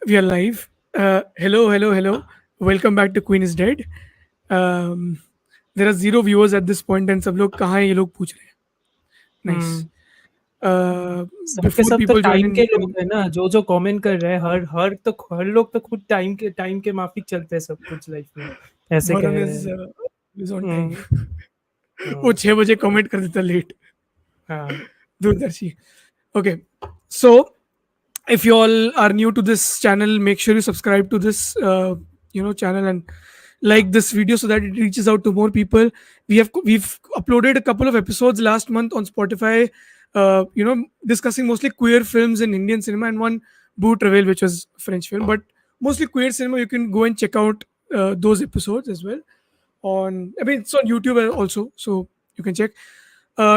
We are live. Hello, hello, hello. Welcome back to Queen is Dead. Um, there are zero viewers at this point and सब लोग कहाँ हैं ये लोग पूछ रहे हैं. Nice. हम्म सबके Before सब तो people join टाइम in, के लोग हैं ना, जो कमेंट कर रहे हैं, हर लोग तो खुद टाइम के माफिक चलते हैं सब कुछ लाइफ में, ऐसे कह Varun रहे हैं। is on time. हम्म, वो हाँ 6 बजे कमेंट कर देता लेट. हाँ दूरदर्शी. Okay. So if you all are new to this channel, make sure you subscribe to this channel and like this video so that it reaches out to more people. We've uploaded a couple of episodes last month on Spotify, discussing mostly queer films in Indian cinema, and one Boot Reveal, which was a French film, but mostly queer cinema. You can go and check out those episodes as well. It's on YouTube also, so you can check.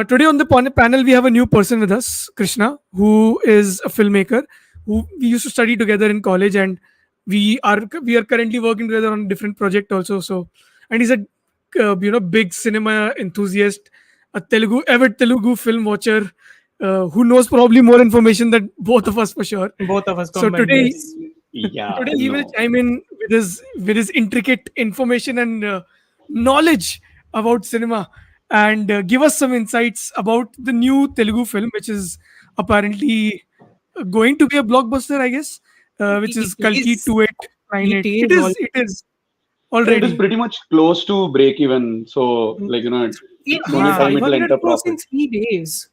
Today on the panel, we have a new person with us, Krishna, who is a filmmaker who we used to study together in college, and we are currently working together on a different project also. So, and he's a big cinema enthusiast, a avid Telugu film watcher, who knows probably more information than both of us for sure. both of us So combined, today, yes. Yeah, today he will no. chime in with his intricate information and knowledge about cinema and give us some insights about the new Telugu film, which is apparently going to be a blockbuster, I guess, which is It Kalki is 2898. it It is all is. It is It is already. pretty much close to break even. So, it it's made only time it will 500 enter crores in profit. 3 days.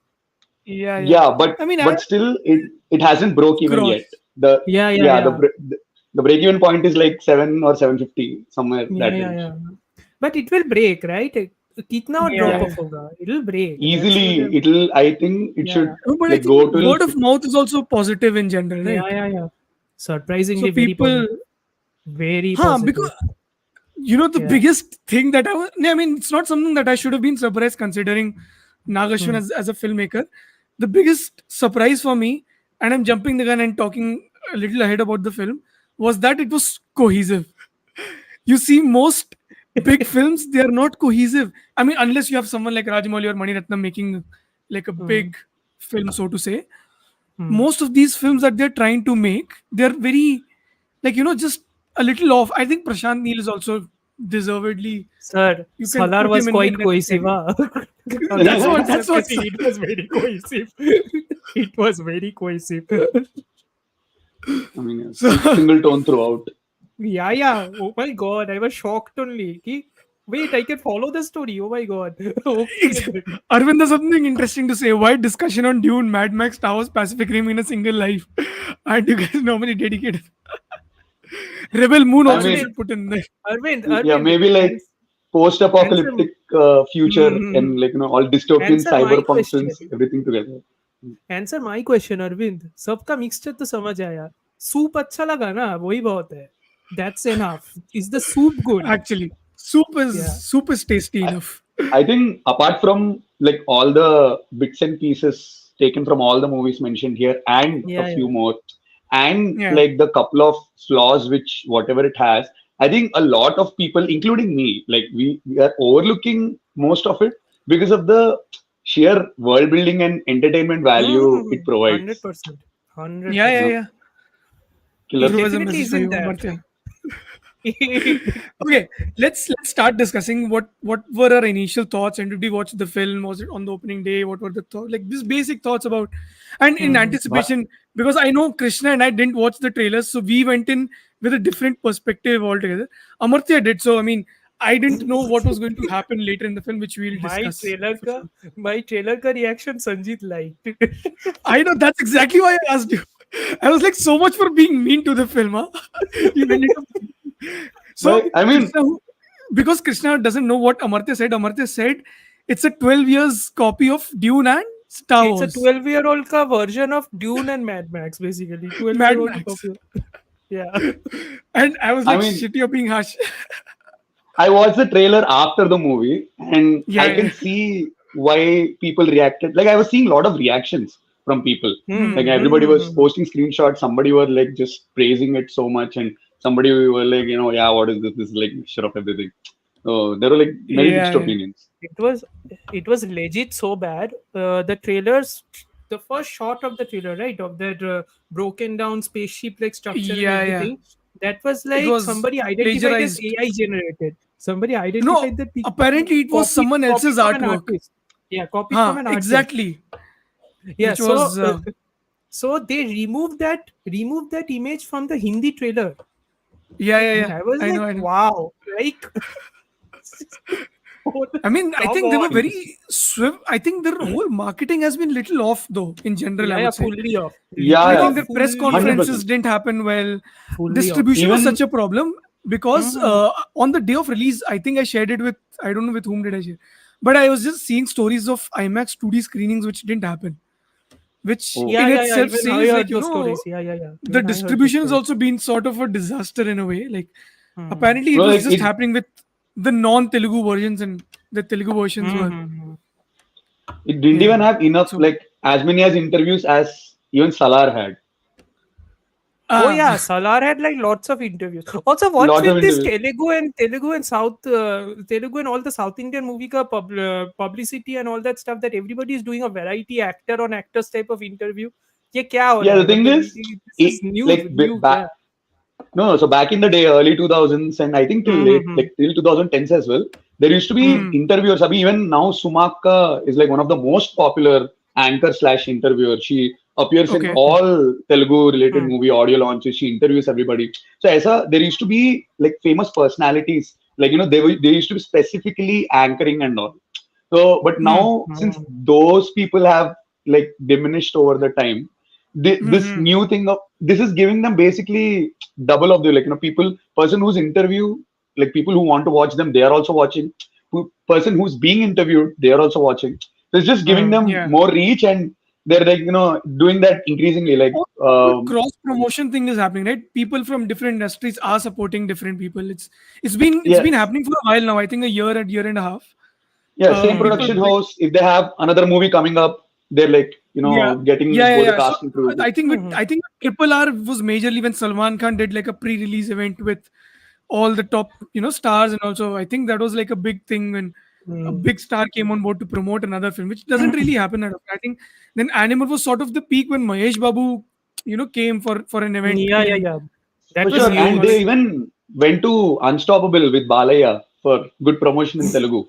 Yeah, yeah. Yeah, but I mean, I but still, it hasn't broke even yet. gross. The Yeah, yeah, yeah yeah, the break even point is like 7 or 750 somewhere yeah, that yeah, range. yeah. But it will break, right? कितना और Yeah, drop Yeah, off yeah. होगा? It'll break. That's what. easily it'll. I think it Yeah, should yeah, No, but I like think go to. word of mouth is also positive in general, yeah, right? yeah, yeah. So Surprisingly, very people, positive. Very because positive. the Yeah. biggest thing that I mean, it's not something that I should have been surprised considering Nagashwin Hmm. as a filmmaker. The biggest surprise for me, and I'm jumping the gun and talking a little ahead about the film, was that it was cohesive. You see, most big films, they are not cohesive. I mean, unless you have someone like Rajamouli or Mani Ratnam making like a Hmm. big film, so to say. Hmm. Most of these films that they're trying to make, they're very just a little off. I think Prashant Neel is also deservedly, Sir, you can Solar put was him in quite that cohesive. category. Against That's what democracy, it was very cohesive. It was very cohesive. I mean, a So single tone throughout. Yeah, yeah. Oh my god, I was shocked only. Wait, I can follow the story. Oh my god. Okay. Arvind has something interesting to say. Why discussion on Dune, Mad Max, Star Wars, Pacific Rim in a single life? Aren't you guys normally dedicated? Rebel Moon I also you mean, should put in there. yeah, Arvind, maybe like answer, post-apocalyptic future Mhm. and all dystopian Answer my cyberpunk question. films, everything together. Answer my question, Arvind. सबका mixture तो समझ आया. Soup अच्छा लगा ना, वही बहुत है. That's enough. Is the soup good? Actually, Yeah. soup is tasty I, enough. I think apart from like all the bits and pieces taken from all the movies mentioned here and a Yeah, few yeah. more, and Yeah. like the couple of flaws which whatever it has, I think a lot of people, including me, like we are overlooking most of it because of the sheer world building and entertainment value it provides. 100%. Yeah, yeah, 100%. No, yeah. killer. Dhruv It has a definitely message for you, isn't that. Amartya. Okay, let's start discussing what were our initial thoughts, and did we watch the film? Was it on the opening day? What were the thoughts? Like this basic thoughts about, and in Mhm. But anticipation, because I know Krishna and I didn't watch the trailers, so we went in with a different perspective altogether. Amartya did, so I mean, I didn't know what was going to happen later in the film, which we'll My discuss trailer for का sure. my trailer का reaction Sanjeet liked. I know that's exactly why I asked you. I was like, so much for being mean to the film, huh? You ended up. So I mean, Krishna, because Krishna doesn't know what Amartya said it's a 12 years copy of Dune and Star It's a Wars. 12-year-old का version of Dune and Mad Max basically. Mad 12-year-old Max. copy. Yeah. And I was I like, mean, shit, you're being harsh. I watched the trailer after the movie, and Yeah, I yeah. can see why people reacted. Like I was seeing a lot of reactions from people. Like Hmm. everybody was posting screenshots. Somebody were like just praising it so much, and somebody were like, yeah, what is this? This is like mixture of everything. So there were like many Yeah, mixed yeah. opinions. It was it was legit so bad. The trailers the first shot of the trailer, right, of that broken down spaceship like structure and Yeah, yeah. everything, that was It like was somebody identified as plagiarized. AI generated. Somebody No, identified that apparently it was someone copied else's from an artwork. artist. Yeah, copied from Huh, an artist. exactly. Yeah, Which was so they removed that image from the Hindi trailer, yeah, yeah, and yeah. I was I like, know, I know. wow, like, I mean, I come think they were on. very swift. I think their whole marketing has been little off, though. In general, I Yeah, yeah, would say. fully off, Yeah, I yeah, think literally their press fully off, conferences 100%. didn't happen well. fully off. Distribution was such Even a problem because Mhm. on the day of release, I think I shared it with, I don't know with whom did I share, but I was just seeing stories of IMAX 2D screenings which didn't happen, which oh, Yeah, in yeah, yeah. itself Even I says, like, heard those stories. Yeah, yeah, yeah. the Even I heard those distribution has stories. also been sort of a disaster in a way. Like, Hmm. apparently it no, was like just happening with the non-Telugu versions, and the Telugu versions were, Mm-hmm. it didn't yeah. even have enough, So, like as many as interviews as even Salar had. Oh ah, yeah, Salar had like lots of interviews. Also, what's Lots of with this interviews. Telugu and Telugu and all the South Indian movie ka publicity and all that stuff that everybody is doing a variety actor on actors type of interview. ये क्या हो Yeah, रहा the है? thing मतलब is, this is like new back, क्या? no, no, so back in the day, early 2000s, and I think till late, Mm-hmm. like till 2010s as well, there used to be hmm, interviewers. Abhi, even now, Sumakka is like one of the most popular anchor slash interviewer. She appears in okay, Okay. all Telugu related Hmm. movie audio launches. She interviews everybody. So, aisa, there used to be like famous personalities. Like, they used to be specifically anchoring and all. So, but hmm, now, since Hmm. those people have like diminished over the time, hmm, this hmm. new thing of this is giving them basically double of the, like, people, person who's interview, like people who want to watch them, they are also watching. Person who's being interviewed, they are also watching. So it's just giving Hmm. them Yeah. more reach, and they're like doing that increasingly. Like, Also, a good cross promotion thing is happening, right? People from different industries are supporting different people. It's been yes, happening for a while now. I think a year and a half. yeah, same People production Hmm. like, house. If they have another movie coming up, they're like yeah, getting yeah, yeah, both the yeah. So cast and crew. Hmm. I think Triple R was majorly when Salman Khan did like a pre-release event with all the top stars, and also I think that was like a big thing when a Hmm. big star came on board to promote another film, which doesn't really happen that often. I think then Animal was sort of the peak when Mahesh Babu came for an event Yeah, yeah, in yeah. For That was sure. And they huge. college. even went to Unstoppable with Balaya for good promotion in Telugu.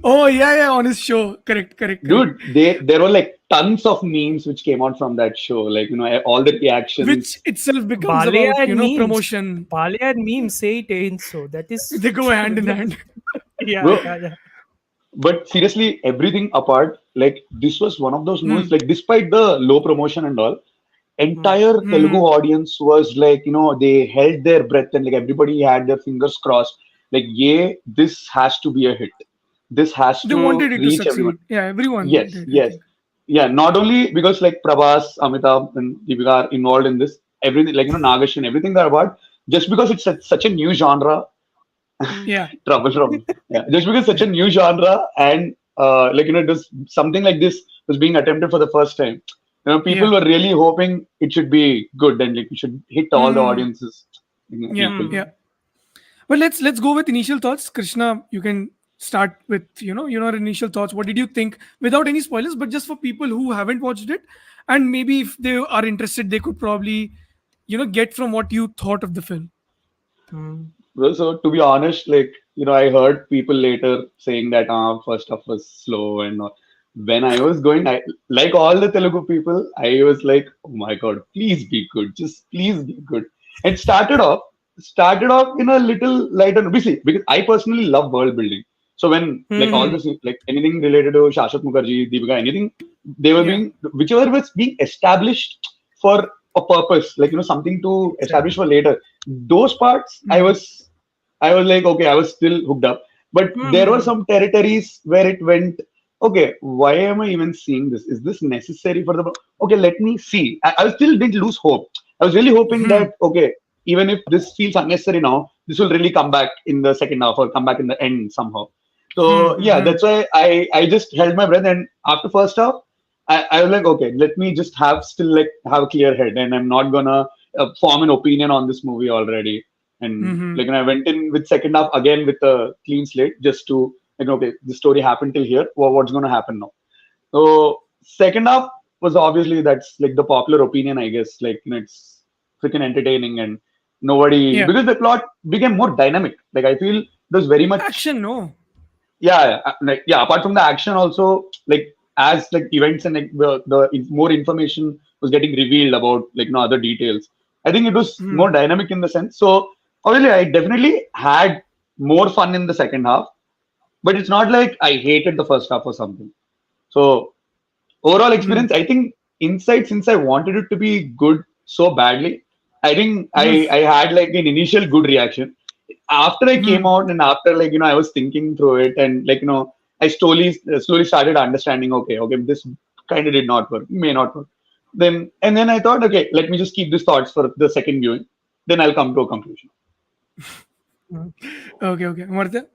Oh yeah, yeah, on his show. Correct, correct, correct. Dude, there were like tons of memes which came out from that show. Like, all the Which reactions. itself becomes Balea about and memes. promotion. Balea and memes say it ain't so. That is, They go hand in hand. yeah, Bro, yeah, yeah. but seriously, everything apart, like this was one of those movies, Hmm. like despite the low promotion and all, Hmm. entire Telugu Hmm. audience was like, they held their breath and like everybody had their fingers crossed. Like, yeah, this has to be a hit. This has They to wanted it to reach everyone. succeed. Yeah, everyone Yes, did, I yes. think. Yeah, not only because like Prabhas, Amitabh, and Deepika are involved in this, everything, like, Nagesh and everything they're about, just because it's such a new genre, Hmm. Yeah. trouble. Yeah, just because such a new genre, and like, just something like this was being attempted for the first time. People Yeah. were really hoping it should be good and like it should hit all the Hmm. audiences Yeah. equally. Yeah. Hmm. But let's go with initial thoughts. Krishna, you can start with your initial thoughts. What did you think without any spoilers, but just for people who haven't watched it, and maybe if they are interested, they could probably get from what you thought of the film. Hmm. Well, so to be honest, like, I heard people later saying that first half was slow and all. When I was going, I like all the Telugu people, I was like, oh my god, please be good, just please be good. And started off in a little lighter, obviously, because I personally love world building. So when like all Hmm. this, like anything related to Shashwat Mukherjee, Deepika, anything, they were Yeah. being, whichever was being established for a purpose, like, something to establish Exactly. for later. Those parts, Hmm. I was like, okay, I was still hooked up. But there were Hmm. some territories where it went, okay, why am I even seeing this? Is this necessary for the? Okay, let me see. I still didn't lose hope. I was really hoping Hmm. that, okay, even if this feels unnecessary now, this will really come back in the second half or come back in the end somehow. Hmm. So yeah, Hmm. that's why I just held my breath. And after first half, I was like, okay, let me just have a clear head, and I'm not gonna form an opinion on this movie already. And Hmm. like, when I went in with second half again with a clean slate, just to, like, okay, the story happened till here. What's gonna happen now? So second half, was obviously that's like the popular opinion, I guess. Like, it's freaking entertaining and nobody, Yeah. because the plot became more dynamic. Like, I feel there's very much, Action, no. like, yeah, apart from the action also, like, as like events and like more information was getting revealed about like other details, I think it was more Hmm. dynamic in the sense. So obviously I definitely had more fun in the second half, but it's not like I hated the first half or something. So overall Hmm. experience, I think inside, since I wanted it to be good so badly, I think Hmm. I had like an initial good reaction. After I came Hmm. out and after like I was thinking through it, and like I slowly started understanding, okay, this kind of did not work, may not work. Then I thought, okay, let me just keep these thoughts for the second viewing, then I'll come to a conclusion. Mm. Okay, okay. Martha?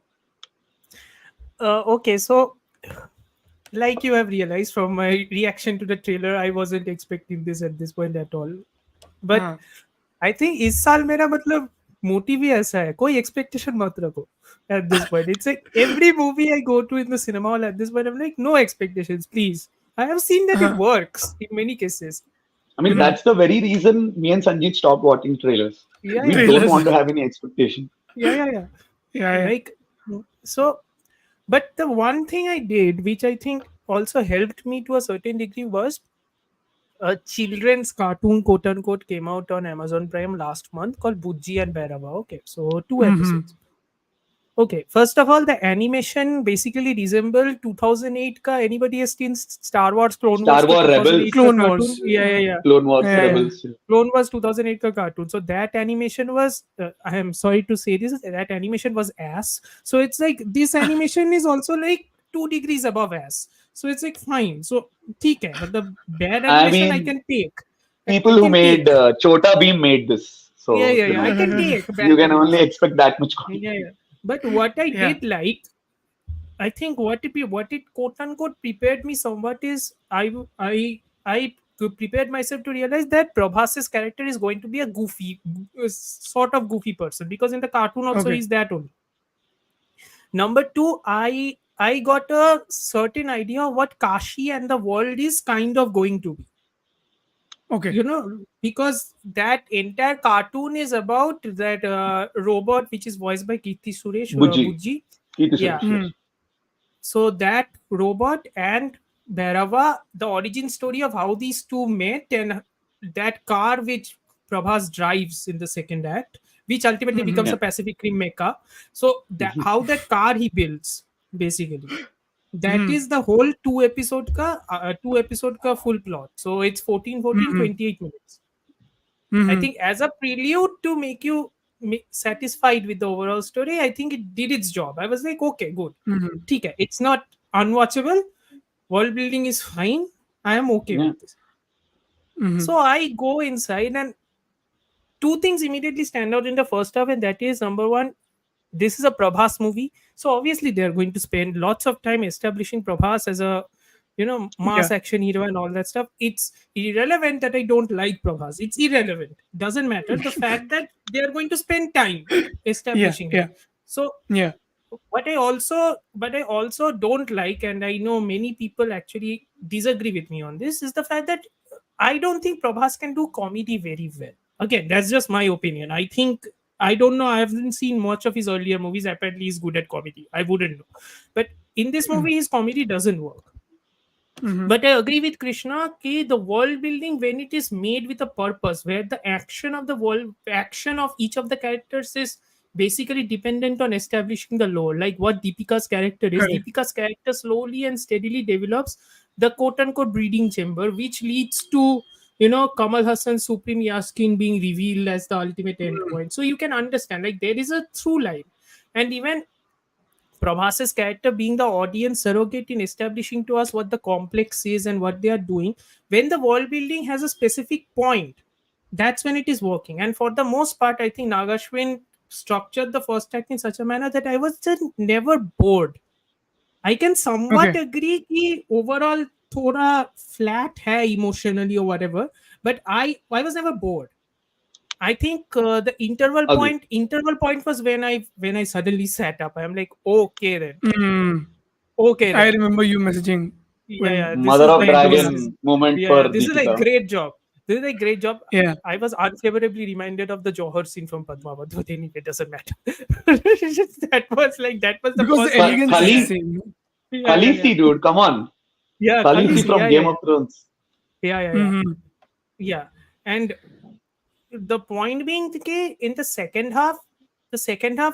Okay, so like you have realized from my reaction to the trailer, I wasn't expecting this at this point at all. But हाँ. I think इस साल मेरा मतलब motive ही ऐसा है, कोई expectation मत रखो at this point. It's like every movie I go to in the cinema hall at this point, I'm like, no expectations, please. I have seen that it हाँ. works in many cases. I You mean, know, that's the very reason me and Sanjeet stopped watching trailers. yeah, We yeah, don't Trailers. want to have any expectation. yeah, yeah, yeah. Yeah, yeah. Like, so, but the one thing I did, which I think also helped me to a certain degree, was a children's cartoon, quote unquote, came out on Amazon Prime last month called Bujji and Bhairava. Okay, so two Mm-hmm. episodes. Okay, first of all, the animation basically resembled 2008 ka. Anybody has seen Star Wars Clone Wars Star ka Wars 2008 Rebels, ka Clone cartoon? Wars. Yeah, yeah, yeah. Clone Wars Yeah, yeah. Rebels. Clone Wars 2008 ka cartoon. So that animation was, I am sorry to say this, that animation was ass. So it's like this animation is also like 2 degrees above ass. So it's like fine. So theek hai. But the bad I animation I mean, can take. I people who can made take. Chota Beam made this, Yeah, so yeah, yeah. I can take you bad can only animation. expect that much Yeah, quality. yeah. But what I Yeah. did like, I think what it quote unquote prepared me somewhat is I prepared myself to realize that Prabhas's character is going to be a goofy, sort of goofy person, because in the cartoon also Okay. he's that only. Number two, I got a certain idea of what Kashi and the world is kind of going to be. Okay. Because that entire cartoon is about that robot which is voiced by Kirti Suresh, Buji, Bujji. Keith Yeah. Suresh, Hmm. yes. So that robot and Bhairava, the origin story of how these two met, and that car which Prabhas drives in the second act, which ultimately Mm-hmm. becomes Yeah. a Pacific Rim mecha. So that how that car he builds basically. That Hmm. is the whole two episode ka full plot. So it's 14, 14, Hmm. 28 minutes. I Hmm. think as a prelude to make you satisfied with the overall story, I think it did its job. I was like, okay, good. Hmm. Okay, it's not unwatchable. World building is fine. I am okay Yeah. with this. Hmm. So I go inside, and two things immediately stand out in the first half, and that is number one, this is a Prabhas movie. So obviously they're going to spend lots of time establishing Prabhas as a Yeah. mass action hero and all that stuff. It's irrelevant that I don't like Prabhas. It's irrelevant. Doesn't matter. The fact that they are going to spend time Yeah. establishing him. Yeah. So Yeah. what I also don't like, and I know many people actually disagree with me on this, is the fact that I don't think Prabhas can do comedy very well. Again, that's just my opinion. I don't know. I haven't seen much of his earlier movies. Apparently, he's good at comedy. I wouldn't know, but in this movie, his comedy doesn't work. Mm-hmm. But I agree with Krishna ki the world building, when it is made with a purpose, where the action of each of the characters is basically dependent on establishing the lore, like what Deepika's character is. Correct. Deepika's character slowly and steadily develops the quote unquote breeding chamber, which leads to Kamal Hassan's Supreme Yaskin being revealed as the ultimate endpoint. So you can understand, like, there is a through line, and even Prabhas's character being the audience surrogate in establishing to us what the complex is and what they are doing. When the world building has a specific point, that's when it is working. And for the most part, I think Nagashwin structured the first act in such a manner that I was just never bored. I can somewhat Okay. agree कि overall थोड़ा flat है emotionally or whatever, but I was never bored. I think the Agree. interval point was when I suddenly sat up. I'm like, okay then, Mm. okay I then. remember you messaging. Yeah, when yeah. This Mother is of like when this Prabhas. is Dragon moment yeah, for yeah. This is like Deepika. great job. This is like great job. Yeah. I was unfavorably reminded of the Johar scene from Padmavat, but anyway, it doesn't matter. That was the Because the first reaction elegance I is the had. Khali, same. No? Yeah, yeah, yeah. Khaleesi, dude, come on. Yeah, Khaleesi Khalisi. from Yeah, yeah, Game of yeah. Thrones. Yeah, yeah, yeah. Mm-hmm. Yeah. And the point being, okay, in the second half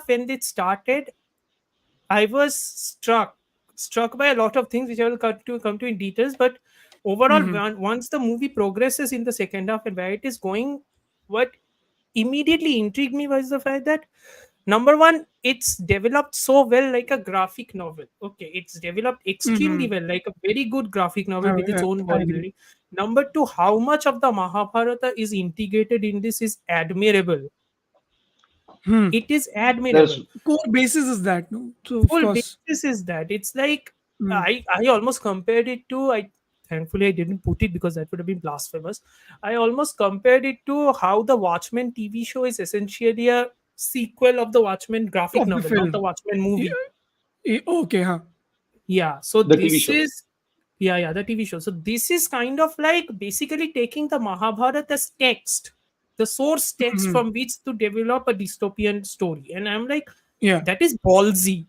when it started, I was struck by a lot of things which I will come to in details. But overall, Mm-hmm. once the movie progresses in the second half and where it is going, what immediately intrigued me was the fact that number one, it's developed so well like a graphic novel. Okay, it's developed extremely Mm-hmm. well, like a very good graphic novel with its own I world agree. building. Number two, how much of the Mahabharata is integrated in this is admirable. Hmm. It is There's admirable. Core basis is that, no? So of Full course. basis is that it's like Mm. I almost compared it to I thankfully I didn't put it because that would have been blasphemous. I almost compared it to how the Watchmen TV show is essentially a sequel of the Watchmen graphic Of the novel, not the film. Watchmen Yeah. movie. Okay, huh? Yeah, so the TV this show. is yeah, the TV show. So this is kind of like basically taking the Mahabharata as text, the source text Mm-hmm. from which to develop a dystopian story. And I'm like, Yeah. that is ballsy.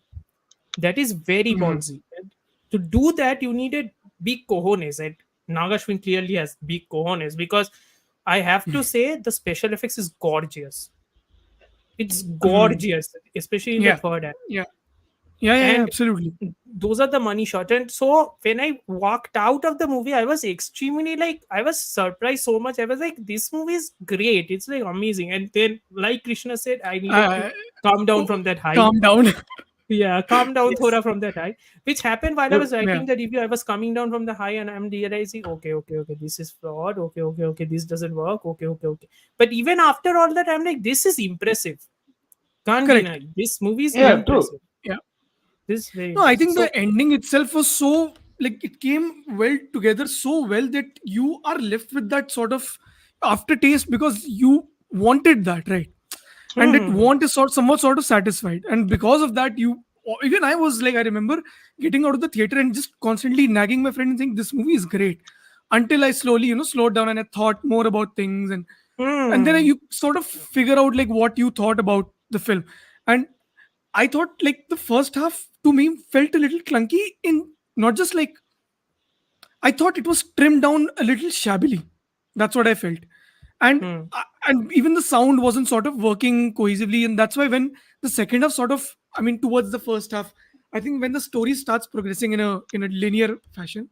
That is very Mm-hmm. ballsy. And to do that, you needed big cojones, and Nagashwin clearly has big cojones because I have to say the special effects is gorgeous. It's Mm-hmm. gorgeous, especially in the Yeah. third act. Yeah. Yeah, And absolutely. those are the money shot. And so when I walked out of the movie, I was extremely like I was surprised so much. I was like, this movie is great. It's like amazing. And then, like Krishna said, I needed Uh, to calm down oh, from that high. calm down. Yeah, calm down, Yes. Thora, from that high. Which happened while I No, was Yeah. writing the review. I was coming down from the high and I'm realizing, okay, this is flawed. Okay, this doesn't work. Okay. But even after all that, I'm like, this is impressive. Can't Correct. deny. This movie is yeah, true. impressive. Yeah. This is very No, I impressive. think So, the ending itself was so like it came well together so well that you are left with that sort of aftertaste because you wanted that, right? And that hmm. want is somewhat sort of satisfied, and because of that, you even I was like, I remember getting out of the theater and just constantly nagging my friend and saying this movie is great until I slowly slowed down and I thought more about things, and then Hmm. you sort of figure out like what you thought about the film. And I thought like the first half to me felt a little clunky in not just like I thought it was trimmed down a little shabbily. That's what I felt. And Hmm. and even the sound wasn't sort of working cohesively. And that's why when the second half sort of, I mean, towards the first half, I think when the story starts progressing in a linear fashion,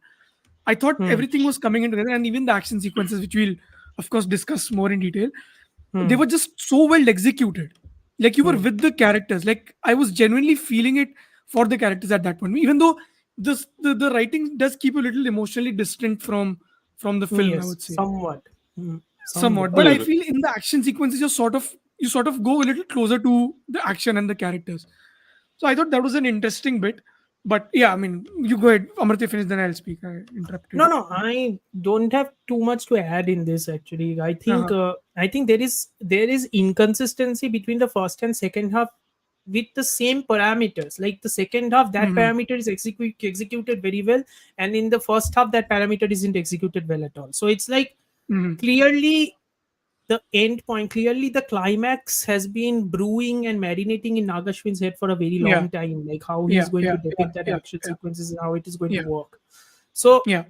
I thought Hmm. everything was coming in together, and even the action sequences, which we'll of course discuss more in detail, they Hmm. were just so well executed. Like you were Hmm. with the characters. Like I was genuinely feeling it for the characters at that point. Even though the writing does keep a little emotionally distant from the film, I Yes, would say somewhat. somewhat. Somewhat. A But I little bit. feel in the action sequences, you sort of go a little closer to the action and the characters. So I thought that was an interesting bit. But yeah, I mean, you go ahead, Amartya, finish, then I'll speak. I interrupted No, you. no, I don't have too much to add in this. Actually, Uh-huh. I think there is inconsistency between the first and second half with the same parameters. Like the second half, that Hmm. parameter is executed very well, and in the first half, that parameter isn't executed well at all. So it's like Hmm. clearly the end point, clearly the climax has been brewing and marinating in Nagashwin's head for a very Yeah, long time, like how he's yeah, going yeah, to yeah, depict that yeah, action yeah, sequences and how it is going to yeah, work. So yeah.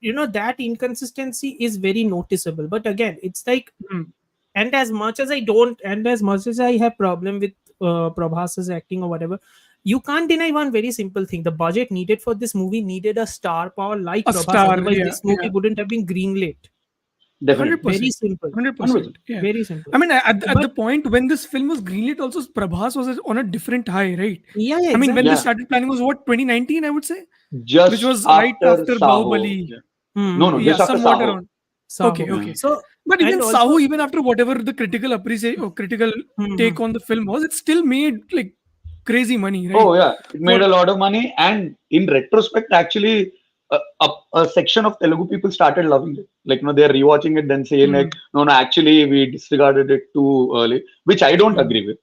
that inconsistency is very noticeable. But again, it's like, Mm. and as much as I have problem with Prabhas's acting or whatever, you can't deny one very simple thing: the budget needed for this movie needed a star power like A Prabhas, star, otherwise yeah, this movie yeah. wouldn't have been greenlit. Hundred Definitely. Very percent, simple. 100%. 100%. Yeah. Very simple. I mean, at But the point when this film was greenlit, also Prabhas was on a different high, right? yeah, I mean, when they exactly. Yeah. started planning was what 2019, I would say, which Just was right after after Saho. Bahubali. Yeah. No, no, Hmm. Yeah, just after somewhat Saho. around. Okay, Saho. Yeah. okay. So, But even and Sahu, also, even after whatever the critical appreciation or critical hmm. take on the film was, it still made like crazy money, right? Oh yeah, it made For a lot of money, and in retrospect, actually, a section of Telugu people started loving it. Like, they're rewatching it, then saying like, mm, no, no, actually, we disregarded it too early, which I don't Hmm. agree with.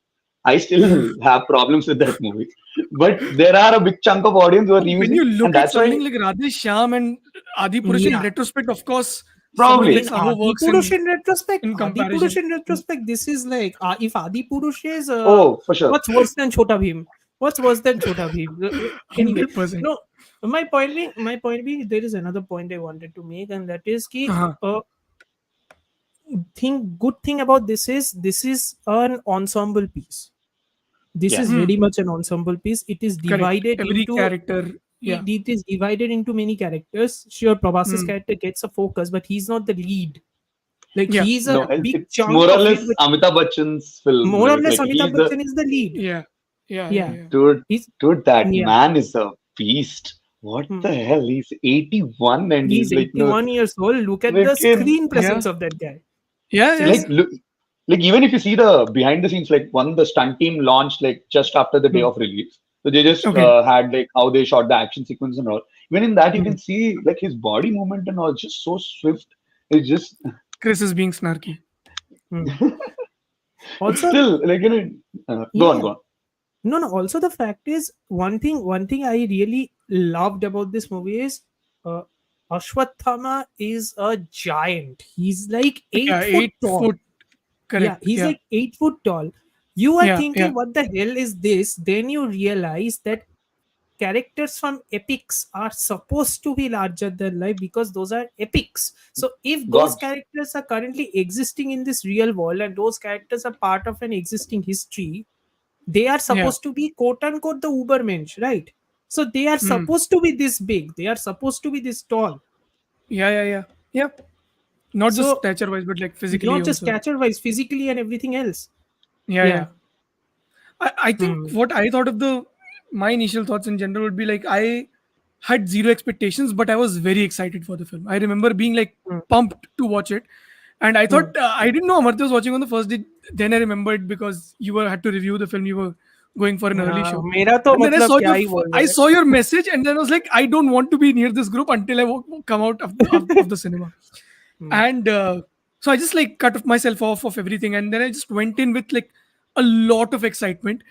I still have problems with that movie. But there are a big chunk of audience who are When you reusing, and look at that's why something like Radhe Shyam and Adi Purush in Yeah. retrospect, of course, some of probably its In other Adi works Purush in retrospect, comparison. this is like if Adi Purush is oh for sure. what's worse than Chota Bhim? What's worse than Chota Bhim? Anyway, 100%. no. My point being, there is another point I wanted to make, and that is ki Uh-huh. good thing about this is an ensemble piece. This Yeah. is Hmm. very much an ensemble piece. It is Correct. divided Every into character. Yeah. it is divided into many characters. Sure, Prabhas's Hmm. character gets a focus, but he's not the lead. Like Yeah. he's No, a big it's more chunk or of it, less but Amitabh Bachchan's film, more or right? less Like Amitabh he's the Bachchan is the lead. Yeah. Yeah. Yeah. Yeah, Yeah. dude, he's that yeah. man is a beast. What Hmm. the hell? He's 81 and he's He's like, no, 81 years old. Look at the freaking screen Yeah. presence of that guy. Yeah. Yeah. like Seriously. look, like even if you see the behind the scenes, like one the stunt team launched like just after the day Hmm. of release, so they just Okay. had like how they shot the action sequence and all. Even in that, you Hmm. can see like his body movement and all just so swift. It's just Chris is being snarky. Hmm. Also, still like go on, yeah. go on. No. Also, the fact is, one thing I really loved about this movie is uh, Ashwathama is a giant. He's like Yeah. 8 foot 8 foot. tall. Yeah, Correct. he's Yeah. like 8 foot tall. You are Yeah. Yeah. thinking, what the hell is this? Then you realize that characters from epics are supposed to be larger than life because those are epics. So if those God, characters are currently existing in this real world and those characters are part of an existing history, they are Yeah. supposed to be quote unquote the ubermensch, right? So they are Hmm. supposed to be this big, they are supposed to be this tall. Yeah. Yeah. Yeah. Yeah. Not just So stature wise, but like physically not just also. stature wise, physically and everything else. Yeah. Yeah. Yeah. I think Hmm. what I thought of my initial thoughts in general would be like I had zero expectations, but I was very excited for the film. I remember being like Hmm. pumped to watch it, and I Hmm. thought I didn't know Amartya was watching on the first day. Then I remembered because you were had to review the film. You were going for an early show, मेरा तो and then मतलब क्या ही बोल I रहे हैं. saw your message, and then I was like, I don't want to be near this group until I come out of the cinema. Hmm. And so I just like cut myself off of everything, and then I just went in with like a lot of excitement.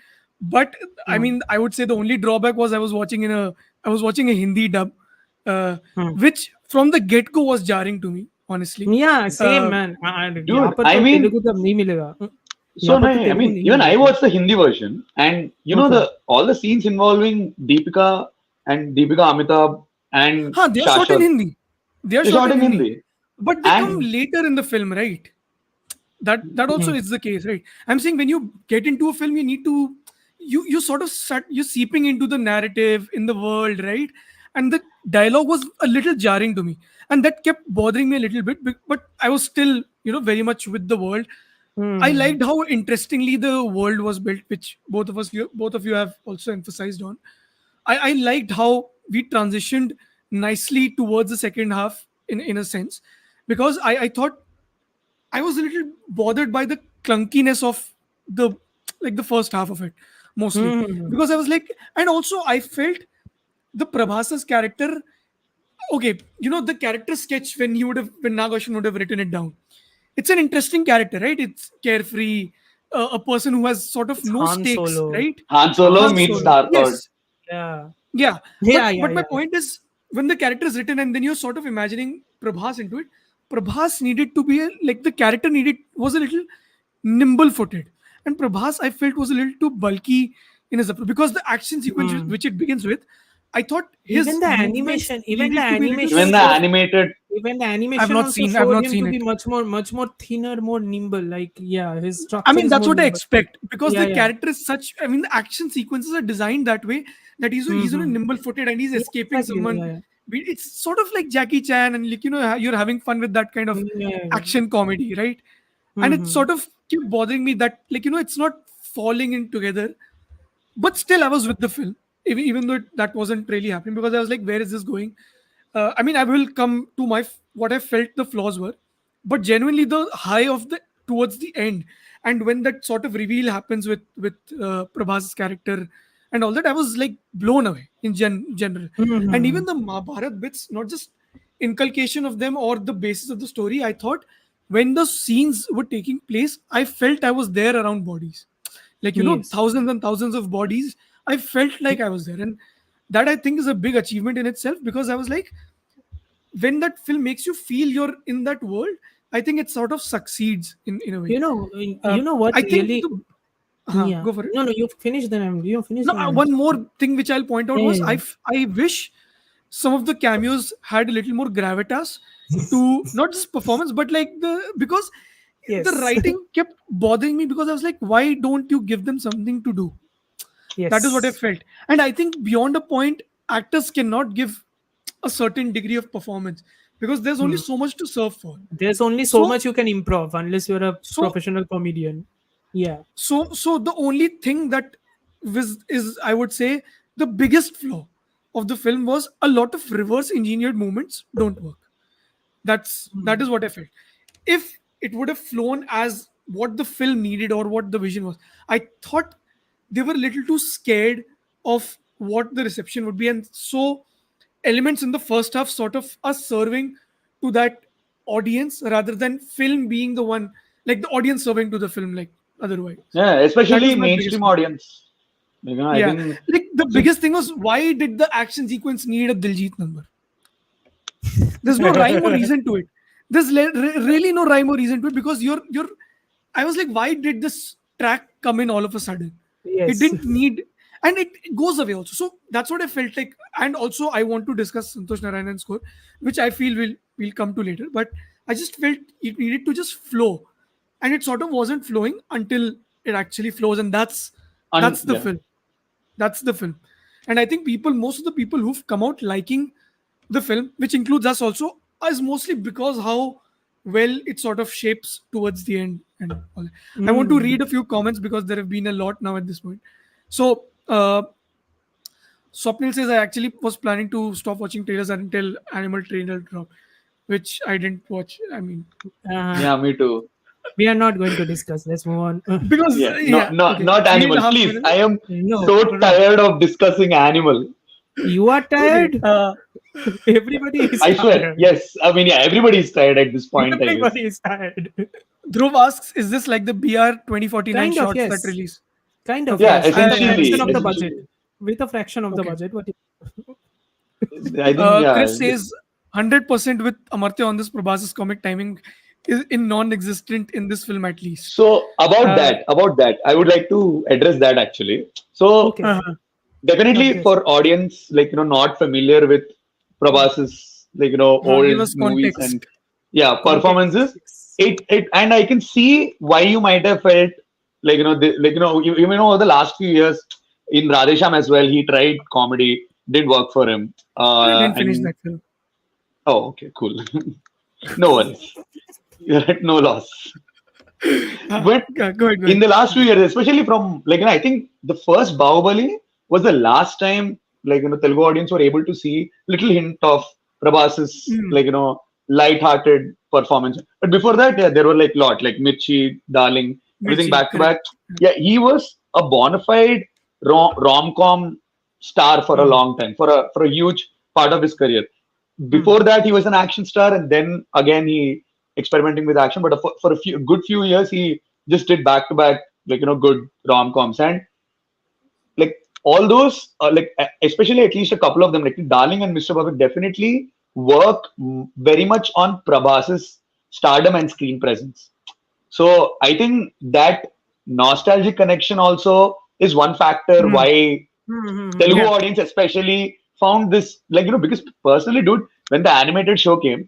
But I Hmm. mean, I would say the only drawback was I was watching a Hindi dub, uh, Hmm. which from the get go was jarring to me, honestly. Yeah, same uh, man. यहाँ dude. पर I तो mean, Telugu तब नहीं मिलेगा. so यहाँ पर no, तो I Telugu mean, नहीं even I मिलेगा. watched the Hindi version, and you know Okay. the all the scenes involving Deepika Amitabh and huh, they are shot in Shashwat, Hindi. They are they shot shot in in Hindi, Hindi, but they come and later in the film, right? That also Hmm. is the case, right? I'm saying when you get into a film, you need to you sort of start you seeping into the narrative in the world, right? And the dialogue was a little jarring to me, and that kept bothering me a little bit. But I was still very much with the world. I Hmm. liked how interestingly the world was built, which both of you have also emphasized on. I liked how we transitioned nicely towards the second half in a sense, because I thought I was a little bothered by the clunkiness of the the first half of it mostly, Hmm. because I was like, and also I felt the Prabhas's character. Okay, the character sketch when Nagashan would have written it down. It's an interesting character, right? It's carefree, a person who has sort of It's no Han stakes, Solo. right? Han It's Solo Han meets Solo. Star Lord. Yes, Yeah. yeah, Yeah. Yeah. but my Yeah. point is when the character is written and then you're sort of imagining Prabhas into it, Prabhas needed to be like the character needed was a little nimble footed, and Prabhas I felt was a little too bulky in his approach because the action sequence Hmm. which it begins with, I thought Even his the movements animation, needed to be a little Even the slow. showed. animated, Even the I've animation not also seen I've showed not him seen to be it. much more thinner, more nimble. Like yeah, his I structure mean, is that's more what I nimble. expect because Yeah. the Yeah. character is such. I mean, the action sequences are designed that way that he's Hmm. nimble footed and he's Yeah, escaping exactly. someone. Yeah. It's sort of like Jackie Chan and like you're having fun with that kind of Yeah. Yeah. action comedy, right? And it Hmm. sort of kept bothering me that it's not falling in together. But still I was with the film, even though that wasn't really happening because I was like, where is this going? I mean, I will come to what I felt the flaws were, but genuinely the high of the towards the end, and when that sort of reveal happens with Prabhas's character and all that, I was like blown away in general. And Hmm. even the Mahabharat bits, not just inculcation of them or the basis of the story, I thought when the scenes were taking place, I felt I was there around bodies. like Yes. thousands and thousands of bodies. I felt like I was there, and that I think is a big achievement in itself, because I was like, when that film makes you feel you're in that world, I think it sort of succeeds in a way. You know what I think really. Yeah. go for it. No, no, you finish then. You finish No, then. one more thing which I'll point out Yeah, was yeah, I wish some of the cameos had a little more gravitas to not just performance, but like because yeah. the Yes. writing kept bothering me, because I was like, why don't you give them something to do? That is what I Yes. felt. And I think beyond a point, actors cannot give a certain degree of performance, because there's only Hmm. so much to serve for. There's only so So much you can improv unless you're a so professional comedian. Yeah. so the only thing that is, I would say, the biggest flaw of the film was a lot of reverse engineered movements don't work. That is what I felt. If it would have flown as what the film needed or what the vision was, I thought they were a little too scared of what the reception would be, and so elements in the first half sort of are serving to that audience rather than film being the one, like the audience serving to the film, like otherwise. Yeah, That especially was my biggest mainstream flaw. audience. I Yeah, think like the see, biggest thing was, why did the action sequence need a Diljit number? There's no rhyme or reason to it. There's really no rhyme or reason to it, because you're. I was like, why did this track come in all of a sudden? It Yes. didn't need, and it goes away also. So that's what I felt like. And also, I want to discuss Santosh Narayanan's score, which I feel will come to later. But I just felt it needed to just flow, and it sort of wasn't flowing until it actually flows, and that's the yeah. film. That's the film. And I think most of the people who've come out liking the film, which includes us also, is mostly because how well it sort of shapes towards the end and all that. I want to Mm. read a few comments because there have been a lot now at this point. So, Swapnil says, I actually was planning to stop watching trailers until Animal Trainer dropped, which I didn't watch. I mean, Uh, Yeah, me too. we are not going to discuss. Let's move on. because, Yeah, yeah, not okay, not three and a animal. half Please, I minutes. am No, so no. tired of discussing animal. You are Okay. tired. Everybody is I swear. tired. Yes, I mean, yeah, everybody is tired at this point, I guess. Everybody is tired. Dhruv asks, is this like the BR 2049 Kind of, shorts that yes. release? Kind of, Okay. Yeah, yes. With a essentially, fraction of the budget. essentially. With a fraction of the Okay. budget. What? I think yeah. Chris says 100% with Amartya on this. Prabhas's comic timing is in non-existent in this film at least. So Uh, about that, I would like to address that actually. So Okay. uh-huh. definitely Address. for audience not familiar with Prabhas's Give old us movies and context. yeah performances. Context. It and I can see why you might have felt you know over the last few years in Radhesham as well he tried comedy didn't work for him I didn't finish and that film. oh okay cool no worries you're at no loss but Go ahead, go in ahead. the last few years, especially from I think the first Bahubali was the last time Telugu audience were able to see little hint of Prabhas's Hmm. light-hearted performance. But before that, yeah, there were lot like Mirchi, Darling, everything Mirchi, back to correct. back. Yeah, he was a bona fide rom-com star for a Hmm. long time, for a huge part of his career. Hmm. Before that, he was an action star, and then again he experimenting with action. But for a few years, he just did back to back good rom coms and like all those especially at least a couple of them like Darling and Mr. Perfect definitely work very much on Prabhas's stardom and screen presence. So I think that nostalgic connection also is one factor Hmm. why Telugu Mm-hmm. Yeah. audience especially found this because personally, dude, when the animated show came,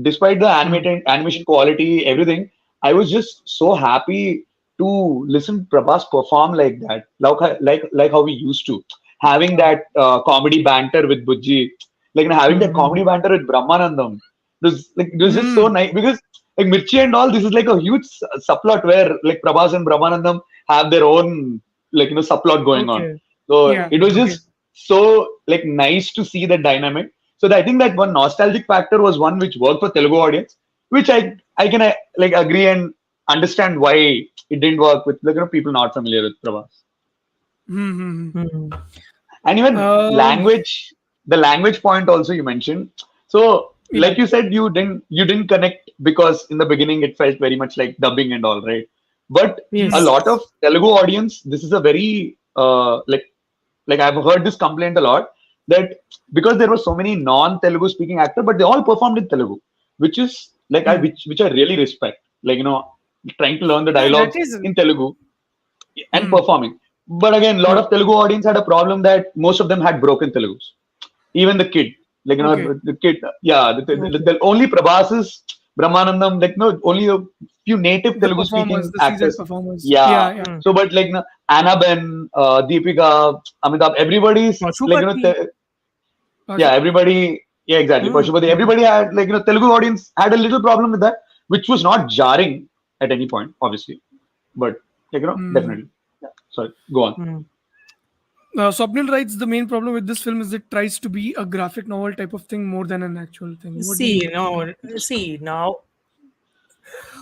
despite the Hmm. animation quality, everything, I was just so happy to listen Prabhas perform like that, like how we used to having that comedy banter with Bujji, having that Mm-hmm. comedy banter with Brahmanandam. It was just so Hmm. nice because like Mirchi and all, this is like a huge subplot where like Prabhas and Brahmanandam have their own subplot going on. Okay. So Yeah. it was Okay. just so nice to see that dynamic. So I think that one nostalgic factor was one which worked for Telugu audience, which I can agree and understand why it didn't work with people not familiar with Prabhas. Hmm. Hmm. Hmm. Mm. And even Um. the language point also you mentioned. So Yeah. like you said, you didn't connect because in the beginning it felt very much like dubbing and all, right? But a Yes. lot of Telugu audience, this is a very like I've heard this complaint a lot, that because there were so many non-Telugu speaking actors, but they all performed in Telugu, which is like which I really respect. Like trying to learn the Yeah, that dialogues is. in Telugu and performing. But again, a lot of Telugu audience had a problem that most of them had broken Telugus. Even the kid, like Okay. the kid, yeah, the only Prabhas's Brahmanandam, like only a few native The Telugu speaking performers, the seasoned actors. performers. Yeah. Yeah, yeah. So, but like Annabelle, Deepika, Amitabh, everybody's like Pashupati. yeah, everybody, yeah, exactly. Pashupati, everybody had like Telugu audience had a little problem with that, which was not jarring at any point, obviously, but like definitely. Yeah. Sorry, go on. Hmm. Swapnil writes the main problem with this film is it tries to be a graphic novel type of thing more than an actual thing. What do you See, think? no, see now.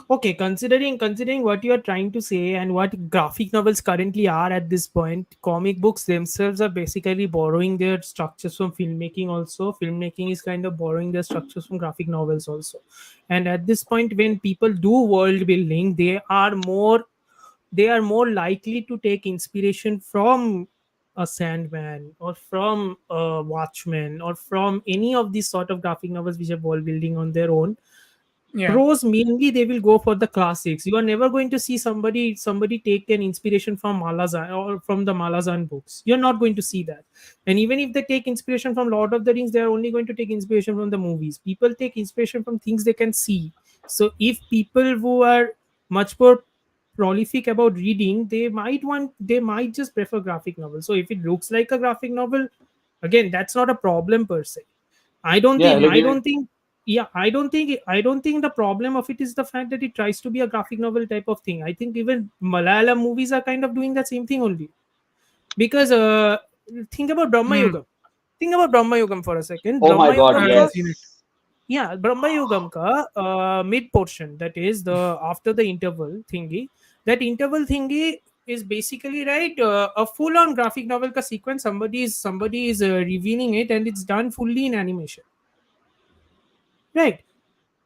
Okay, considering what you are trying to say and what graphic novels currently are at this point, comic books themselves are basically borrowing their structures from filmmaking. Also, filmmaking is kind of borrowing their structures from graphic novels also. And at this point, when people do world building, they are more likely to take inspiration from a Sandman or from a Watchmen or from any of these sort of graphic novels which are world building on their own. Yeah. Pros mainly they will go for the classics. You are never going to see somebody take an inspiration from Malazan or from the Malazan books. You're not going to see that. And even if they take inspiration from Lord of the Rings, they are only going to take inspiration from the movies. People take inspiration from things they can see. So if people who are much more prolific about reading, they might just prefer graphic novels. So if it looks like a graphic novel, again, that's not a problem per se. I don't Yeah, think. like I don't think. Yeah, I don't think. I don't think the problem of it is the fact that it tries to be a graphic novel type of thing. I think even Malayalam movies are kind of doing the same thing only. Because think about Brahma Hmm. Yugam. Think about Brahma Yugam for a second. oh my Brahma God, I Yugam haven't ka, yes. seen it. yeah, Brahma Yugam ka mid portion, that is the after the interval thingy. That interval thingy is basically right a full on graphic novel ka sequence. Somebody is revealing it, and it's done fully in animation, right?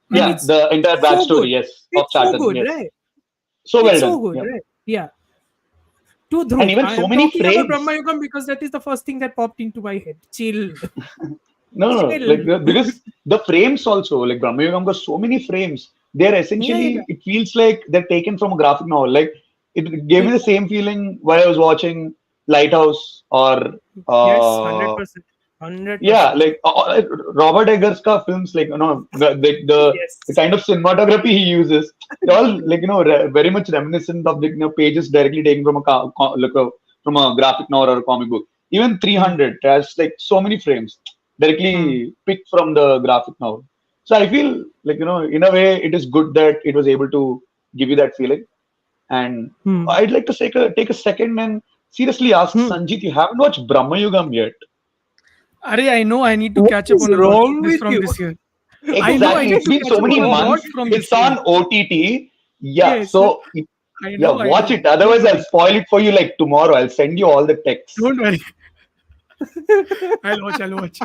And Yeah, Hmm. it's the entire so backstory, good. yes, of It's so Chatan, good, yes. right? So well It's so done. good, Yeah. right? Yeah. To And Dhruv, even I so am many talking about Brahma frames. Yugam because that is the first thing that popped into my head. Chill. No, like Chill. because the frames also, like Brahma Yugam got so many frames. They're Yeah, yeah. essentially, it feels like they're taken from a graphic novel. Like it gave me It, the same feeling while I was watching Lighthouse or yes, uh, 100%. yeah, 100%. like Robert Eggers' ka films, like the Yes. kind of cinematography he uses, they're all like very much reminiscent of the pages directly taken from from a graphic novel or a comic book. Even Hmm. 300 has like so many frames Hmm. directly picked from the graphic novel. So I feel like in a way it is good that it was able to give you that feeling. And Hmm. I'd like to take a second and seriously ask Hmm. Sanjeet, you haven't watched Brahma Yugam yet? I know I need to What catch up is on a lot wrong this with from you? this year. I know I Exactly. need It's to been catch so up many on a lot months. from It's this year. on OTT. Yeah. Yes. So, I yeah, know, I watch know. it. Don't Otherwise, I'll worry. spoil it for you like tomorrow. I'll send you all the texts. Don't worry. I'll watch.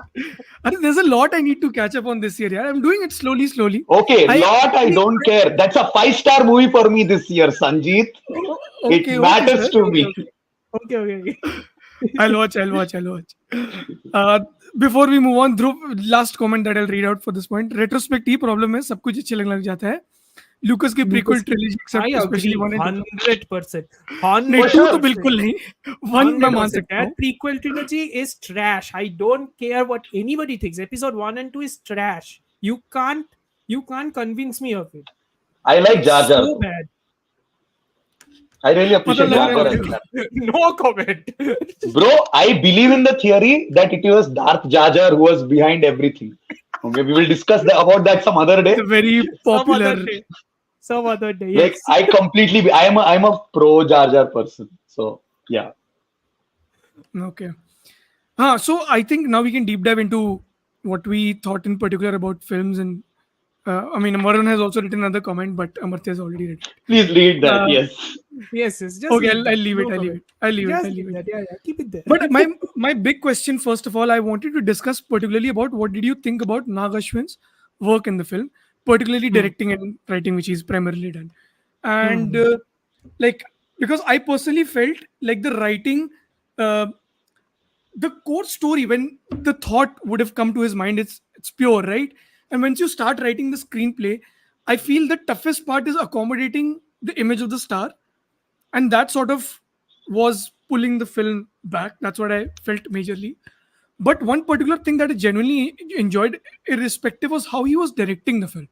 There's a lot I need to catch up on this year. Yeah. I'm doing it slowly, slowly. Okay, I lot I don't care. That's a five-star movie for me this year, Sanjeet. oh, It okay, matters sir. to Okay, me. okay. Okay, okay. I'll watch. Uh, Before we move on, Dhruv, last comment that I'll read out for this point. Retrospect problem है सब कुछ अच्छे लगने लग जाता है. Lucas की prequel Lucas, trilogy I except especially agree. one and two. 100%. नहीं For two तो 100%. बिल्कुल नहीं. One मैं मान 100%. सकता That हूँ. prequel trilogy is trash. I don't care what anybody thinks. Episode 1 and 2 is trash. You can't convince me of it. I like It's Jar Jar so though. bad. I really पता appreciate लग No Jar रहा है Jar as मुझे. a comment. character. No comment. Bro, I believe in the theory that it was Darth Jar Jar who was behind everything. Okay, we will discuss about that some other It's day. a very Some other popular. day. Some other day. Like Yes. I completely, I'm a pro Jar Jar person. So yeah. Okay. So I think now we can deep dive into what we thought in particular about films and I mean Varun has also written another comment, but Amartya has already written Please read it. that. Yes. Yes, yes. Just Okay, leave I'll that. leave it. No I'll leave comment. it. I'll leave it. I'll Just leave leave it. that. Yeah, yeah. Keep it there. But my big question, first of all, I wanted to discuss particularly about what did you think about Nag Ashwin's work in the film, particularly Hmm. directing and writing, which he's primarily done. Hmm. And Hmm. like, because I personally felt like the writing, uh, the core story, when the thought would have come to his mind, it's pure, right? And once you start writing the screenplay, I feel the toughest part is accommodating the image of the star, and that sort of was pulling the film back. That's what I felt majorly. But one particular thing that I genuinely enjoyed, irrespective, was how he was directing the film,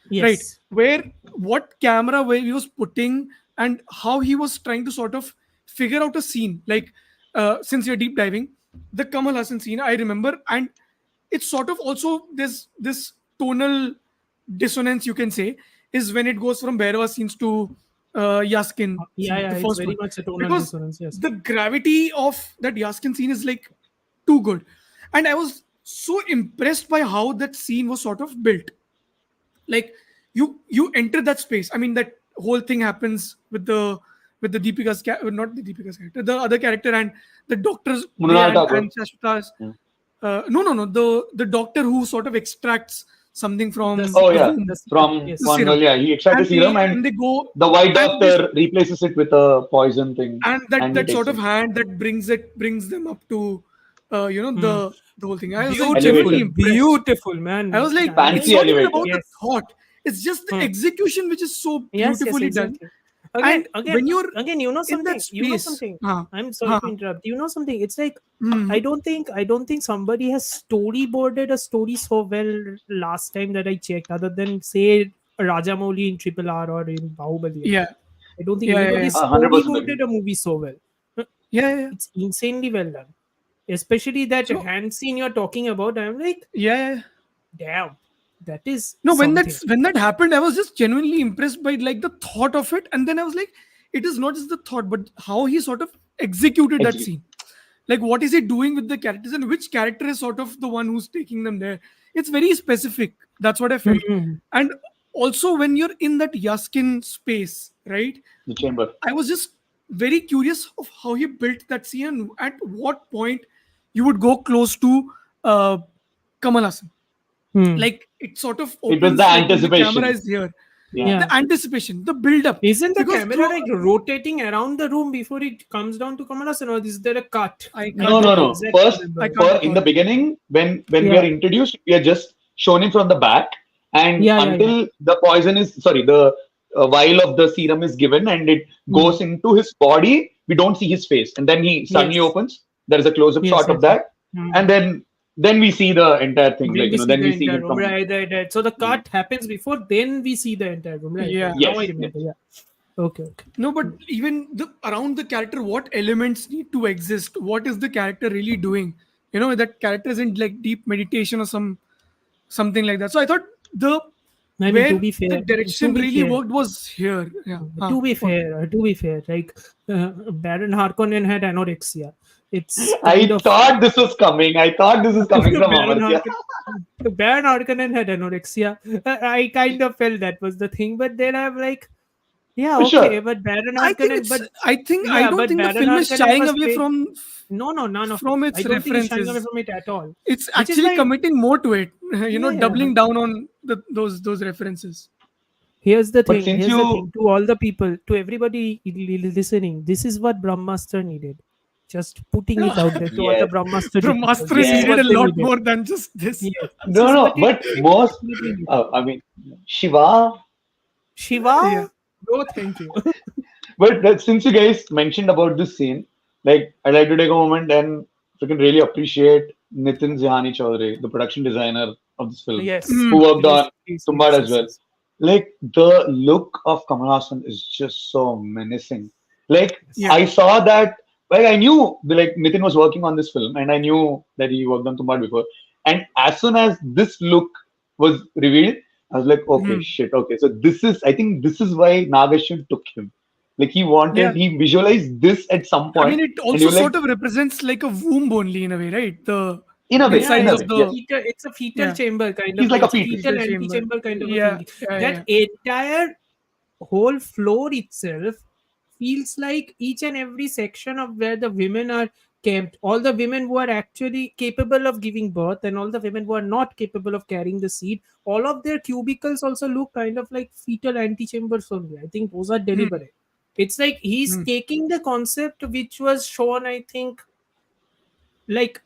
right? Yes. Where, what camera where he was putting, and how he was trying to sort of figure out a scene. Like, since you're deep diving, the Kamal Hassan scene, I remember, and it's sort of also this tonal dissonance, you can say, is when it goes from Bhairava scenes to Yaskin Yeah, scene, yeah, the it's first very one, much a tonal because dissonance. Yes. the gravity of that Yaskin scene is like too good, and I was so impressed by how that scene was sort of built. Like, you enter that space. I mean, that whole thing happens with the not the Deepika's character, the other character, and the doctors, they Munal Thakur. and Shashwata's. Yeah. No, the doctor who sort of extracts something The from Oh the yeah, womb, the serum. from Yes. the one girl, serum, yeah, he extracts the and serum, and they go, the white and they, doctor replaces it with a poison thing, and that and he that takes sort of it. hand that brings them up to, Hmm. the whole thing. I was like Beautiful, genuinely Elevator, impressed. beautiful, I man. was like, it's fancy not even elevator. about the Yes. thought. It's just the Hmm. execution, which is so Yes, yes, beautifully done. exactly. And Again, when you're again, you know in that something. You know space, something. huh, I'm sorry huh, to interrupt. You know something. It's like mm, I don't think somebody has storyboarded a story so well last time that I checked, other than say Rajamouli in Triple R or in Bahubali. yeah, I don't think yeah, yeah, anybody yeah, 100% agree. storyboarded a movie so well. yeah, yeah, yeah. It's insanely well done. Especially that So hand scene you're talking about. I'm like, yeah, yeah, yeah. damn, that is No, something. when that happened, I was just genuinely impressed by like the thought of it, and then I was like, it is not just the thought, but how he sort of executed that Execute. scene. Like, what is he doing with the characters, and which character is sort of the one who's taking them there? It's very specific. That's what I felt. Mhm. And also, when you're in that Yaskin space, right? The chamber. I was just very curious of how he built that scene, and at what point you would go close to Kamal Hassan. Hmm. Like, it sort of It was the opens like when the camera anticipation. is here, Yeah. Yeah. the anticipation, the build up, Isn't the because camera through like rotating around the room before it comes down to Kamal Hassan, or is there a cut? I I can't No, no, don't recall. no. exactly First, I remember. can't in the recall. beginning, when we Yeah, are introduced, we are just shown him from the back, and yeah, yeah, yeah. until the poison is sorry, the vial of the serum is given, and it Hmm. goes into his body. We don't see his face, and then he suddenly Yes, opens. There is a close-up yes, shot of yes, yes. that, Hmm. and then we see the entire thing. Then Like we see then the we see entire him room. from. Right, right, right. So the cut happens before, then we see the entire room. Right, Yeah. right. Now I Yes, remember. yes. Yeah. Okay, okay. No, but even the around the character, what elements need to exist? What is the character really doing? That character isn't like deep meditation or something like that. So I thought the I mean, where the to direction be really fair, worked was here. Yeah. Huh. What? to be fair, like Baron Harkonnen had anorexia. It's kind I of thought this was coming. I thought this was coming from Baron Amartya. Baron Harkonnen had anorexia. I kind of felt that was the thing, but then I'm like, yeah, For okay, sure. but Baron I think Harkonnen, it's. but I yeah, don't but think the Baron film is Harkonnen shying was away played. from No, no, none of it. I its don't think it's shying away references. from it at all. It's Which is actually why, committing more to it. yeah, yeah. Doubling down on those references. Here's the But thing. since Here's the you thing. To all the people, to everybody listening, this is what Brahmaster needed. Just putting it out there to all the yes, Brahmaster people. Brahmastra This is yes. needed what a they lot needed. more than just this. Yes, this No, is no. what it But most, definitely needed. I mean, Shiva. Yeah. Shiva? No, thank you. But since you guys mentioned about this scene, like I'd like to take a moment and freaking really appreciate Nitin Zihani Chaudhary, the production designer of this film, Yes. who Mm. worked Please, on please, Tumbad yes, as yes, well. yes. Like the look of Kamal Hassan is just so menacing. Like Yeah. Yes. I saw that, like I knew like Nitin was working on this film, and I knew that he worked on Tumbad before. And as soon as this look was revealed, I was like, okay, Mm. shit, okay. So this is, I think, this is why Nagashim took him. Like Yeah. he visualized this at some I mean, point, it and he also was like, sort of represents like a womb only in a way, right? The Yeah, in insides a of way, it's yes. the, it's a fetal yeah, chamber kind He's of like thing. a It's a fetus. fetal fetal chamber. antechamber kind of a Yeah, thing. yeah, That yeah. entire whole floor itself feels like each and every section of where the women are camped. All the women who are actually capable of giving birth and all the women who are not capable of carrying the seed, all of their cubicles also look kind of like fetal antechambers only. I think those are Hmm. deliberate. It's like he's taking the concept which was shown, I think, like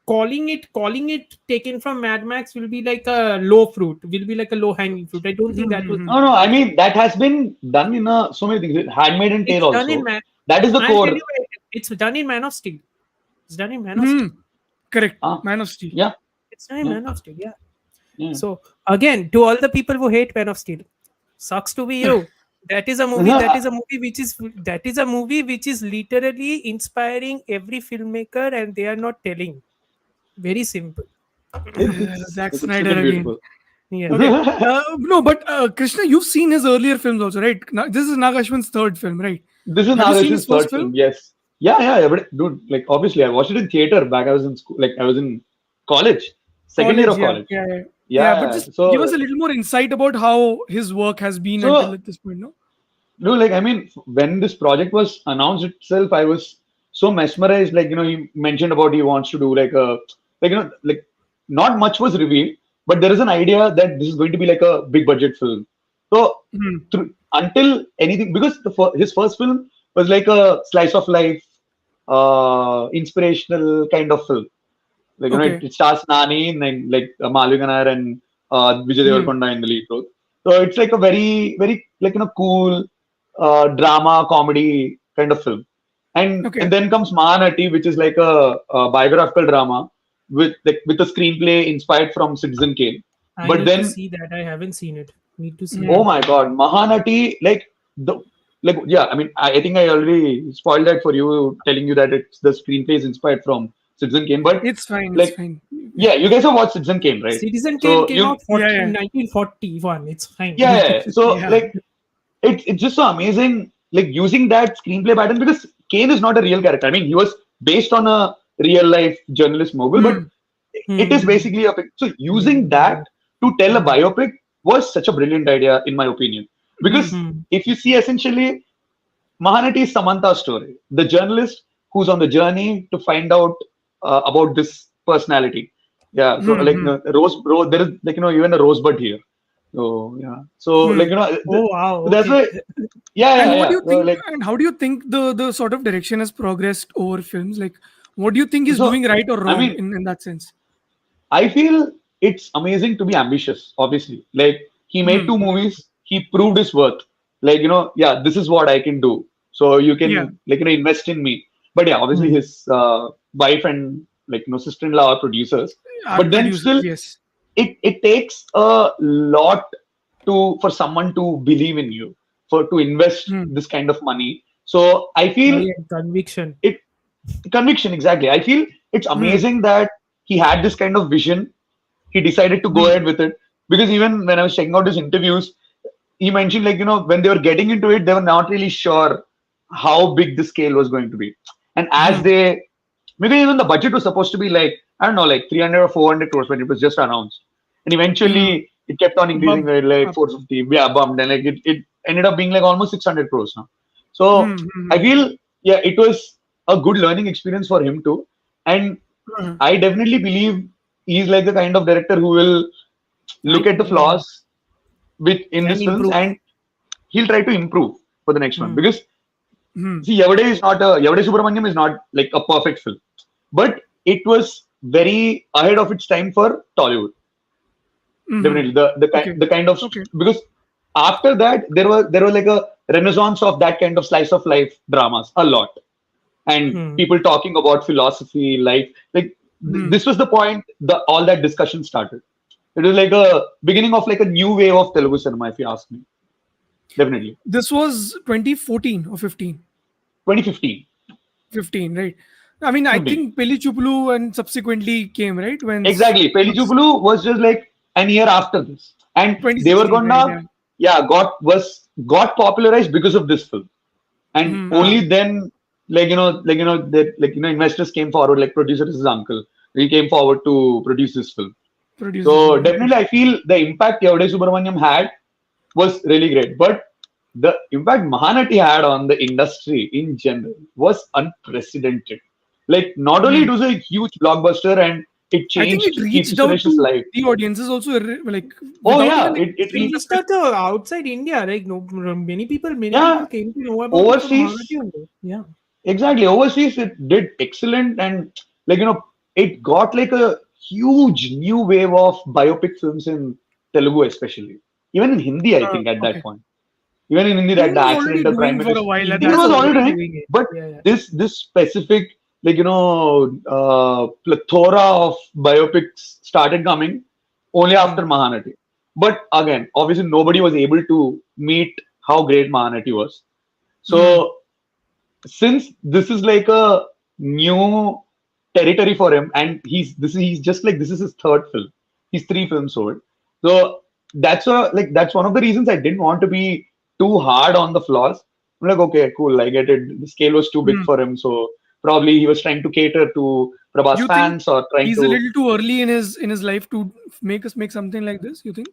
calling it taken from Mad Max will be like a low fruit, will be like a low hanging fruit. I don't think that was No, no. I mean, that has been done in so many things. Handmaiden Tale it's done in also. Man. That is the I'll tell core. you, it's done in Man of Steel. It's done in Man of Steel. Correct. Ah, Man of Steel. yeah, It's done in yeah, Man of Steel. Yeah. yeah. So again, to all the people who hate Man of Steel, sucks to be you. That is a movie. That is a movie which is literally inspiring every filmmaker, and they are not telling. Very simple. Zack It's Snyder freaking again. beautiful. Yeah. Okay. No, but Krishna, you've seen his earlier films also, right? This is Nagashwan's third film, right? This is Have you seen his Nagashi's first third film? film. Yes. Yeah, yeah. But dude, like obviously, I watched it in theater back. I was in school. Like I was in college, second year College, of yeah, college. yeah, yeah. Yeah, but Yeah. just give us So, a little more insight about how his work has been until so at this point, no? no, like I mean, when this project was announced itself, I was so mesmerized. Like he mentioned about he wants to do like not much was revealed, but there is an idea that this is going to be like a big budget film. So until anything, because his first film was like a slice of life, inspirational kind of film. Like Okay. it stars Nani and then like Malvikanar and Vijay Hmm. Devarkonda in the lead role. So it's like a very very like cool drama comedy kind of film. And Okay. then comes Mahanati, which is like a biographical drama with a screenplay inspired from Citizen Kane. I But need to then, see that. I haven't seen it. Need to see oh that. Hmm. my God, Mahanati, the yeah, I mean, I think I already spoiled that for you, telling you that it's the screenplay is inspired from Citizen Kane. But It's fine. It's like, fine. yeah, you guys have watched Citizen Kane, right? Citizen Kane So came out Yeah, in yeah. 1941. It's fine. yeah, yeah. So Yeah. like, it's just so amazing, like using that screenplay pattern because Kane is not a real character. I mean, he was based on a real life journalist mogul, but Hmm. it is Hmm. basically a so using that to tell a biopic was such a brilliant idea, in my opinion. Because Hmm. if you see essentially Mahanati is Samantha's story, the journalist who's on the journey to find out about this personality. Yeah, so like Hmm. rose, there is like even a rosebud here. So yeah, so like Hmm. Oh wow. so that's Okay. why. Yeah, yeah, And what yeah. do you So think? like And how do you think the sort of direction has progressed over films? Like, what do you think he's so, doing right or I wrong mean, in that sense? I feel it's amazing to be ambitious. Obviously, like he made Hmm. two movies, he proved his worth. Like yeah, this is what I can do. So you Yeah. can like invest in me. But yeah, obviously Hmm. his wife and like sister-in-law are producers. Our But then producers, still, yes. it takes a lot for someone to believe in you, for to invest Hmm. this kind of money. So I feel High-end conviction. it conviction exactly. I feel it's Hmm. amazing that he had this kind of vision. He decided to go Hmm. ahead with it because even when I was checking out his interviews, he mentioned like when they were getting into it, they were not really sure how big the scale was going to be. And as Hmm. they maybe even the budget was supposed to be like I don't know like 300 or 400 crores when it was just announced, and Hmm. eventually it kept on increasing Bump like up. 450, yeah, bumped, and like it ended up being like almost 600 crores now. So Hmm. Hmm. I feel yeah, it was a good learning experience for him too, and Hmm. I definitely believe he's like the kind of director who will look at the Yeah. flaws with in And his films improve. and he'll try to improve for the next one Hmm. because Hmm. see Yavade Subramanyam is not like a perfect film, but it was very ahead of its time for Tollywood. Hmm. Definitely Okay. the kind of Okay. because after that there was like a renaissance of that kind of slice of life dramas a lot, and Hmm. people talking about philosophy, life. Like Hmm. this was the point the all that discussion started. It was like a beginning of like a new wave of Telugu cinema, if you ask me. Definitely, This was 2014 or 15. 2015. 15, right? I mean, I 15. think Peli Chuplu and subsequently came, right? Exactly. Peli Once Chupulu was just like an year after this, and 2016, right? Devarkonda, Yeah. yeah, got popularized because of this film, and Hmm. only then, investors came forward, like producer is his uncle. He came forward to produce this film. Produce this So film. Okay. definitely, I feel the impact Yavade Subramanyam had was really great. But the impact Mahanati had on the industry in general was unprecedented. Like, not only it Hmm. was a huge blockbuster and it I think changed it Keerthi reached out Suresh's to life. the audiences also, like Oh without yeah, even it expecting reached. Reached out to outside India. Like no, many Yeah, people came to know about it from Mahanati overseas. only. Yeah. Exactly. Overseas, it did excellent, and like it got like a huge new wave of biopic films in Telugu, especially. Even in Hindi, I think at that Okay. point. Even in Hindi, that Hindi the was already accidental prime doing for a minister. while at Hindi Hindi that was was point. already already doing, doing it. but Yeah, yeah. this specific plethora of biopics started coming only after Hmm. Mahanati. But again, obviously, nobody was able to meet how great Mahanati was. Hmm. So since this is like a new territory for him, and he's just like this is his third film. He's three films old. So that's one of the reasons I didn't want to be too hard on the flaws. I'm like, okay, cool, I get it. The scale was too big Hmm. for him, so probably he was trying to cater to Prabhas You think fans or trying he's a to. little too early in his life to make something like this? You think?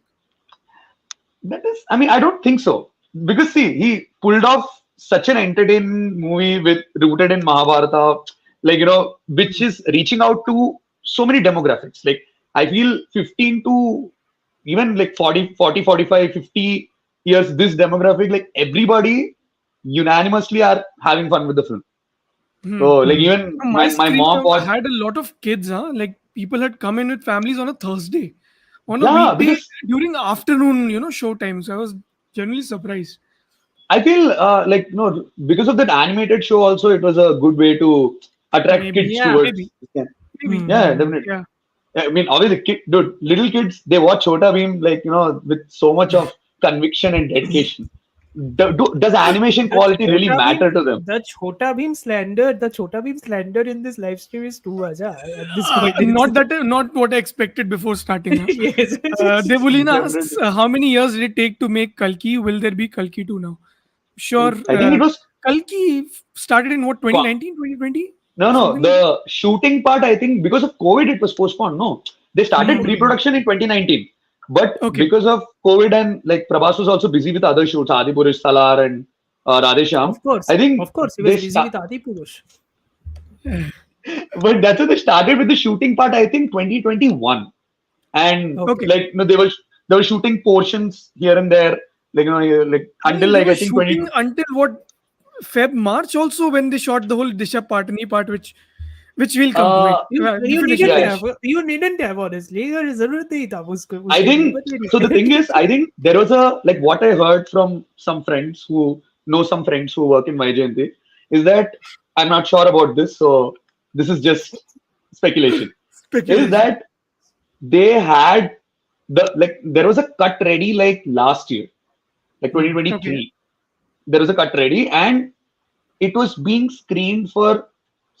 That is, I mean, I don't think so. Because see, he pulled off such an entertaining movie with rooted in Mahabharata, like which is reaching out to so many demographics. Like I feel 15 to even like 45, 50 years, this demographic, like everybody unanimously are having fun with the film. Hmm. So like Hmm. even My my screen mom count was, had a lot of kids, huh? Like people had come in with families on a Thursday, on a yeah, weekday because during afternoon, show time. So I was genuinely surprised. I feel like because of that animated show also it was a good way to attract Maybe, kids Yeah. maybe, towards. Yeah, maybe. yeah, Hmm. definitely. Yeah. I mean, obviously, dude, little kids they watch Chota Beam like with so much of conviction and dedication. Does animation The quality really Chota Bheem, matter to them? the Chota Bheem slander in this live stream is too much. At this point, Not what I expected before starting. Huh? yes. Devulina asks, Definitely. how many years did it take to make Kalki? Will there be Kalki 2 now? Sure. I think it was Kalki started in what, co- 2019, 2020? no Something like that? the shooting part. I think because of COVID it was postponed. No, they started Hmm. Okay. pre-production in 2019, but Okay. because of COVID and like Prabhas was also busy with other shoots, Adipurush Salar and Radhesham. I think Of course, he they was busy start. with Adi Purush. But that's when they started with the shooting part. I think 2021, and Okay. Okay. like they were shooting portions here and there, like like I until think they like were I think 20. shooting until what, Feb March also, when they shot the whole Disha Patani part, which will come to it. Uh, You Definition needn't yeah, have. finish. You needn't have, honestly. Your जरूरत नहीं था I उसके लिए, think but you so. The thing did. is, I think there was a like what I heard from some friends who know some friends who work in Vaijayanti is that I'm not sure about this, so this is just speculation. Is Speculation. that they had like there was a cut ready like last year, like Hmm. Okay. 2023. There was a cut ready, and it was being screened for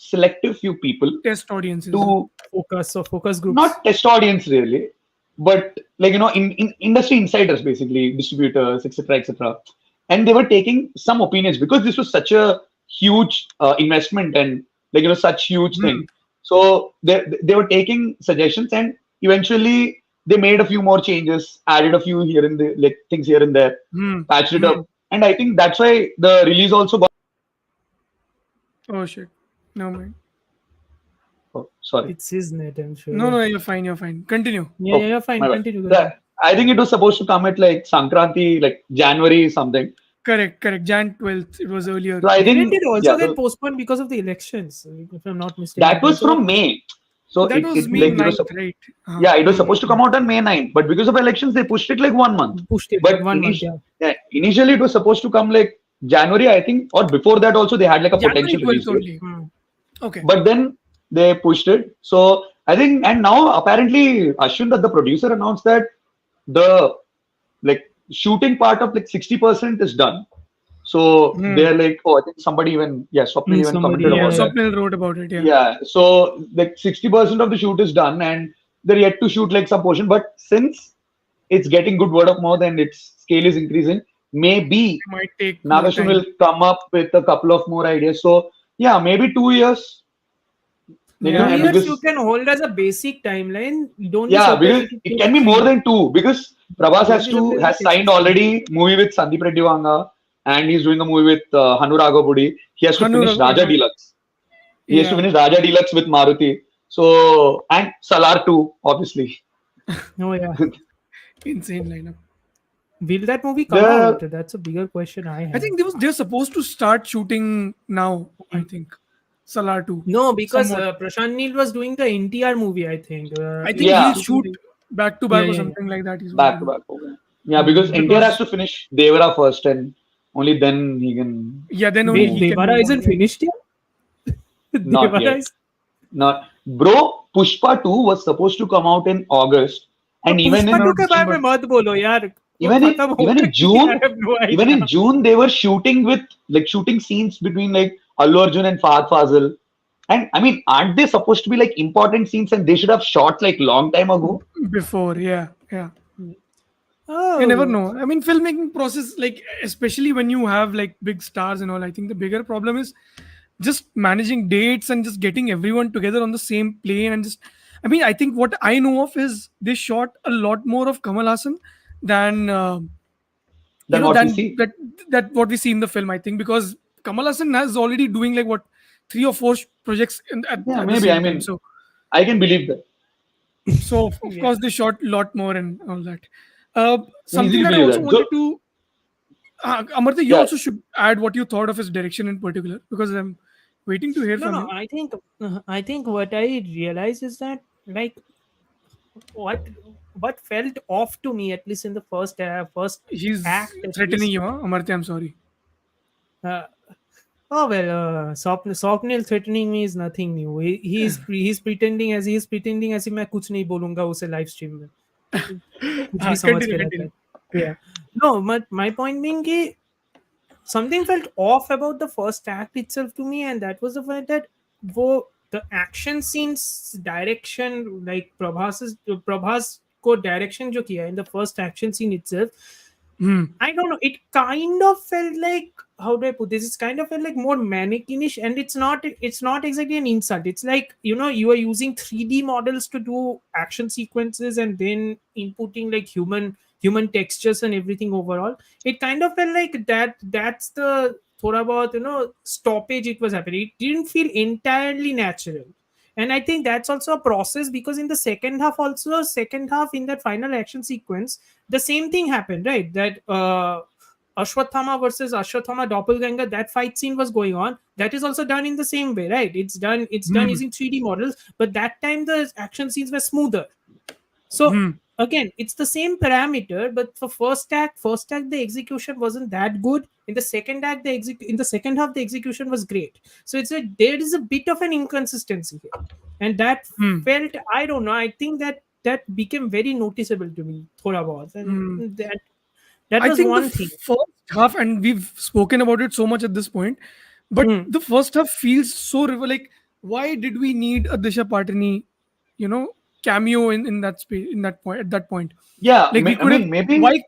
selective few people Test audiences. Huh? to Focus groups. not test audience really, but like in industry insiders basically, distributors, etc., and they were taking some opinions because this was such a huge investment and like such huge Hmm. thing. So they were taking suggestions and eventually they made a few more changes, added a few here and there, like things here and there, Hmm. patched it Hmm. up, and I think that's why the release also got. Oh shit. No mind. Oh, sorry. It's his net, I'm sure. No, Yeah. no, you're fine. You're fine. Continue. Yeah, Oh, you're fine. my bad. Continue. Continue. The- I think it was supposed to come at like Sankranti, like January something. Correct. Correct. Jan 12th. It was earlier. So I Didn't think it also yeah, get so postponed because of the elections? If I'm not mistaken, that it was also got from May. So That was it May like May. 9th, right? yeah, it was supposed to Hmm. come out on May 9th, but because of elections they pushed it like 1 month. Pushed it But 1 month. Yeah. yeah, initially it was supposed to come like January, I think, or before that also they had like a January potential release 12th date. only. Hmm. Okay. But then they pushed it. So I think, and now apparently Ashwin, that the producer announced that the like shooting part of like 60% is done. So Hmm. they're like, oh, I think somebody even, yeah, Swapnil even Somebody. commented Yeah, about Yeah. that. Swapnil wrote about it. Yeah. Yeah, so like 60% of the shoot is done and they're yet to shoot like some portion. But since it's getting good word of mouth and its scale is increasing, maybe It might take more Nagashwin will time. come up with a couple of more ideas. So yeah, maybe 2 years, Yeah. 2 years you because can hold as a basic timeline. You don't be yeah, surprised because if it it takes can be more 3. than two. Because Prabhas Don't be surprised if it has takes signed 3. already movie with Sandeep Reddy Vanga, and he's doing a movie with Hanu Raghobudi. He has to Hanu, finish Raja yeah. Deluxe. He has to Yeah. finish Raja Deluxe with Maruti. So and Salar too, obviously. Oh yeah. Insane lineup. Will that movie come out? The That's a bigger question I I have. think they're supposed to start shooting now. I think Salar 2 No, because somewhat. Prashant Neel was doing the NTR movie, I think. I He think was he'll yeah, shooting shoot the. back to Yeah, back or yeah, yeah. something like that. He's going to back to do. back. Okay. Yeah, because NTR has Because to finish Devara first, and only then he can yeah, then only Wait, he move. can Devara move on. isn't Yeah. finished yet? Not Devara yet. is. Not bro. Pushpa 2 was supposed to come out in August, तो and even Pushpa Now to in के बारे में December. मत बोलो यार वो even in खत्म हो even in गई I June, have no even in idea. June they were shooting with like shooting scenes between like Allu Arjun and Fahad Fazil. And I mean, aren't they supposed to be like important scenes and they should have shot like long time ago? Before, yeah, yeah. You never Oh, know. I mean, filmmaking process, like especially when you have like big stars and all. I think the bigger problem is just managing dates and just getting everyone together on the same plane and just. I mean, I think what I know of is they shot a lot more of Kamal Hassan than Than what we than see. that what we see in the film. I think because Kamal Hassan has already doing like what three or four projects Yeah, at the maybe. I same time. mean, So I can believe that. of yeah. course they shot a lot more and all that. Can Something easily that I believe also that. So wanted to Amartya, you yeah, also should add what you thought of his direction in particular because I'm waiting to hear No, from no. you. I think what I realize is that like what what felt off to me at least in the first He's act at threatening least. you, huh? Amartya, I'm sorry. Uh, oh well, Swapnil threatening me is nothing new. He's pretending as if मैं कुछ नहीं बोलूंगा उसे live stream में कुछ भी समझ Continue, के रहता continue. है. Yeah. No, my point being कि something felt off about the first act itself to me, and that was the fact that the action scenes direction like Prabhas को direction जो किया in the first action scene itself. Hmm. I don't know. It kind of felt like how do I put this? It's kind of felt like more mannequinish, and it's not exactly an insult. It's like you are using 3D models to do action sequences and then inputting like human textures and everything overall. It kind of felt like that's the thought about stoppage it was happening. It didn't feel entirely natural. And I think that's also a process because in the second half in that final action sequence, the same thing happened, right? That Ashwathama versus Ashwathama doppelganger, that fight scene was going on. That is also done in the same way, right? It's done Hmm. using 3D models, but that time the action scenes were smoother. So Hmm. again, it's the same parameter, but for first act the execution wasn't that good. In the second act, in the second half the execution was great. So there is a bit of an inconsistency here, and that Hmm. felt I don't know. I think that became very noticeable to me. Thoda bahut. And Hmm. that I was think the one thing. first half, and we've spoken about it so much at this point, but Hmm. the first half feels so like, why did we need a Disha Patani, you know, cameo in that space in that point at that point? yeah. Like we I could have. mean, maybe I know Why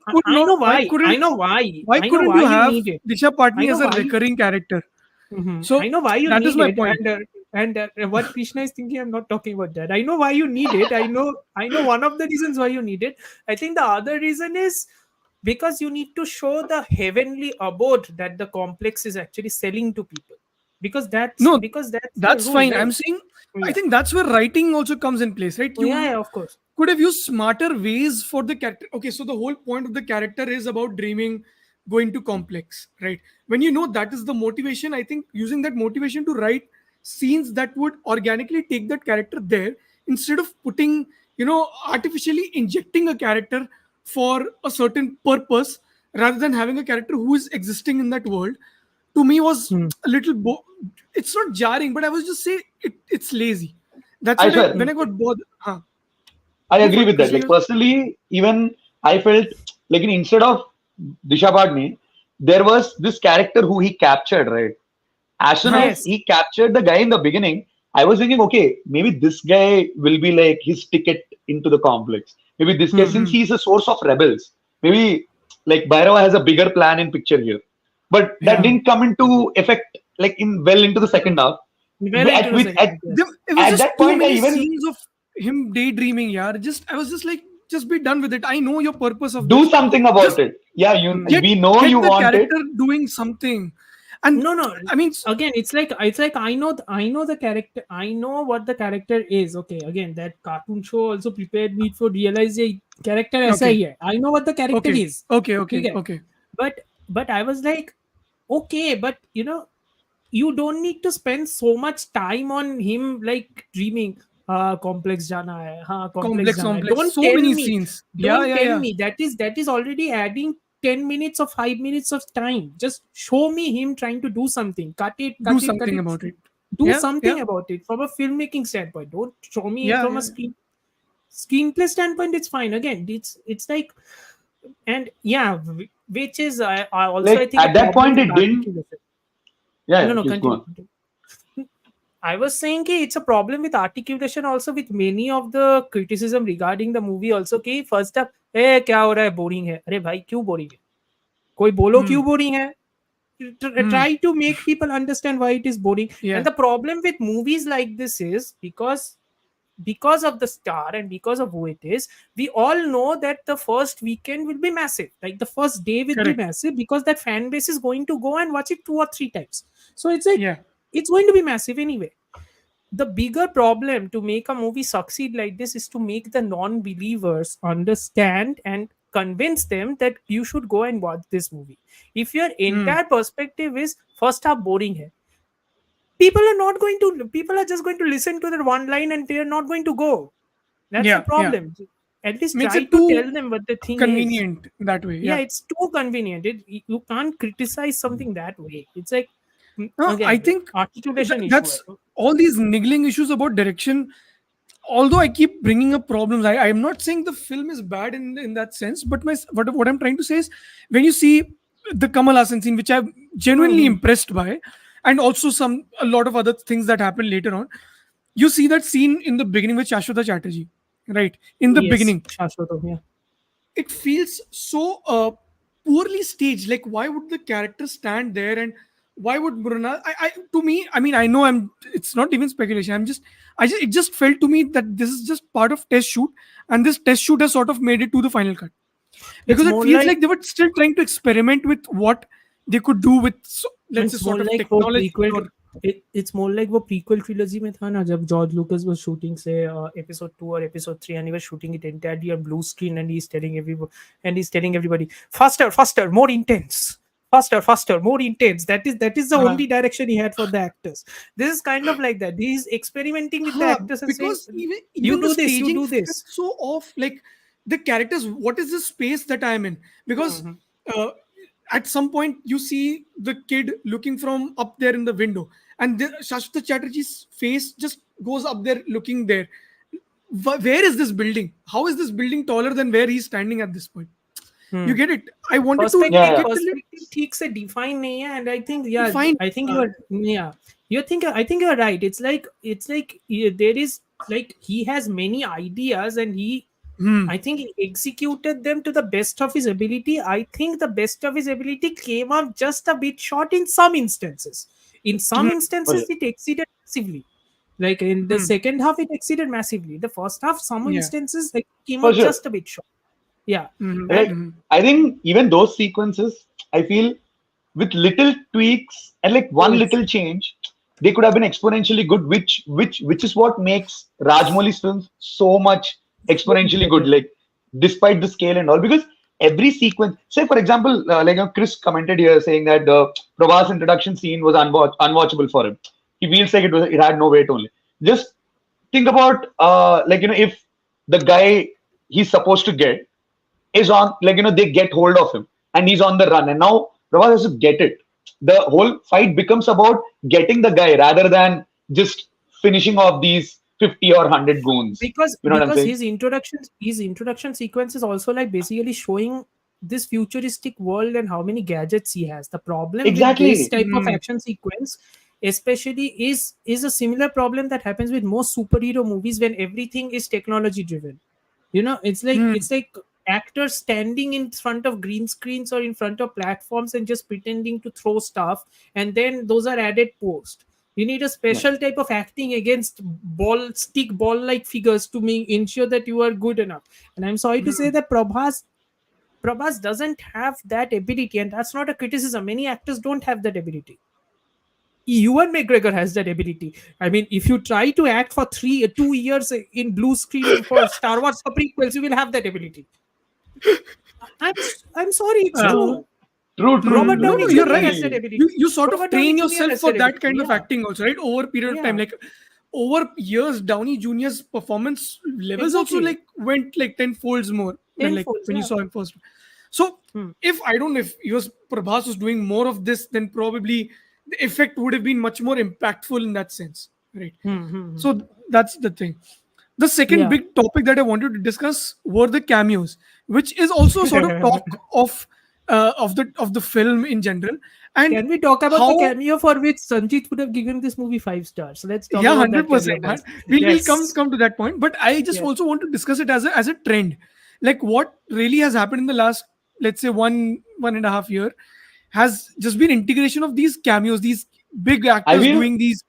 why. couldn't I know why. why I know couldn't why you you have need it. Disha I Patni know as a why. recurring character? I So know why you that is need my it, point. and what Krishna is thinking. I'm not talking about that. I know why you need it. I know one of the reasons why you need it. I think the other reason is because you need to show the heavenly abode that the complex is actually selling to people. No, Because that's the that's rule, fine. right? I'm saying I Yeah. think that's where writing also comes in place, right? Yeah, You yeah, of course. could have used smarter ways for the character. Okay, so the whole point of the character is about dreaming, going to complex, right? When you know that is the motivation, I think using that motivation to write scenes that would organically take that character there instead of putting, artificially injecting a character for a certain purpose rather than having a character who is existing in that world to me was Hmm. a little it's not jarring, but I was just say it's lazy. That's I what I felt when Hmm. I got bothered. Huh. I Go agree for it, with that. Krishna. Like personally, even I felt like instead of Disha Padni, there was this character who he captured, right? As soon Huh. as Yes. he captured the guy in the beginning, I was thinking, okay, maybe this guy will be like his ticket into the complex. Maybe this guy, Hmm. since Hmm. he's a source of rebels, maybe like Bhairava has a bigger plan in picture here. But that Yeah. didn't come into effect like in well into the Hmm. second half. Well into the With second half, yes. It was at just that too point, I many even scenes of him daydreaming. Yeah. I was just like, just be done with it. I know your purpose of do this. something Just about it. Yeah, you Hmm. get we know get you the want it. character doing something. And No. I mean, Again, it's like I know the character. I know what the character is. Okay. Again, that cartoon show also prepared me for realize a character ऐसा okay, ही है. I know what the character okay, is. okay, okay, ठीक है. okay. But I was like, okay, but you don't need to spend so much time on him like dreaming. Complex jana hai. Complex Complex, jana hai. complex. So many scenes. Yeah, Don't yeah, tell yeah. me that is already adding 10 minutes or 5 minutes of time. Just show me him trying to do something. Cut it, Do cut it, cut something it. about it. Do Yeah, yeah, something about it from a filmmaking standpoint. Don't show me yeah, from a yeah. screenplay standpoint. It's fine. Again, it's like, and yeah, which is I also I Like think a at that problem point, with it didn't. articulation. Yeah, No, yeah. no, Please go continue. on. I was saying कि it's a problem with articulation also with many of the criticism regarding the movie also कि first up ए क्या हो रहा है boring है अरे भाई क्यों boring है कोई बोलो Hmm, क्यों boring है hmm. try to make people understand why it is boring. And Yeah, the problem with movies like this is because of the star and because of who it is, we all know that the first weekend will be massive, like the first day will be correct. massive because that fan base is going to go and watch it 2 or 3 times. So it's like Yeah. it's going to be massive anyway. The bigger problem to make a movie succeed like this is to make the non-believers understand and convince them that you should go and watch this movie. If your Hmm. entire perspective is first half boring hai, people are just going to listen to that one line and they are not going to go. That's the Yeah, yeah. problem. At least Makes try it to too tell them what the thing is. convenient that way. Yeah, Yeah. it's too convenient. You can't criticize something that way. It's like No, I again think articulation issue that's all these niggling issues about direction. Although I keep bringing up problems, I am not saying the film is bad in that sense. But what I'm trying to say is when you see the Kamal Hassan scene, which I'm genuinely Mhm. impressed by, and also a lot of other things that happen later on. You see that scene in the beginning with Shashwata Chatterjee, right? In the Yes, beginning, Shashwatam, yeah. it feels so poorly staged. Like, why would the character stand there and why would Mrunal? To me, I mean, I know it's not even speculation. It just felt to me that this is just part of test shoot, and this test shoot has sort of made it to the final cut It's because it more feels like like they were still trying to experiment with what they could do with, let's say, it's more sort of like वो technology prequel or. it's more like वो prequel trilogy में था ना जब George Lucas was shooting say episode 2 or episode 3 and he was shooting it entirely on blue screen and he's telling everybody faster more intense faster more intense. That is the Uh, only direction he had for the actors. This is kind of like that. He's experimenting with the Huh, actors and saying because even you even the do this, you staging do felt this. so off. Like the characters, what is the space that I am in? Because Mhm. uh, at some point you see the kid looking from up there in the window, and Shashwata Chatterjee's face just goes up there, looking there. Where is this building? How is this building taller than where he's standing at this point? You Hmm. get it? I wanted to Yeah, perspective make yeah. it a little perspective ठीक से define नहीं है and I think या fine. I think you are yeah I think you're right. It's like there is like he has many ideas and Hmm. I think he executed them to the best of his ability. I think the best of his ability came up just a bit short in some instances. In some Hmm. For sure. instances it exceeded massively. Like in the Hmm. second half it exceeded massively. The first half some Yeah. instances like came For up sure. just a bit short. Yeah. Hmm. Like And Hmm. I think even those sequences, I feel with little tweaks and like one yes. little change, they could have been exponentially good. Which is what makes Rajmouli's films so much So much exponentially good. better. Like despite the scale and all, because every sequence, say for example, Chris commented here saying that the Prabhas introduction scene was unwatchable for him. He feels like it had no weight only. Just think about if the guy he's supposed to get is on, they get hold of him and he's on the run, and now Prabhas has to get it. The whole fight becomes about getting the guy rather than just finishing off these 50 or 100 goons. because You know what I'm because saying? his introduction sequence is also like basically showing this futuristic world and how many gadgets he has. The problem with this Exactly. type of Hmm. action sequence especially is a similar problem that happens with most superhero movies when everything is technology driven. It's like Hmm. actors standing in front of green screens or in front of platforms and just pretending to throw stuff, and then those are added post. You need a Yeah. special type of acting against ball like figures to ensure that you are good enough. And I'm sorry to say Hmm. that Prabhas doesn't have that ability, and that's not a criticism. Many actors don't have that ability. Ewan McGregor has that ability. I mean, if you try to act for 2 years in blue screen for Star Wars for prequels, you will have that ability. I'm sorry, it's Uh, true. True. Robert No, Downey no, you're Jr. right. has that Definitely. ability. You sort of Robert train Downey Jr. yourself has for that that ability. kind of Yeah, acting also, right? Over a period of time. yeah, Like over years, Downey Jr.'s performance levels also exactly. like went like 10 folds more than like Tenfold. when you Yeah. saw him first. So Hmm. if I don't know if Prabhas was doing more of this, then probably the effect would have been much more impactful in that sense. Right. Hmm, hmm, hmm. So that's the thing. The second Yeah. big topic that I wanted to discuss were the cameos, which is also sort of talk of the film in general, and Can we talk about the how. cameo for which Sanjeet would have given this movie 5 stars? Let's talk Yeah, about that cameo 100%. first. We'll Yes. come to that point, but I just Yes. also want to discuss it as a trend, like what really has happened in the last, let's say, 1.5 year, has just been integration of these cameos, these big I actors feel, doing these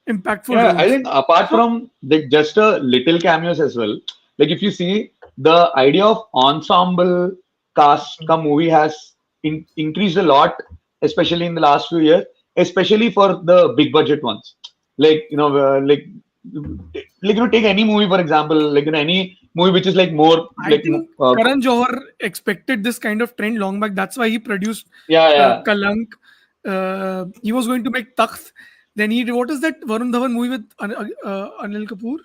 impactful yeah, I roles. think apart So from the just a little cameos as well, like if you see the idea of ensemble cast ka movie has increased a lot, especially in the last few years, especially for the big budget ones. Like take any movie for example, like any movie which is like more I think Karan Johar expected this kind of trend long back. That's why he produced yeah, yeah. Kalank. He was going to make Takht. Then he what is that Varun Dhawan movie with Anil Kapoor?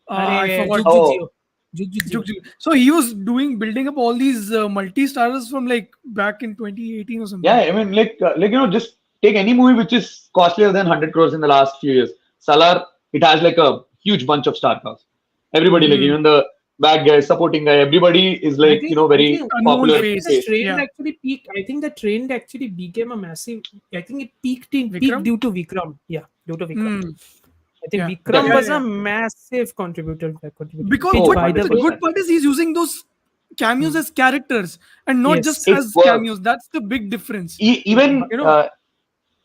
I Arey, forgot. Jug Jug Oh, Jio. Jug Jug Juk Jio. Juk. So he was building up all these multi-stars from like back in 2018 or yeah. something. I mean, just take any movie which is costlier than 100 crores in the last few years. Salar, it has like a huge bunch of star cast. Everybody, like Hmm. even the bad guy, supporting guy, everybody is I like think I very think Unknown popular I think the face. face. trend Yeah. actually peaked. I think the trend actually became a massive. I think it peaked Vikram. due to Vikram. Yeah, due to Vikram. Hmm. I think Yeah. Vikram Yeah. was Definitely. Yeah. a Yeah. massive contributor. Because Which, Oh, but by the the way, good 100%. part is he's using those cameos hmm, as characters and not just yes, It as works. cameos. That's the big difference. yeah, Even You know.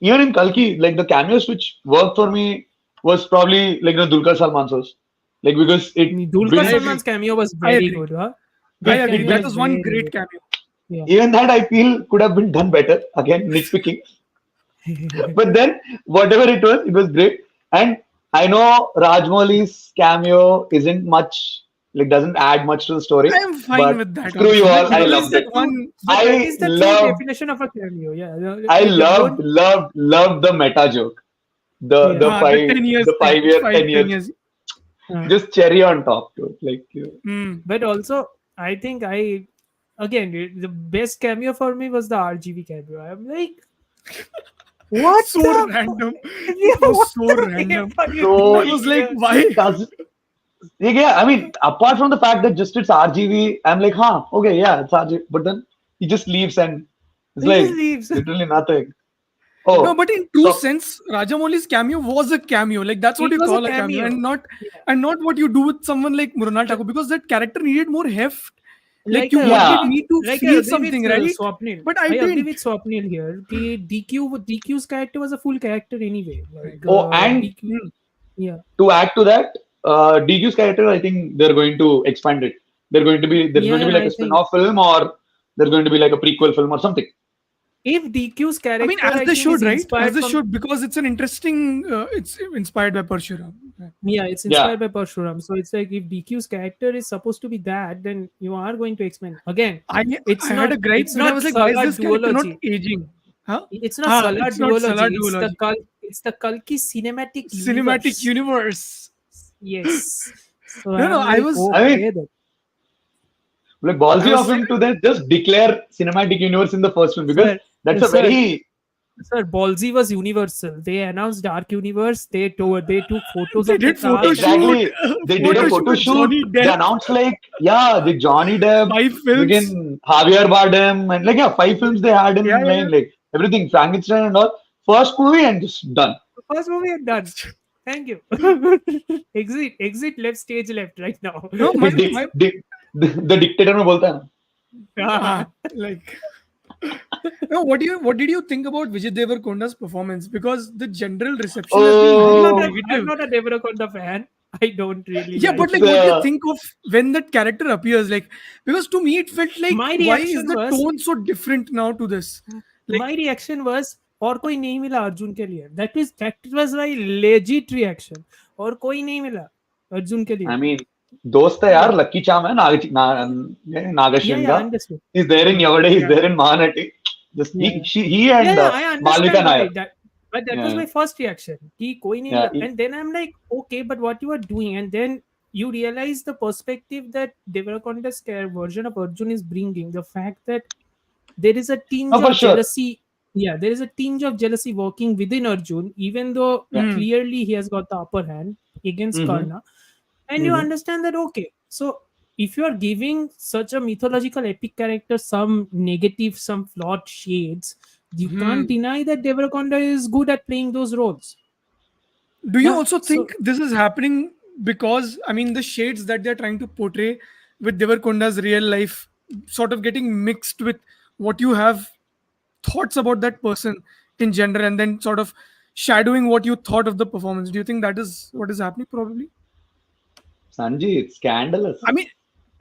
even in Kalki, like the cameos which worked for me was probably like Dulquer Salman source. Like because it Dulquer I builds agree. Salman's cameo was I very agree. good. Huh? I That agree. cameo That was was one very great good. cameo. Yeah. even that I feel could have been done better. Again, nitpicking. But then whatever it was great. And I know Rajmouli's cameo isn't much, like doesn't add much to the I story, am fine but with that screw you also. all, but I that Because is loved the it. that true. one. But that I is the true loved, definition of a cameo. Yeah. I Don't. loved the meta joke. The Yeah. the The five 10 years the thing. 5 year, Five, 10 10 years, years. Uh, just cherry on top to it. Like Hmm. but also, I think the best cameo for me was the RGB cameo. I'm like, what So the random. yeah, It was what so the random. F are you so I doing was like, here? why? it does. Yeah, I mean, apart from the fact that just it's RGV, I'm like, huh, okay, yeah, it's RGV. But then he just leaves and it's He just like leaves. literally nothing. No, Oh, but in true so sense, Rajamouli's cameo was a cameo. Like that's what It you was a call a cameo, cameo. Yeah. and not what you do with someone like Mrunal The- Thakur, because that character needed more heft. Like like you I agree wanted yeah, with me to I feel agree with something, right? Swapnil. But I I agree didn't. with Swapnil here. DQ's character was a full character anyway. Right. Like oh, and DQ, yeah, to add to that, DQ's character, I think they're going to expand it. There's going to yeah. be like I a think spin-off film, or there's going to be like a prequel film or something. if DQ's I mean, character, as I they think, is should, right? As inspired they from should, because it's an interesting. It's inspired by Parshuram. Right. yeah, it's Yeah, inspired by Parshuram. So it's like if DQ's character is supposed to be that, then you are going to expand again. I It's I had a not gripe it's when I not was like, why is Salah this character not duology. aging? Huh? It's not Salah It's not Salah duology. duology. It's the Kalki cinematic Cinematic universe. universe. Yes. So No, no, I'm I like, was. I mean, okay then. like I ballsy was of him to then just declare cinematic universe in the first film because Sir, that's a sir, very sir, Ballsy was universal. They announced Dark Universe. They took photos They of the did photo cast and shoot, exactly. They did a photo shoot photo with shoot. Johnny They Depp, announced like yeah, the Johnny Depp, 5 films. again Javier Bardem, and like yeah, 5 films they had Yeah, in yeah, yeah. line, like everything, Frankenstein and all. First movie and just done. first movie and done. Thank you. exit left, stage left right now. No, The, my the dictator में बोलता है ना. like. No, what did you think about Vijay Devarkonda's performance? Because the general reception has been really Oh, I'm negative. not a Devarakonda fan. I don't really Yeah, but like it's like, him. what do you think of when that character appears? Like, because to me it felt like, My why is reaction the was tone so different now to this? Like, my reaction was और कोई नहीं मिला अर्जुन के लिए. That was my legit reaction. और कोई नहीं मिला अर्जुन के लिए. I mean, दोस्त है यार, Yeah, लक्की चाम है, yeah, नागेश्वन yeah, का. understood. He's there in Yavade, he's Yeah, there in Mahanati. Just yeah, yeah. he Yeah, and yeah, I Malvika understand why Nair. that, but that was Yeah, my first reaction. कि कोई नहीं yeah, मिला. And then I'm like, okay, but what you are doing, and then you realize the perspective that Devarakonda's version of Arjun is bringing, the fact that there is a no, tinge for of sure. jealousy. Yeah, there is a tinge of jealousy working within Arjun, even though Yeah. clearly he has got the upper hand against Mm-hmm. Karna. And you understand that, okay, so if you are giving such a mythological epic character some negative, some flawed shades, you can't deny that Devarakonda is good at playing those roles. Do you Yeah, also so think this is happening because, I mean, the shades that they're trying to portray with Devarkonda's real life sort of getting mixed with what you have thoughts about that person in general, and then sort of shadowing what you thought of the performance? Do you think that is what is happening? Probably. Sanjeet, scandalous. I mean,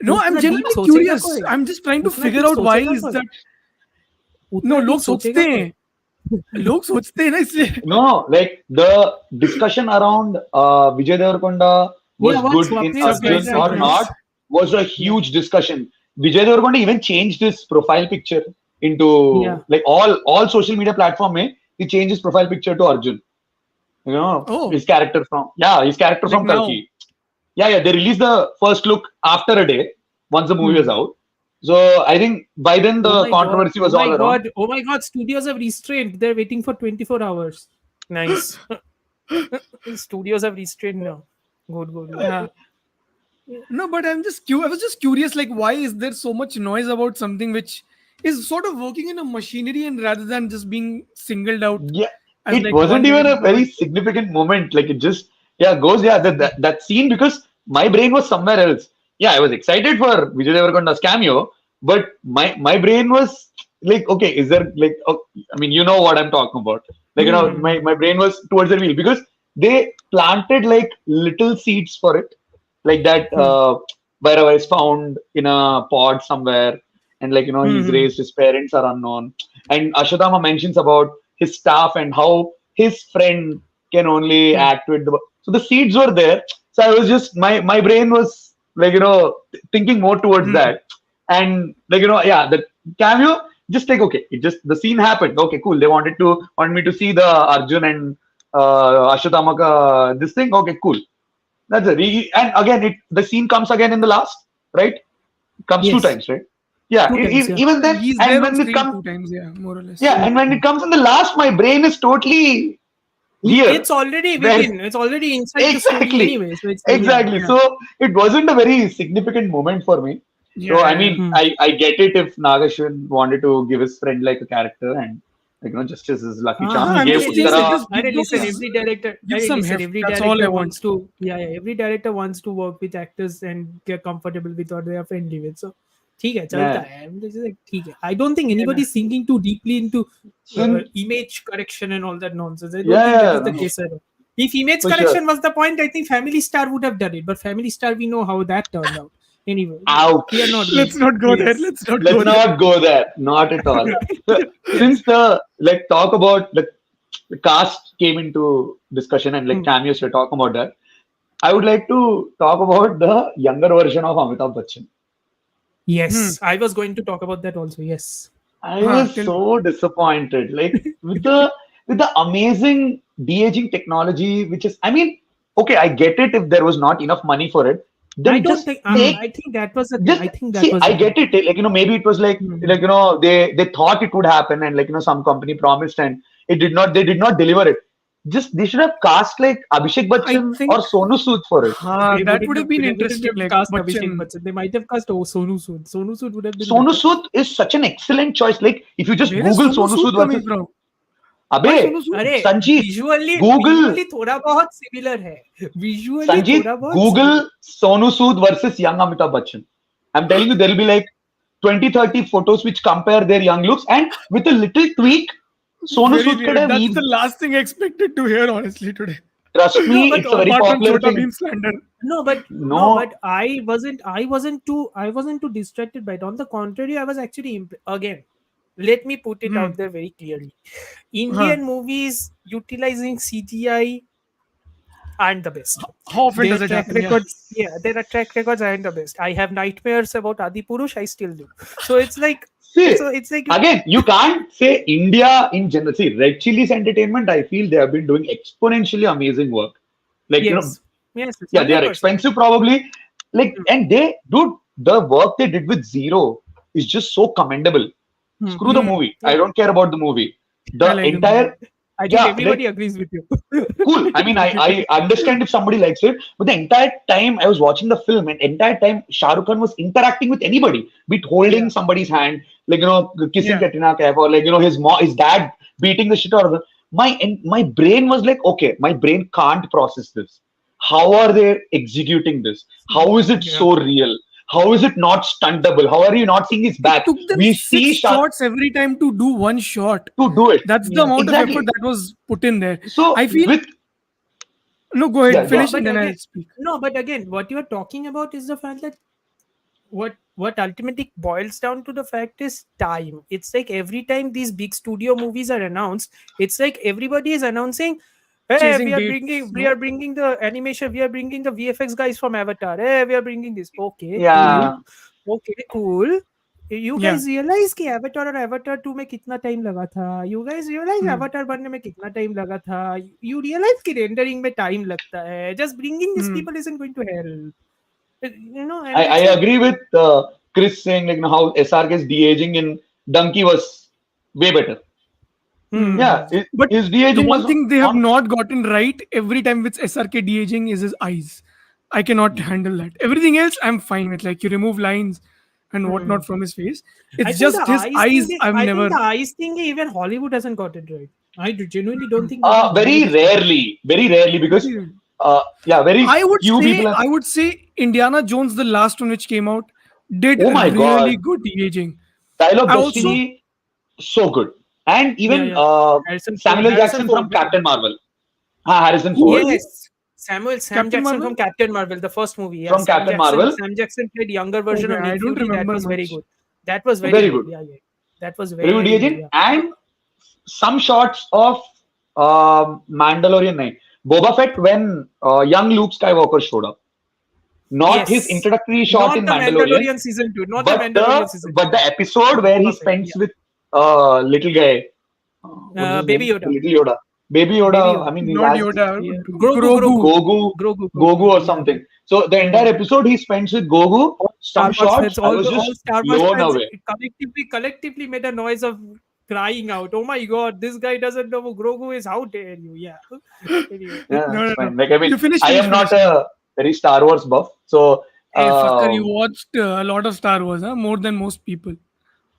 no, I'm उतना deep genuinely सोचेगा curious. कोई? I'm just trying to उतना figure deep out why सोचेगा is कोई? that. No, उतना deep लोग सोचेगा सोचते कोई? हैं. लोग सोचते हैं ना इसलिए. No, like the discussion around Vijay Devarkonda Yeah, was what good in Swapnil said Arjun Surprise, right or now. not surprise. was a huge discussion. Vijay Devarkonda even changed his profile picture into Yeah. like all social media platform. He changed his profile picture to Arjun. You know, Oh, his character from like now. Kalki. Yeah, they released the first look after a day once the movie was out. So I think by then Oh the my god! controversy Oh was my all around. god! Oh my god! Studios have restrained. They're waiting for 24 hours. Nice. Studios have restrained now. Good, good, good. Yeah. No, but I was just curious, like, why is there so much noise about something which is sort of working in a machinery and rather than just being singled out Yeah, as it like one wasn't even unity a very point? significant moment. Like it just, goes, that scene because my brain was somewhere else. Yeah, I was excited for Vijay Deverakonda's cameo, but my brain was like, okay, is there like, I mean, you know what I'm talking about. Like, my brain was towards the wheel because they planted like little seeds for it, like that Bhairava is found in a pod somewhere, and like he's raised, his parents are unknown, and Ashwatthama mentions about his staff and how his friend can only act with the. So the seeds were there. So I was just my brain was like thinking more towards that, and like the cameo just like okay, it just the scene happened. Okay, cool. They wanted me to see the Arjun and Ashwatthama this thing. Okay, cool. That's it. And again, the scene comes again in the last, right? Comes two Yes, times, right? Yeah. 2 times. Yeah. Even then, He's and there on when it screen comes, 2 times, yeah, more or less. yeah, and when it comes in the last, my brain is totally here. It's already Where within. It's already inside the story exactly, anyway. So it's exactly. yeah. So it wasn't a very significant moment for me. So I Yeah. mean, I get it if Nagashwin wanted to give his friend like a character and justice is lucky charm. He I'm gave just saying, like, Uttara. just give Listen, those, give every some listen, heft. every That's all I director want. wants to, every director wants to work with actors and get comfortable with what they are friendly with. So, ठीक है, चलता Yeah. है. I'm just like, ठीक है. I don't think anybody is thinking too deeply into image correction and all that nonsense. I don't think that is the No, case at all. If image for correction sure. was the point, I think Family Star would have done it. But Family Star, we know how that turned out. Anyway, Ouch. we are not. Let's not go there. Yes. Let's not Let's go there. not go there. Not at all. So, since the talk about the cast came into discussion and cameos, we're talking about that. I would like to talk about the younger version of Amitabh Bachchan. Yes, I was going to talk about that also. Yes. I was tell me. so disappointed. Like with the amazing de-aging technology, which is I mean, okay, I get it if there was not enough money for it. Then I don't just think. take I think that was a. just I think that see was. I a get it like maybe it was like they thought it would happen and some company promised and they did not deliver it. Just they should have cast like Abhishek Bachchan think- or Sonu Sood for it. That would have been interesting. Like, cast Abhishek Bachchan. Bachchan. They might have cast Sonu Sood. Sonu Sood would have been. Sonu better. Sood is such an excellent choice. Like if you just Where is Google Sonu Sonu Sood Sood coming versus from? Abe Why Sonu Sood? अरे Sanjeet Google visually थोड़ा बहुत similar है. Visually Sanjeet थोड़ा बहुत Google Sonu Sood versus young Amitabh Bachchan. I'm telling you there will be like 20-30 photos which compare their young looks and with a little tweak Sonu Very Sood could weird. have That's the last thing I expected to hear, honestly, today. trust me but it's a very Apart from popular Chota thing. Bheem slander. No, but No. but I wasn't too distracted by it. On the contrary, I was actually again. let me put it Hmm. out there very clearly. Huh. Indian movies utilizing CGI aren't the best. How often Their does it track happen? Yeah. records, yeah, their track records aren't the best. I have nightmares about Adi Purush. I still do. So it's like, See, it's like, again, you can't say India in general. See, Red Chili's entertainment, I feel they have been doing exponentially amazing work. Like, yes, yes, it's yeah, they are 100%. expensive probably. Like, and they, dude, the work they did with Zero is just so commendable. Hmm. Screw the movie. I Yeah, don't care about the movie. I The like the movie. entire, I think yeah, like, everybody agrees with you. cool. I mean, I understand if somebody likes it, but the entire time I was watching the film, and entire time Shah Rukh Khan was interacting with anybody, be it holding Yeah, somebody's hand, like kissing Yeah. Katrina Kaif, or like his dad beating the shit out of him. My brain was like, okay, my brain can't process this. How are they executing this? How is it yeah. so real? How is it not stuntable? How are you not seeing his It back? took them We see six Shah shots every time to do one shot. to do it That's the Yeah. amount of effort exactly. that was put in there. So I feel. with No, go yeah, ahead, go No, finish, on. and but then again, I'll speak. no, but again, what you are talking about is the fact that what ultimately boils down to the fact is time. It's like every time these big studio movies are announced, it's like everybody is announcing, hey, Chasing we are dates, bringing we are no? bringing the animation, we are bringing the VFX guys from Avatar, hey, we are bringing this. Okay, cool. Yeah. Okay, cool. You Yeah. guys realize कि Avatar और Avatar 2 में कितना time लगा था? You guys realize Hmm. Avatar बनने में कितना time लगा था? You realize कि rendering में टाइम लगता है. Just bringing these Hmm. people isn't going to help. And I it's like, agree with Chris saying like how SRK's de-aging in Donkey was way better. Hmm. Yeah, hmm. But his the de-aging one was thing they have on. not gotten right every time with SRK de-aging is his eyes. I cannot handle that. Everything else I'm fine with. Like you remove lines and Hmm. whatnot from his face. I It's think the just his eyes thing. eyes. I've I think never. the eyes thing. Even Hollywood hasn't got it right. Genuinely don't think even Hollywood has got it. Very rarely because Very. yeah, very I would few say. people are. I would say Indiana Jones, the last one which came out, did Oh my really God, good de-aging. Style of I also. Destiny, so good, and Yeah, even yeah. Harrison Ford. Samuel L. Harrison Jackson Ford. from Captain Marvel. Harrison Who Ford was he? Yes. Sam Captain Jackson Marvel. from Captain Marvel, the first movie. Yeah, from Captain Marvel, Sam Jackson played younger version Okay, of I Nick don't Fury. That remember was very much. good. That was very very good. good, Yeah, yeah. That was very good very good. de-aging, Yeah. and some shots of Mandalorian nahi. Boba Fett when young Luke Skywalker showed up. Not his Yes. introductory shot Not in the Mandalorian, Mandalorian season 2. Not the but the Mandalorian season but 2. the episode where he Boba Fett. spends Yeah. with little guy. What is his Baby name? Yoda. Little Yoda. Baby Baby Yoda. I Yoda. mean, he Not has this Yoda. Yeah. Grogu, Grogu. Grogu. Gogu, Grogu, Gogu Grogu. or Yeah. something. So the Yeah. entire episode he spends with Gogu. All Some Star Wars shots fans, I was all just Star Wars blown fans away. collectively made a noise of crying out. Oh my god, this guy doesn't know who Grogu is. How dare you? Yeah. Anyway. Yeah, No, it's no, no. fine. Like I mean, You finish, I finish, am not finish. a very Star Wars buff, so Hey, fucker, you watched a lot of Star Wars, huh? More than most people.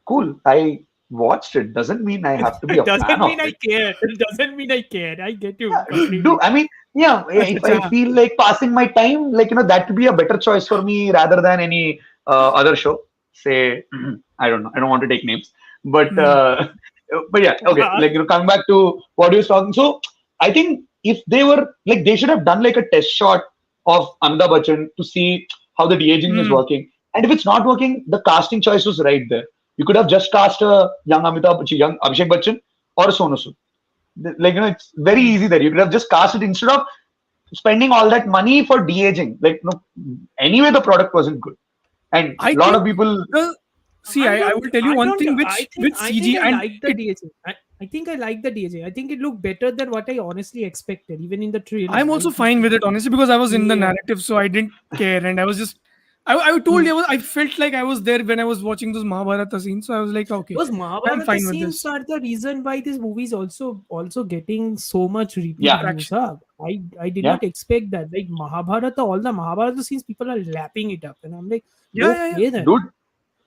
cool. I watched it. Doesn't mean I have to be a fan Doesn't of mean I it. care. Doesn't mean I care. I get you Do completely. I mean, yeah, Acha, if I acha. feel like passing my time, like that would be a better choice for me rather than any other show. Say, I don't know, I don't want to take names, but Hmm. but yeah, okay. Like coming back to what you was talking. So I think if they were like, they should have done like a test shot of Amitabh Bachchan to see how the de-aging is Hmm. working, and if it's not working, the casting choice was right there. You could have just cast a young Abhishek Bachchan or Sonu Sood. Like it's very easy there. You could have just cast it instead of spending all that money for de-aging. Like no, anyway the product wasn't good, and I a lot of think people. the see. I will tell you I one don't. thing which with I think CG I and like the it. DHA. I think I like the DHA. I think it looked better than what I honestly expected, even in the trailer. I'm also fine with it honestly because I was in the Yeah. narrative, so I didn't care, and I was just. I told you I felt like I was there when I was watching those Mahabharata scenes, so I was like, okay, Those I'm Mahabharata fine with scenes this. are the reason why this movie is also getting so much repeat Yeah, views. Traction. Huh? I did yeah, not expect that. Like Mahabharata, all the Mahabharata scenes, people are lapping it up, and I'm like, Yeah, yeah, yeah. okay then.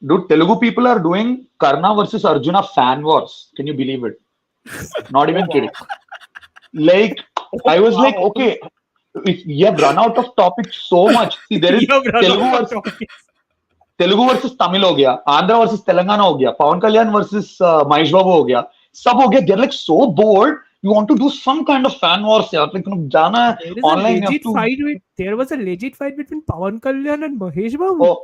dude, Telugu people are doing Karna versus Arjuna fan wars. Can you believe it? Not Oh even wow. kidding. Like Oh I was like, wow. okay, if you have run out of topics so much. See, there is You have run Telugu out of versus topics. Telugu versus Tamil हो गया Andhra versus Telangana हो गया पवन कल्याण versus Mahesh बाबू हो गया सब हो गया they are like so board you want to do some kind of fan wars yaar like jana There is a online you have legit to fight with. There was a legit fight between Pawan Kalyan and Mahesh Babu. oh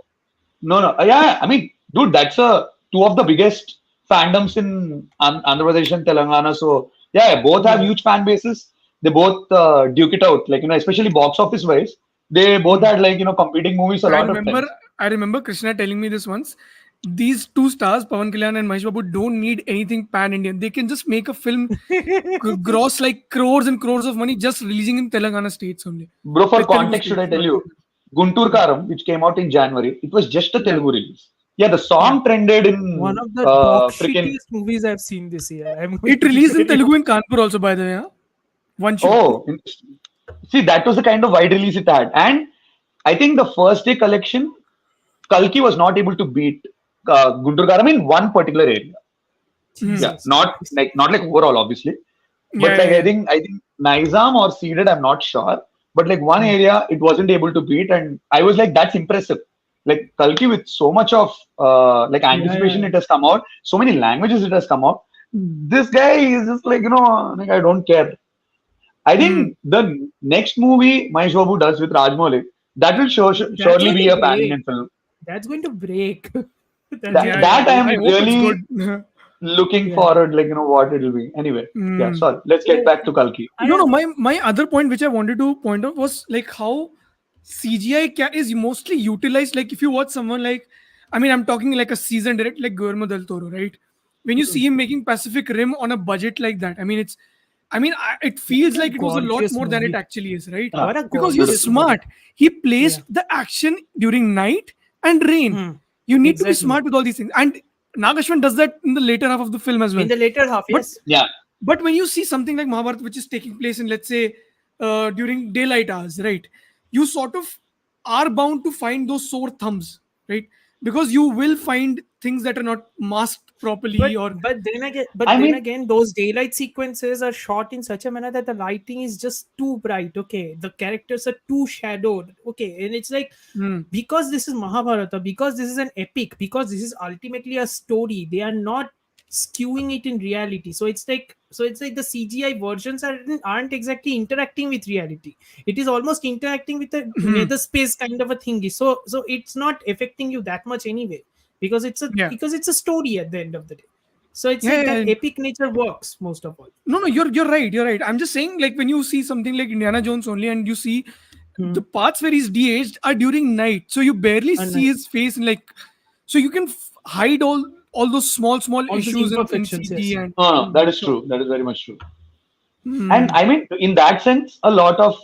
no yeah I mean dude that's a two of the biggest fandoms in Andhra Pradesh and Telangana. So yeah, both have huge fan bases. They both duke it out, like especially box office wise. They both had like competing movies a I lot of remember, times. I remember Krishna telling me this once. These two stars, Pawan Kalyan and Mahesh Babu, don't need anything pan-Indian. They can just make a film gross like crores and crores of money just releasing in Telangana states only, Bro, for like Telugu context, should I states. tell you? Guntur Karam, which came out in January, it was just a Yeah. Telugu release. Yeah, the Yeah. song trended in One of the dog freaking. shittiest movies I've seen this year. I'm going It to be released in very Telugu in Kanpur also, by the way. Huh? One shoot. Oh, see, that was the kind of wide release it had. And I think the first day collection, Kalki was not able to beat Guntur Karam in one particular area. Yeah, Jesus not like overall, obviously. But Yeah, like yeah, I think Nizam or Seeded, I'm not sure. But like one area it wasn't able to beat, and I was like, that's impressive. Like Kalki with so much of like anticipation yeah. it has come out, so many languages it has come out. This guy is just like like I don't care. I Hmm. think the next movie Mahesh Babu does with Rajmouli, that will That's surely going be to a pan break. Indian film. That's going to break. That's That Yeah, going to yeah. that I am I break. hope it's really good. looking Yeah. forward, like what it will be. Anyway, yeah. Hmm. Sorry, let's get So back to Kalki. No, I no. My other point, which I wanted to point out, was like how CGI is mostly utilized. Like if you watch someone like, I mean, I'm talking like a seasoned director like Guillermo del Toro, right? When you see him making Pacific Rim on a budget like that, I mean, it feels what a like it was a lot gorgeous more than it movie. actually is, right? What a Because he was gorgeous Beautiful. movie. smart. He Yeah. placed the action during night and rain. Hmm. You need to be Exactly. smart with all these things, and Nagashwan does that in the later half of the film as In well. the later half, But yes. Yeah, but when you see something like Mahabharata, which is taking place in, let's say, during daylight hours, right? You sort of are bound to find those sore thumbs, right? Because you will find things that are not masked But properly, or I then mean, again, those daylight sequences are shot in such a manner that the lighting is just too bright. Okay, the characters are too shadowed. Okay, and it's like Hmm. because this is Mahabharata, because this is an epic, because this is ultimately a story, they are not skewing it in reality. So it's like the CGI versions aren't exactly interacting with reality. It is almost interacting with a Hmm. nether space kind of a thingy. So it's not affecting you that much anyway because Yeah. it's a story at the end of the day. So it's Yeah, like yeah, that yeah. epic nature works most of all. No, you're right. You're right. I'm just saying, like when you see something like Indiana Jones only, and you see Hmm. the parts where he's de-aged are during night, so you barely And see his face, and like, so you can hide all those small all those issues in imperfections, CG yes. and no, that is Sure. true. That is very much true. And hmm. I mean, in that sense, a lot of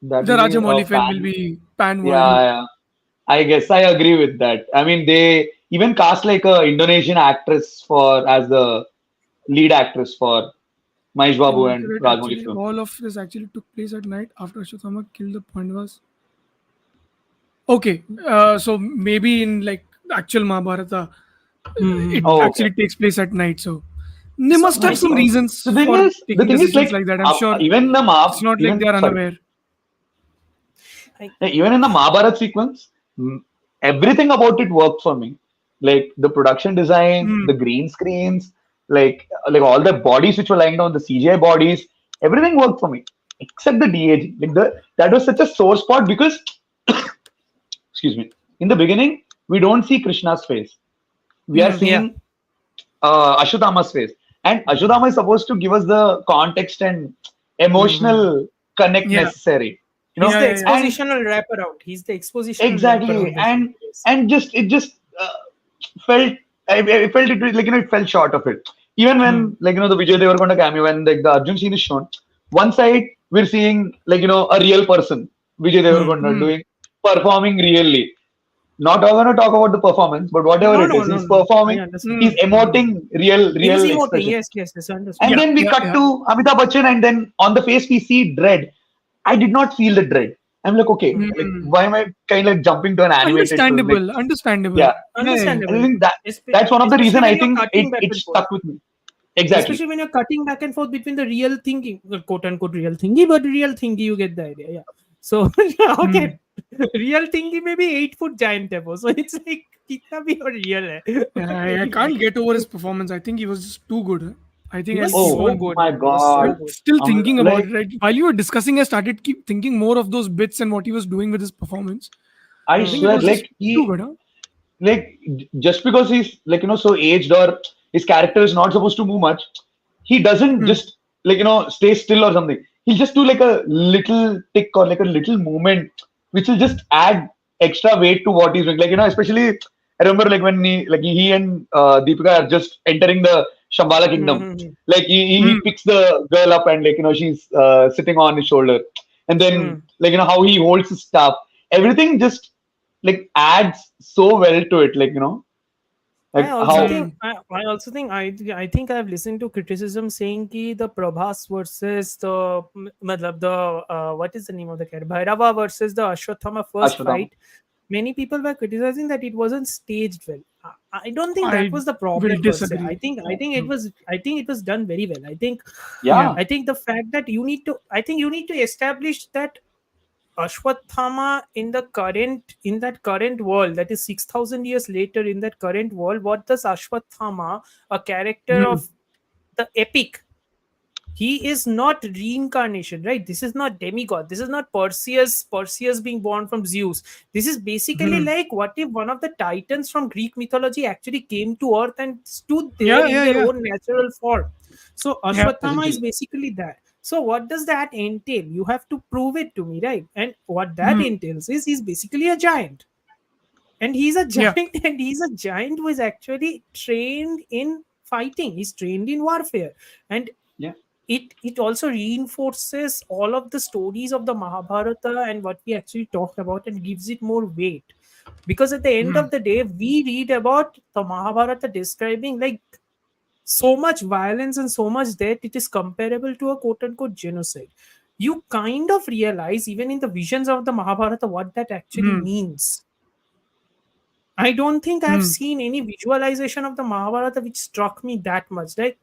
that The will be a Rajamouli film will fan. be pan world. Yeah, yeah. I guess I agree with that. I mean, they even cast like a Indonesian actress for as the lead actress for Mahesh Babu and Inaccurate. Rajmouli Actually, film. all of this actually took place at night after Ashwatthama killed the Pandavas. Okay, so maybe in like actual Mahabharata, it Hmm. Oh, okay. actually takes place at night. So they So must I have No. some think reasons The thing for is, the taking thing is decisions like like that. I'm sure even the it's not like they even are sorry, unaware. I, even in the Mahabharat sequence, everything about it worked for me. Like the production design, Hmm. the green screens, like all the bodies which were lying down, the CGI bodies, everything worked for me except the de-aging. Like that was such a sore spot because excuse me, in the beginning we don't see Krishna's face. We are Hmm. yeah. seeing Ashwatthama's face, and Ashwatthama is supposed to give us the context and Hmm. emotional connect Yeah, necessary, He's yeah, the yeah, yeah. and expositional wraparound. He's the expositional exactly, wraparound, basically. Yes. and just it just felt I felt it was like it fell short of it. Even Hmm. when like the Vijay Devarkonda cameo when like the Arjun scene is shown, one side we're seeing like a real person Vijay Hmm. Devarkonda Hmm. doing performing really. Not going to talk about the performance, but whatever No, it no, is, no, he's no. I performing, understand. Hmm. he's emoting He was real emoting. expression. Yes, yes, yes. Understood. And Yeah, then we yeah, cut yeah. to Amitabh Bachchan, and then on the face we see dread. I did not feel the dread. I'm like, okay, like Hmm. why am I kind of jumping to an animated film? Like, Understandable, understandable. yeah, Yeah, yeah, yeah. and I Understandable. think that's one of the Especially reason when I you're think cutting back it and forth. stuck with me. Exactly. Especially when you're cutting back and forth between the real thinking, quote unquote real thingy, but real thingy, you get the idea. Yeah. So Hmm. okay, real thingy maybe 8 foot giant tempo. So it's like kitna bhi aur real hai. Yeah, I Anyway, can't get over his performance. I think he was just too good. Huh? I he think, was and he so Oh won. good, my man. He was so God. I'm good. still thinking about Like it. Right while you were discussing, I started keep thinking more of those bits and what he was doing with his performance. I I think it Hmm. swear, was just like too good. Huh? like just because he's like so aged, or his character is not supposed to move much, he doesn't Hmm. just like stay still or something. He'll just do like a little tick or like a little movement which will just add extra weight to what he's doing. Like especially I remember like when he and Deepika are just entering the Shambhala kingdom. Mm-hmm. Like he Hmm. picks the girl up and like she's sitting on his shoulder, and then like how he holds his staff, everything just like adds so well to it, like I like also how. Hmm. think I think I've listened to criticism saying ki the Prabhas versus the matlab the what is the name of the character Bhairava versus the Ashwathama first Ashwadam. fight. Many people were criticizing that it wasn't staged well. I don't think that I was the will problem per se. disagree. It was done very well. Yeah. Yeah. I think the fact that you need to establish that Ashwathama in that current world, that is 6,000 years later, in that current world, what does Ashwathama, a character Hmm. of the epic, he is not reincarnation, right? This is not demigod. This is not Perseus being born from Zeus. This is basically Hmm. like what if one of the titans from Greek mythology actually came to earth and stood there Yeah. in Yeah. their Yeah. own natural form. So Yeah. Ashwathama is Essentially. basically that. So what does that entail? You have to prove it to me, right? And what that Hmm. entails is he's basically a giant. And he's a Yeah. giant and he's a giant who is actually trained in fighting. He's trained in warfare. And Yeah. it also reinforces all of the stories of the Mahabharata and what we actually talked about, and gives it more weight. Because at the end Hmm. of the day, we read about the Mahabharata describing like so much violence and so much death, it is comparable to a quote unquote genocide. You kind of realize, even in the visions of the Mahabharata, what that actually Hmm. means. I don't think I've Hmm. seen any visualization of the Mahabharata which struck me that much. Like,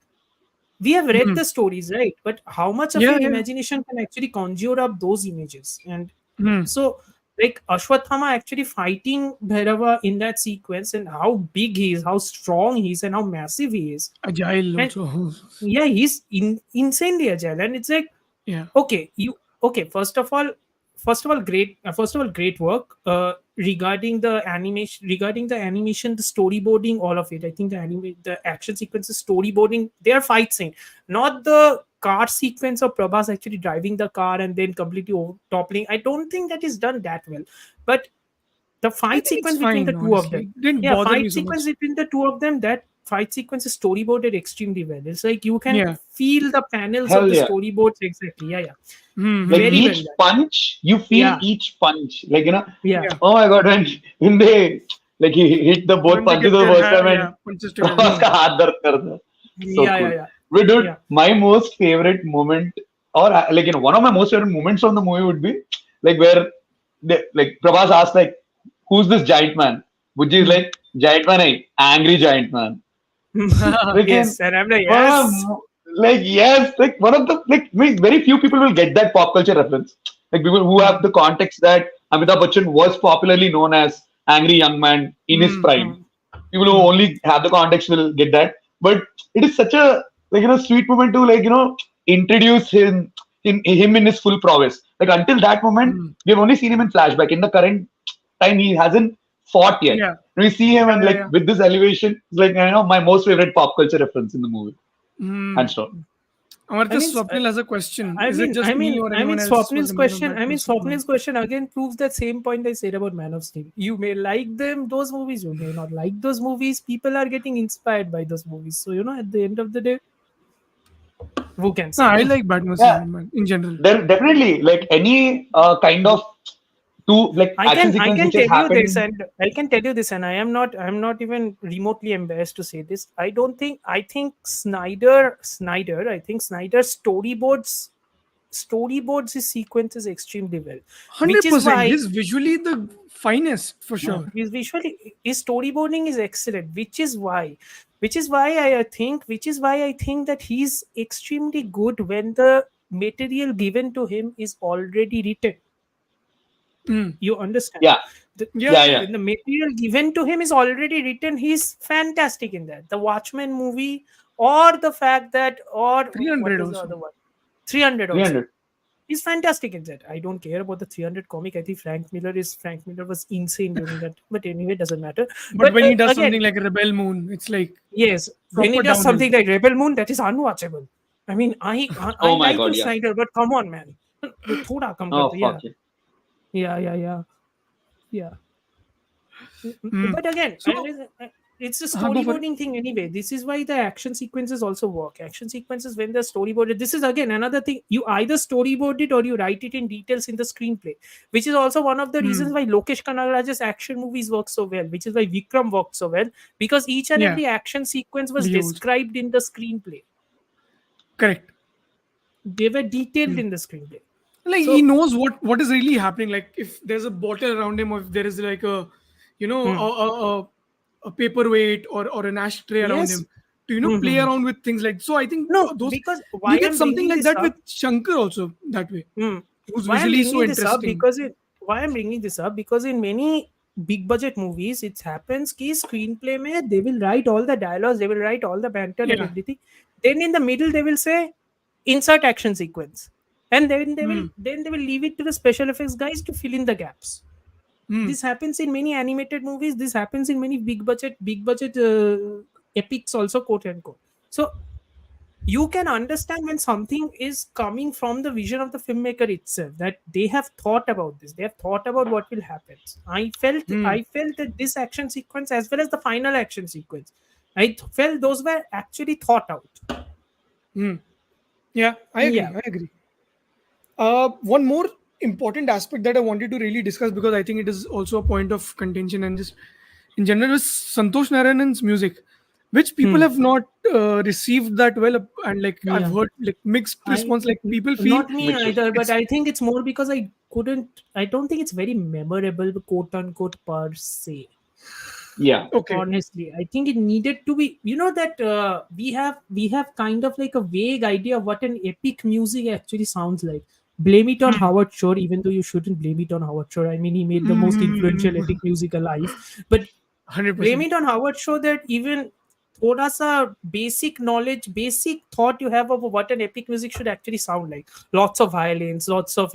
we have read Hmm. the stories, right? But how much of Yeah. your Yeah. imagination can actually conjure up those images? And Hmm. so, like Ashwathama actually fighting Bhairava in that sequence, and how big he is, how strong he is, and how massive he is. Agile And also. yeah, he's insanely agile. And it's like, Yeah. okay, you okay, first of all, great work regarding the animation, the storyboarding, all of it. I think the action sequences, storyboarding, they are fight scene, not the car sequence of Prabhas actually driving the car and then completely toppling. I don't think that is done that well. But the I fight think it's sequence between the fine. two of Honestly, them, it didn't yeah, bother me fight so sequence much. between the two of them, that fight sequence is storyboarded extremely well. It's like you can Yeah. feel the panels of Hell the yeah. storyboards exactly. Yeah, yeah, Hmm. Like Hmm. very well each done. punch, you feel Yeah, each punch. Like yeah, Yeah. oh my god, when they like he hit the both When they punches get the their first time and yeah punches together. Prabhas hmm, का हाथ दर्द करता है. So yeah, yeah, cool. yeah, Wait, dude, yeah. my most favorite moment, or like one of my most favorite moments from the movie would be like where like Prabhas asked like, "Who's this giant man?" Bujji is Hmm. like, "Giant man, hey, angry giant man." Freaking, Yes, and I'm like, one yes. of like yes, like one of the like very few people will get that pop culture reference. Like people who Hmm. have the context that Amitabh Bachchan was popularly known as angry young man in his Hmm. prime. Hmm, People who Hmm. only have the context will get that. But it is such a like sweet moment to like introduce him in his full prowess. Like until that moment, Hmm. we have only seen him in flashback. In the current time, he hasn't fought yet. Yeah. We see him Yeah. and Yeah. like Yeah. with this elevation, it's like my most favorite pop culture reference in the movie. Hmm. Hands down. I Amartya, mean, Swapnil has a question. Is it just me or anyone else was amazed of that first moment? Swapnil's question again proves that same point I said about Man of Steel. You may like those movies, you may not like those movies. People are getting inspired by those movies. So, at the end of the day, who can No, say? I like Batman Yeah, Superman in general. there definitely like any kind of two like action I sequence can which has tell you this, happened. and I can tell you this, and I'm not even remotely embarrassed to say this. I think Snyder storyboards his sequences extremely well, which is 100%. why He's visually the finest for Yeah. sure. his storyboarding is excellent, which is why I think that he's extremely good when the material given to him is already written. Hmm. You understand? Yeah, the, Yeah. yeah, Yeah. yeah. when the material given to him is already written, he's fantastic in that. The Watchmen movie, or the fact that, or what 300 was the also. other one? 300 also. 300. He's fantastic in that. I don't care about the 300 comic. I think Frank Miller was insane during that. But anyway, doesn't matter. But But when he does again, something like Rebel Moon, it's like yes, when he proper does downhill. something like Rebel Moon, that is unwatchable. I mean, I Oh my like god, you, yeah. Snyder, but come on, man. Thoda kam kar Oh do. fuck Yeah, it. yeah. Hmm. But again, So, it's a go for it. storyboarding thing anyway. This is why the action sequences also work. Action sequences, when they're storyboarded, this is again another thing. You either storyboard it or you write it in details in the screenplay, which is also one of the reasons Hmm. why Lokesh Kanagaraj's action movies work so well, which is why Vikram worked so well, because each and Yeah, every action sequence was visuals. described in the screenplay. Correct. They were detailed Hmm. in the screenplay. Like he So, knows what is really happening. Like if there's a bottle around him, or if there is like a, hmm, a paperweight or an ashtray around yes. him to play Hmm. around with things like. So I think No, those because why we get I'm something bringing like this that with up. Shankar also that way, Hmm. who's Why I'm visually so bringing this up interesting. because why I'm bringing this up because in many big budget movies it happens कि screenplay में they will write all the dialogues, they will write all the banter and Yeah. everything. Then in the middle they will say insert action sequence, and Hmm. then they will leave it to the special effects guys to fill in the gaps. Hmm. This happens in many animated movies. This happens in many big budget epics also, quote unquote. So you can understand when something is coming from the vision of the filmmaker itself, that they have thought about this, they have thought about what will happen. Hmm. I felt that this action sequence as well as the final action sequence, felt those were actually thought out. Hmm. Yeah, I Yeah. agree. I agree. One more important aspect that I wanted to really discuss, because I think it is also a point of contention and just in general, is Santosh Narayanan's music, which people Hmm. have not received that well, and like I've Yeah. heard like mixed I response. Like people feel Not me Mixed either, but it's I think it's more because I don't think it's very memorable, quote unquote, per se. Yeah. okay. Honestly, I think it needed to be, that we have kind of like a vague idea of what an epic music actually sounds like. Blame it on Hmm. Howard Shore, even though you shouldn't blame it on Howard Shore. I mean, he made the most influential Hmm. epic music alive, but blame 100%. it on Howard Shore that even thoda sa basic knowledge, basic thought you have of what an epic music should actually sound like. Lots of violins, lots of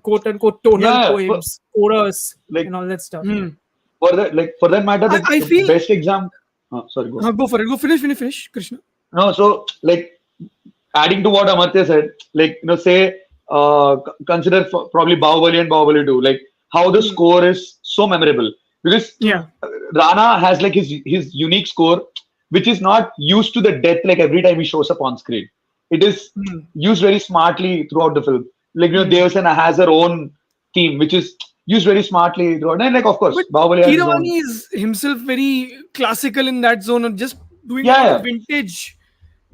quote unquote tonal Yeah. poems, chorus, Like and all that stuff. Hmm. for that matter, I the feel. best example. Oh, sorry, go. Go for it. Go finish, Krishna. No, so like adding to what Amartya said, like say consider probably Bahubali and Bahubali 2, like how the Hmm. score is so memorable because Hmm. Yeah. Rana has like his unique score, which is not used to the death like every time he shows up on screen. It is Hmm. used very smartly throughout the film. Like Hmm. Devasena has her own theme, which is used very smartly throughout. And like of But course, Bahubali has his own. Kiravani is himself very classical in that zone, and just doing a Yeah, lot of yeah, vintage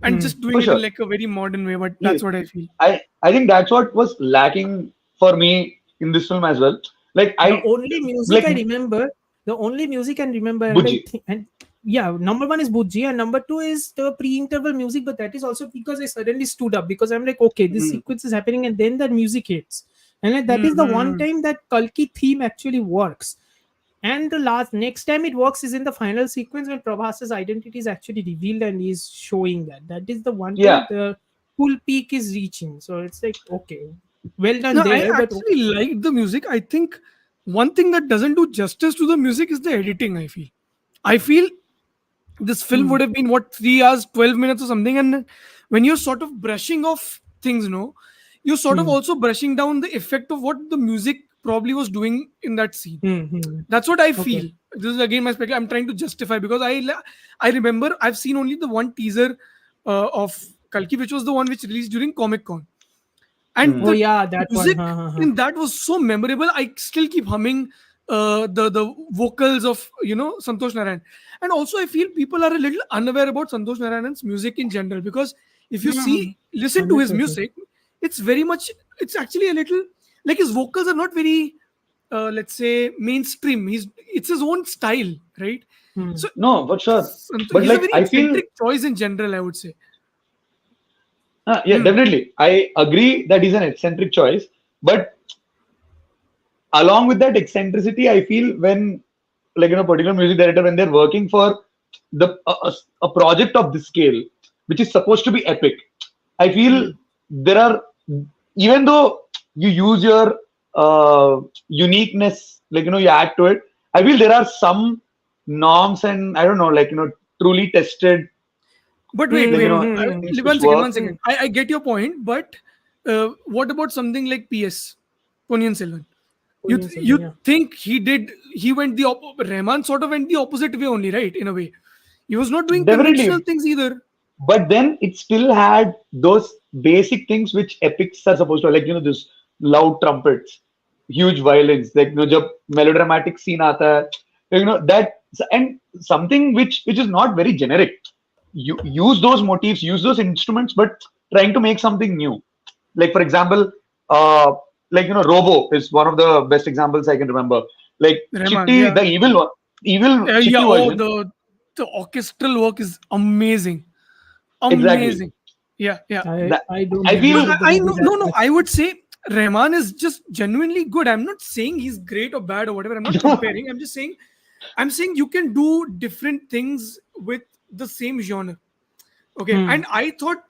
and Hmm. just doing for it in sure. like a very modern way. But that's He, what I feel. I think that's what was lacking for me in this film as well. Like The I only music like I remember, the only music I remember, and I Buji. think, and yeah, number one is Bujji, and number two is the pre-interval music. But that is also because I suddenly stood up because I'm like, okay, this Mm. sequence is happening, and then the music hits, and like, that is the one Mm-hmm. time that Kalki theme actually works. And the next time it works is in the final sequence when Prabhas's identity is actually revealed and he's showing that. That is the one time Yeah, the full peak is reaching. So it's like, okay, well done No, I there, but actually like the music. I think one thing that doesn't do justice to the music is the editing. I feel this film hmm, would have been what 3 hours, 12 minutes or something, and when you're sort of brushing off things, you're sort of hmm, also brushing down the effect of what the music probably was doing in that scene. hmm. That's what I Okay. feel. This is again my speculative. I'm trying to justify because I remember I've seen only the one teaser of Kalki, which was the one which released during Comic Con, and Oh mm. the yeah, that one. music Huh, huh, huh. in that was so memorable. I still keep humming the vocals of Santosh Narayan. And also I feel people are a little unaware about Santosh Narayan's music in general, because if you Hmm. listen to his 100%. music, it's very much, it's actually a little like his vocals are not very let's say mainstream. It's his own style, right? Hmm. So No, for sure. But he's a like very I feel, eccentric choice in general, I would say. yeah, Hmm. definitely. I agree that he's an eccentric choice. But along with that eccentricity, I feel when like particular music director when they're working for a project of this scale, which is supposed to be epic, I feel Hmm. there are even though you use your uniqueness, like you add to it, I feel there are some norms and I don't know, like truly tested, But wait, like wait. things One which second, work. one second. I get your point, but what about something like PS, Ponniyin Selvan? You Yeah. think he went the Rahman sort of went the opposite way only, right? In a way, he was not doing conventional Definitely, things either. but then it still had those basic things which epics are supposed to, like this loud trumpets, huge violins, like jab melodramatic scene aata hai, that, and something which is not very generic. You use those motifs, use those instruments, but trying to make something new. Like for example, uh like Robo is one of the best examples I can remember. Like Rahman, Chitti, yeah, the evil yeah. Chitti Oh, version. the orchestral work is amazing, Exactly. amazing. Yeah, yeah. I That I don't I No, relate feel. with the I movie know. that No, no. much. I would say Rahman is just genuinely good. I'm not saying he's great or bad or whatever. I'm not comparing. I'm just saying. I'm saying you can do different things with the same genre. Okay, Hmm. and I thought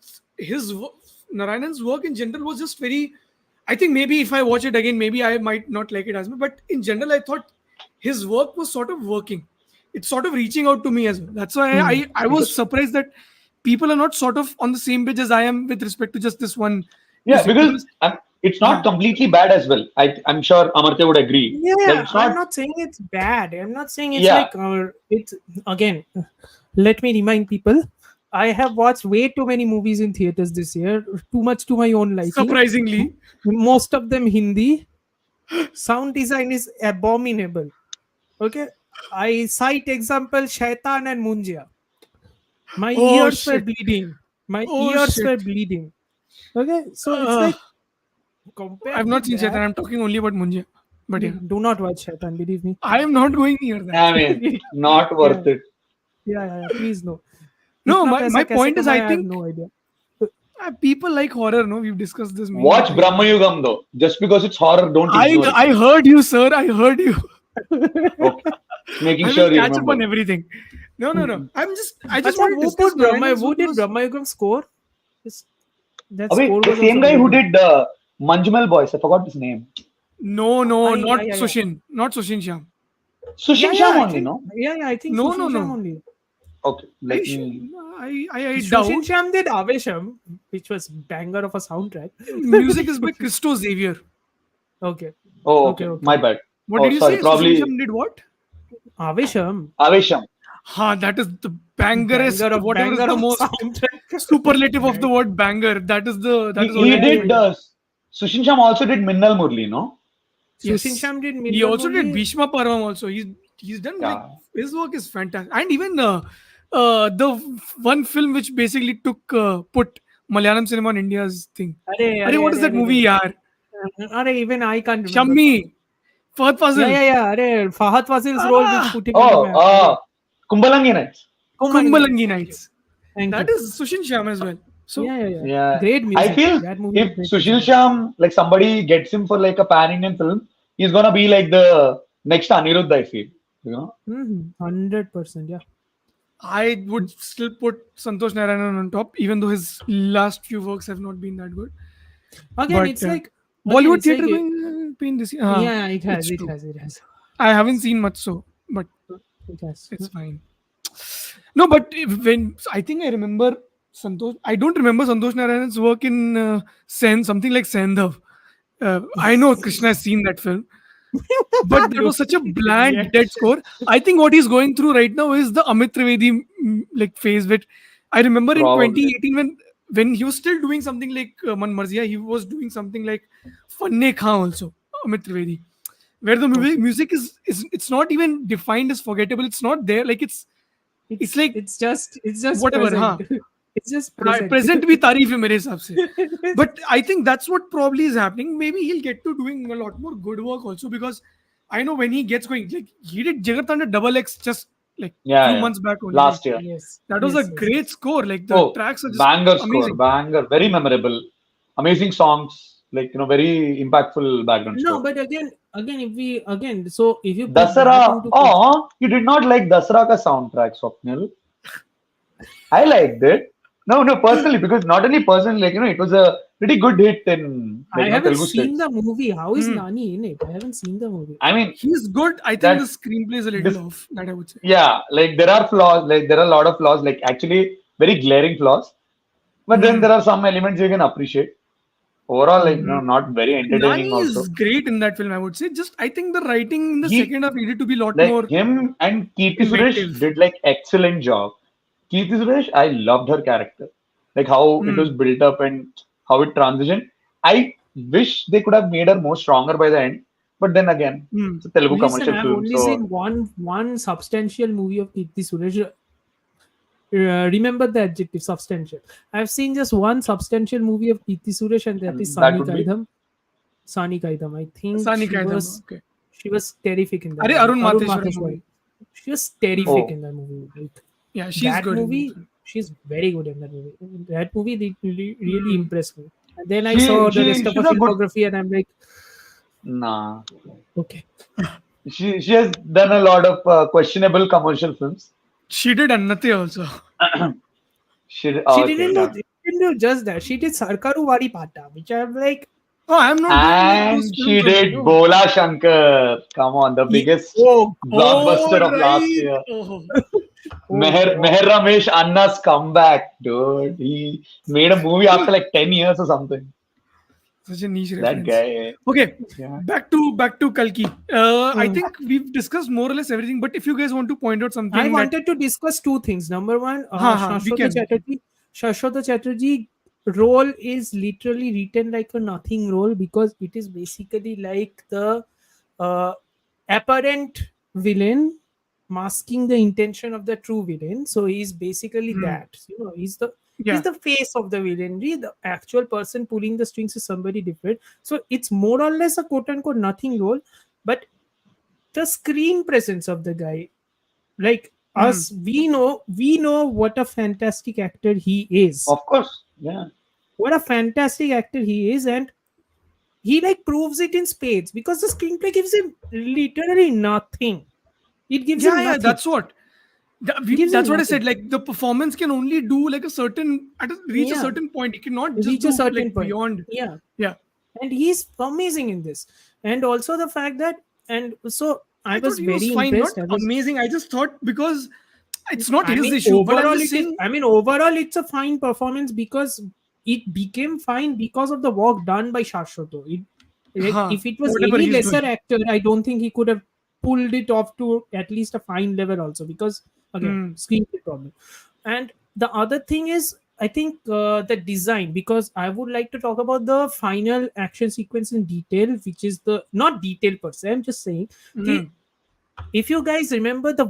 Narayanan's work in general was just very. I think maybe if I watch it again, maybe I might not like it as much. But in general, I thought his work was sort of working. It's sort of reaching out to me as well. That's why Hmm. I was surprised that people are not sort of on the same page as I am with respect to just this one Yeah, music. because Because it's not huh, completely bad as well. I'm sure Amartya would agree. Yeah, Like yeah, it's I'm not. not saying it's bad. I'm not saying it's Yeah, like it's again. Let me remind people. I have watched way too many movies in theaters this year. Too much to my own liking. surprisingly, Most of them Hindi. Sound design is abominable. Okay, I cite example Shaitan and Munjia. My oh ears were shit, bleeding. My oh ears shit. were bleeding. Okay, so it's Uh, like I've compared to not seen Shaitan. that, I'm talking only about Munjia. But yeah, do not watch Shaitan. Believe me. I am not going near that. I mean, not Yeah, worth it. yeah. Please no. No, इतना my पैसा कैसे point is, I कमाया? I have think no idea. people like horror. No, we've discussed this many Watch times. Brahma Yugam though. Just because it's horror, don't I ignore it. I heard you, sir. I heard you. Okay, just making I will sure you catch up remember. on everything. No, no, no. I just अच्छा want to वो discuss put Brahma Narayan's वो work did because Brahma Yugam score. This- That Oh, wait, score the was same also guy who amazing. did Manjumal Boys. I forgot his name. no, Yeah, not yeah, yeah. Sushin, not Sushin Shyam. Sushin Yeah, Shyam I only, think no? I think No, no, Sushin Sham no. only. Okay, Are you let sure? me. I Sushin doubt. Sham did Avesham, which was banger of a soundtrack. Music is by Christo Xavier. Okay, Oh, okay, okay, okay. my bad. What Oh, did you sorry, say? Sushin probably Shyam did what? Avesham, Avesham. Ha, that is the bangerest, whatever is banger the of most soundtrack. superlative of the Bang. word banger. That is all He I Yeah, can yeah, did. find. yeah. Sushin Shyam also did Minnal Murli, no? Sushin Yes. Sham did He Minnal also did Murli. Bhishma Parvam also. He's done like Yeah. his work is fantastic. And even one film which basically took put Malayalam cinema on India's thing. Arey, what is that movie, yaar? Even I can't remember. Shammi, Fahad Yeah, Fazil. yeah, yeah. Arey, Fahad Fazil's role which Ah, put him into Oh, my. Arey. Kumbalangi Nights. Kumalangi Nights. Kumbalangi Thank you. Nights. Thank That you. is Sushin Shyam as well. So Yeah, yeah, yeah. Yeah, Great I music. feel That movie if is great Sushil music. Shyam, like somebody gets him for like a pan-Indian film, he's gonna be like the next Anirudh, I feel. You know? 100%. Yeah. I would still put Santosh Narayanan on top, even though his last few works have not been that good. Again, But it's like Bollywood it's like theatre going been this year. yeah, it has, It's it true. has, it has, I haven't seen much so, but it has. it's fine. No, but when I think I remember Santosh, I don't remember Santosh Narayan's work in something like Sendhav. I know Krishna has seen that film, but that was such a bland, dead score. I think what he's going through right now is the Amit Trivedi like phase. Which I remember in Probably. 2018 when he was still doing something like Man Marzia, he was doing something like Fanne Khan also, Amit Trivedi, where the Okay. music is it's not even defined as forgettable. It's not there. Like it's like It's just whatever, huh? present. It's just present. Present भी तारीफ है मेरे हिसाब से. But I think that's what probably is happening. Maybe he'll get to doing a lot more good work also because I know when he gets going, like he did Jagar Thunder Double X just like Yeah, few yeah. months back only. Like Last year. Yes, that was a yes, yes, great yes. score. Like the Oh, tracks are just banger score, amazing. banger, very memorable, amazing songs, like very impactful background No, score. but again, if we again, so if you put that Dasara. into Oh, you did not like Dasara ka soundtrack, Swapnil. I liked it. No, personally, because not only personally, like it was a pretty good hit in I haven't Telugu seen states. the movie. How is Hmm. Nani in it? I haven't seen the movie. I mean, He's good. I think the that screenplay is a little this off. That I would say. yeah, like there are flaws, like there are a lot of flaws, like actually very glaring flaws. But then Hmm. there are some elements you can appreciate. Overall, like Mhm. not very entertaining Nani also. is great in that film. I would say. Just I think the writing in the He second half needed to be a lot like more him and Kirti Suresh inventive. did like excellent job. Kirti Suresh, I loved her character, like how it was Hmm. built up and how it transitioned. I wish they could have made her more stronger by the end, but then again, Hmm. it's a Telugu Listen, commercial I've film, only so seen one substantial movie of Kirti Suresh. Remember the adjective substantial. I've seen just one substantial movie of Kirti Suresh, and that is and that Sani would be Kaidam. Sani Kaidam. I think Sani Kaidam. Okay. she was terrific in that Are movie. Arun Arun Matheshwaram Matheshwari. movie. She was Hmm. terrific oh in that movie. Like Yeah, she's that good in that movie, film. she's very good in that movie. That movie really Hmm. impressed me. And then I she saw the she rest of her she's a good filmography, and I'm like, nah. okay. She has done a lot of questionable commercial films. She did Annate also. She Okay, didn't do yeah. she didn't do just that. She did Sarkaru Wari Pata, which I'm like, Oh, I'm not doing like those And she films only. did No. Bola Shankar. Come on, the biggest Oh, blockbuster of last right. year. Oh. oh Meher god. Ramesh Anna's comeback, dude. He made a movie after like 10 years or something. Such a niche That reference. guy. Okay, Yeah. back to Kalki. I Hmm. think we've discussed more or less everything. But if you guys want to point out I something that, wanted to discuss two things. Number one, we can. Shashwata Chatterjee role is literally written like a nothing role because it is basically like the uh, apparent villain masking the intention of the true villain. So he's basically Hmm. that. He's Yeah. the face of the villainry. The actual person pulling the strings is somebody different. So it's more or less a quote unquote nothing role, but the screen presence of the guy, like Hmm. us, we know what a fantastic actor he is, Of course. Yeah. what a fantastic actor he is, and he like proves it in spades because the screenplay gives him literally nothing. It gives him Yeah. nothing. It gives him That's what I nothing. said. Like the performance can only do like reach a Yeah, certain point. It cannot just reach a do certain like point. beyond. Yeah, Yeah. and he's amazing in this. And also the fact that, and so I I thought was he was very fine, not impressed. I was amazing. I just thought because it's not I his mean, issue, but I'm just overall, it's a fine performance because it became fine because of the work done by Shashwato. Like, if it was whatever any he's lesser doing. actor, I don't think he could have pulled it off to at least a fine level also because again, Hmm. screenplay problem. And the other thing is, I think the design, because I would like to talk about the final action sequence in detail, which is the not detail per se. I'm just saying, Hmm. ki, if you guys remember the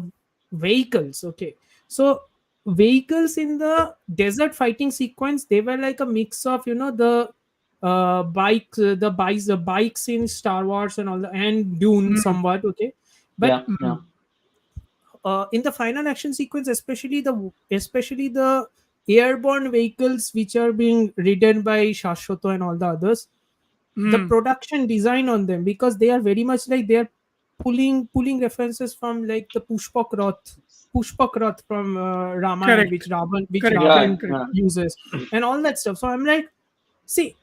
vehicles, okay, so vehicles in the desert fighting sequence, they were like a mix of the the bikes in Star Wars and all and Dune Hmm. somewhat, okay, but Yeah. Hmm. Yeah. in the final action sequence, especially the airborne vehicles which are being ridden by Shashwato and all the others, the Hmm. production design on them, because they are very much like they are pulling references from like the Pushpak Rath from Ramayana, Correct. which Ravan which Correct. Yeah. Ravan Correct. Correct. Yeah. uses, and all that stuff. So I'm like, see,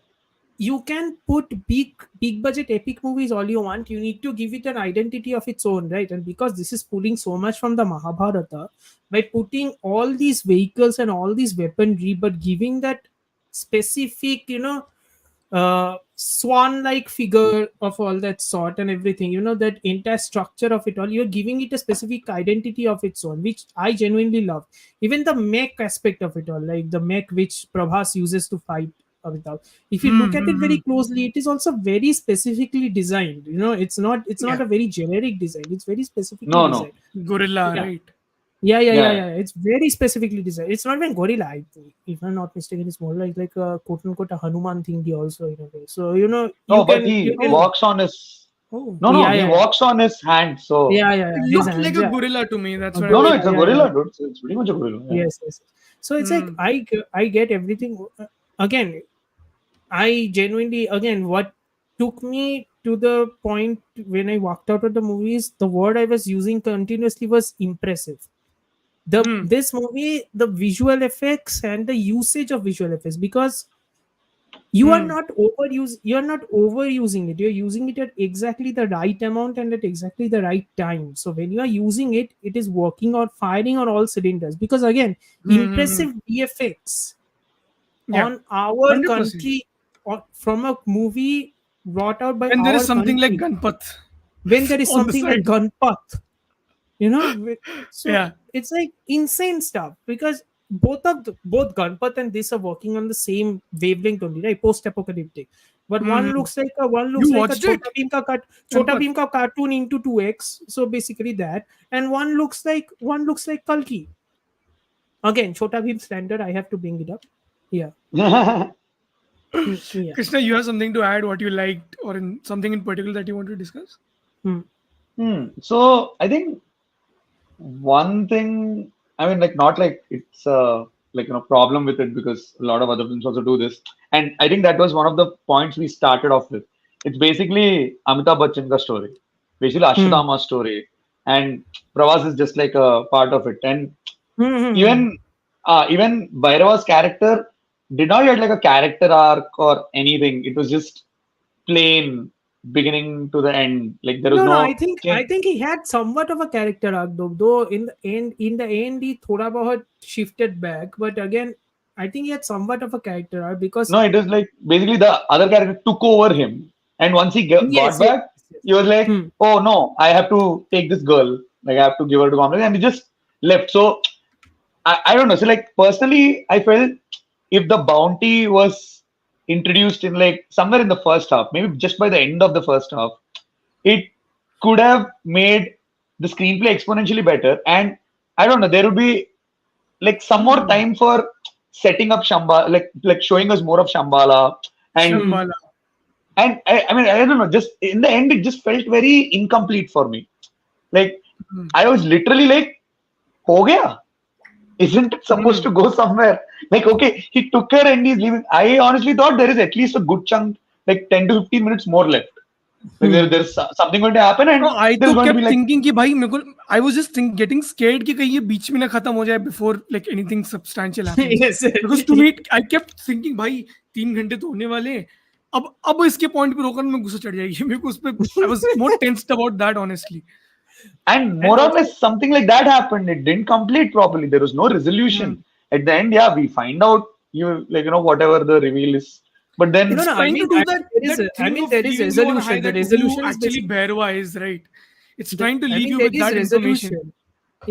you can put big budget epic movies all you want. You need to give it an identity of its own, right? And because this is pulling so much from the Mahabharata, by putting all these vehicles and all these weaponry, but giving that specific, swan like figure of all that sort and everything, that entire structure of it all, you're giving it a specific identity of its own, which I genuinely love. Even the mech aspect of it all, like the mech which Prabhas uses to fight without, if you Hmm. look at it Hmm. very Hmm. closely, it is also very specifically designed. It's not Yeah. a very generic design, it's very specifically No, no. designed. Gorilla, Yeah, right? Yeah. it's very specifically designed. It's not even gorilla, if I'm not mistaken. It's more like a quote unquote a Hanuman thingy also in a way. So No, you but can you he can Oh, walks on his. oh. No, no, yeah he yeah walks on his hand. So It his looked like hands, a yeah, gorilla to me. That's a what I'm no, no, gorilla, it's a saying. yeah. gorilla, dude. It's pretty much a gorilla. Yeah. Yes. So it's like Hmm. I get everything. Again, I genuinely, again, what took me to the point when I walked out of the movies, the word I was using continuously was impressive. Hmm. This movie, the visual effects and the usage of visual effects, because you are not overusing it. You're using it at exactly the right amount and at exactly the right time. So when you are using it, it is working or firing on all cylinders. Because again, Hmm. impressive VFX Yeah, on our 100%. country, or from a movie brought out by When there is our something like country, Gunpath when there is on the something like side. Gunpath, so Yeah. it's like insane stuff. Because both Gunpath and this are working on the same wavelength only, right? Post-apocalyptic, but one Hmm. looks like You watched it, Chota Gunpath? Bheem ka cartoon into 2x, so basically that. And one looks like Kalki. Again, Chota Bheem standard, I have to bring it up. Yeah. Yeah. Krishna, you have something to add? What you liked, or something in particular that you want to discuss? Hmm. So I think one thing, I mean, like not like it's like problem with it because a lot of other films also do this, and I think that was one of the points we started off with. It's basically Amitabh Bachchan's story, basically Hmm. Ashwatthama's story, and Prabhas is just like a part of it. And Hmm. Hmm. Hmm. even Bhairava's character did not get like a character arc or anything. It was just plain beginning to the end. Like there was No, no. I no think I change. think he had somewhat of a character arc, though. In the end, he thoda bahut shifted back. But again, I think he had somewhat of a character arc because No, it was like basically the other character took over him, and once he got yes, yes, back, yes, yes. he was like, Hmm. "Oh no, I have to take this girl. Like I have to give her to complex," and he just left. So I don't know. So like personally, I felt if the bounty was introduced in like somewhere in the first half, maybe just by the end of the first half, it could have made the screenplay exponentially better. And I don't know, there would be like some more Hmm. time for setting up Shambhala, like showing us more of Shambhala. And Hmm. Shambhala. I mean, I don't know, just in the end, it just felt very incomplete for me. Like, Hmm. I was literally like, ho gaya? Isn't it supposed Hmm. to go somewhere? Like, okay, he took her and he's leaving. I honestly thought there is at least a good chunk, like 10 to 15 minutes more left. Like, Hmm. there's something going to happen, No, and I there's तो going to be kept like, thinking कि भाई मेरे को I was just getting scared कि कहीं ये बीच में ना खत्म हो जाए before like anything substantial happens. Yes. Because to me I kept thinking भाई 3 घंटे तो होने वाले हैं. अब इसके पॉइंट पे रोकना मैं गुस्सा चढ़ जाएगी मेरे को उस पे. I was more tensed about that honestly. and And more or also, less something like that happened. It didn't complete properly. There was no Hmm. resolution. At the end, yeah, we find out whatever the reveal is. But no, then It's no. I trying to mean, do that I thing mean, of there is leaving you on a high resolution. The that who resolution is actually basically Bhairava is, right? It's the, trying to I leave mean, you there with is that information. resolution.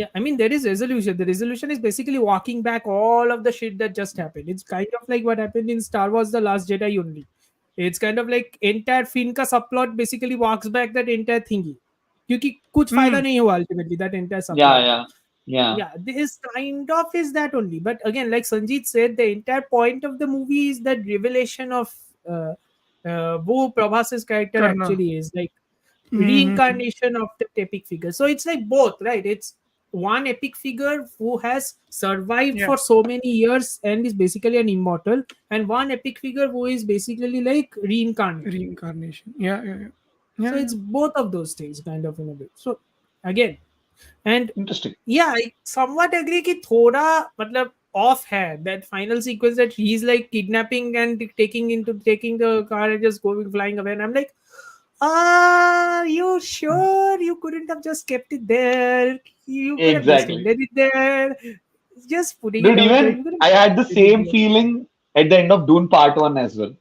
Yeah, I mean, there is resolution. The resolution is basically walking back all of the shit that just happened. It's kind of like what happened in Star Wars: The Last Jedi only. It's kind of like entire Finn का subplot basically walks back that entire thingy. क्योंकि कुछ फायदा Hmm. नहीं हुआ ultimately that entire yeah, subplot का. yeah, yeah, Yeah, this kind of is that only. But again, like Sanjeet said, the entire point of the movie is that revelation of who Prabhas's character करना. actually is, like Hmm. reincarnation of the epic figure. So it's like both, right? It's one epic figure who has survived Yeah. for so many years and is basically an immortal, and one epic figure who is basically like reincarnated. Reincarnation. Yeah, yeah, yeah. So Yeah, yeah. it's both of those things, kind of in a way. So again, and interesting. yeah, I somewhat agree कि थोड़ा मतलब off है that final sequence that he's like kidnapping and taking the car and just going flying away, and I'm like, are you sure you couldn't have just kept it there? You could have just Exactly. ended it there. Just putting it Dude, out there. even You could have I just had the ended it same there. feeling at the end of Dune Part 1 as well.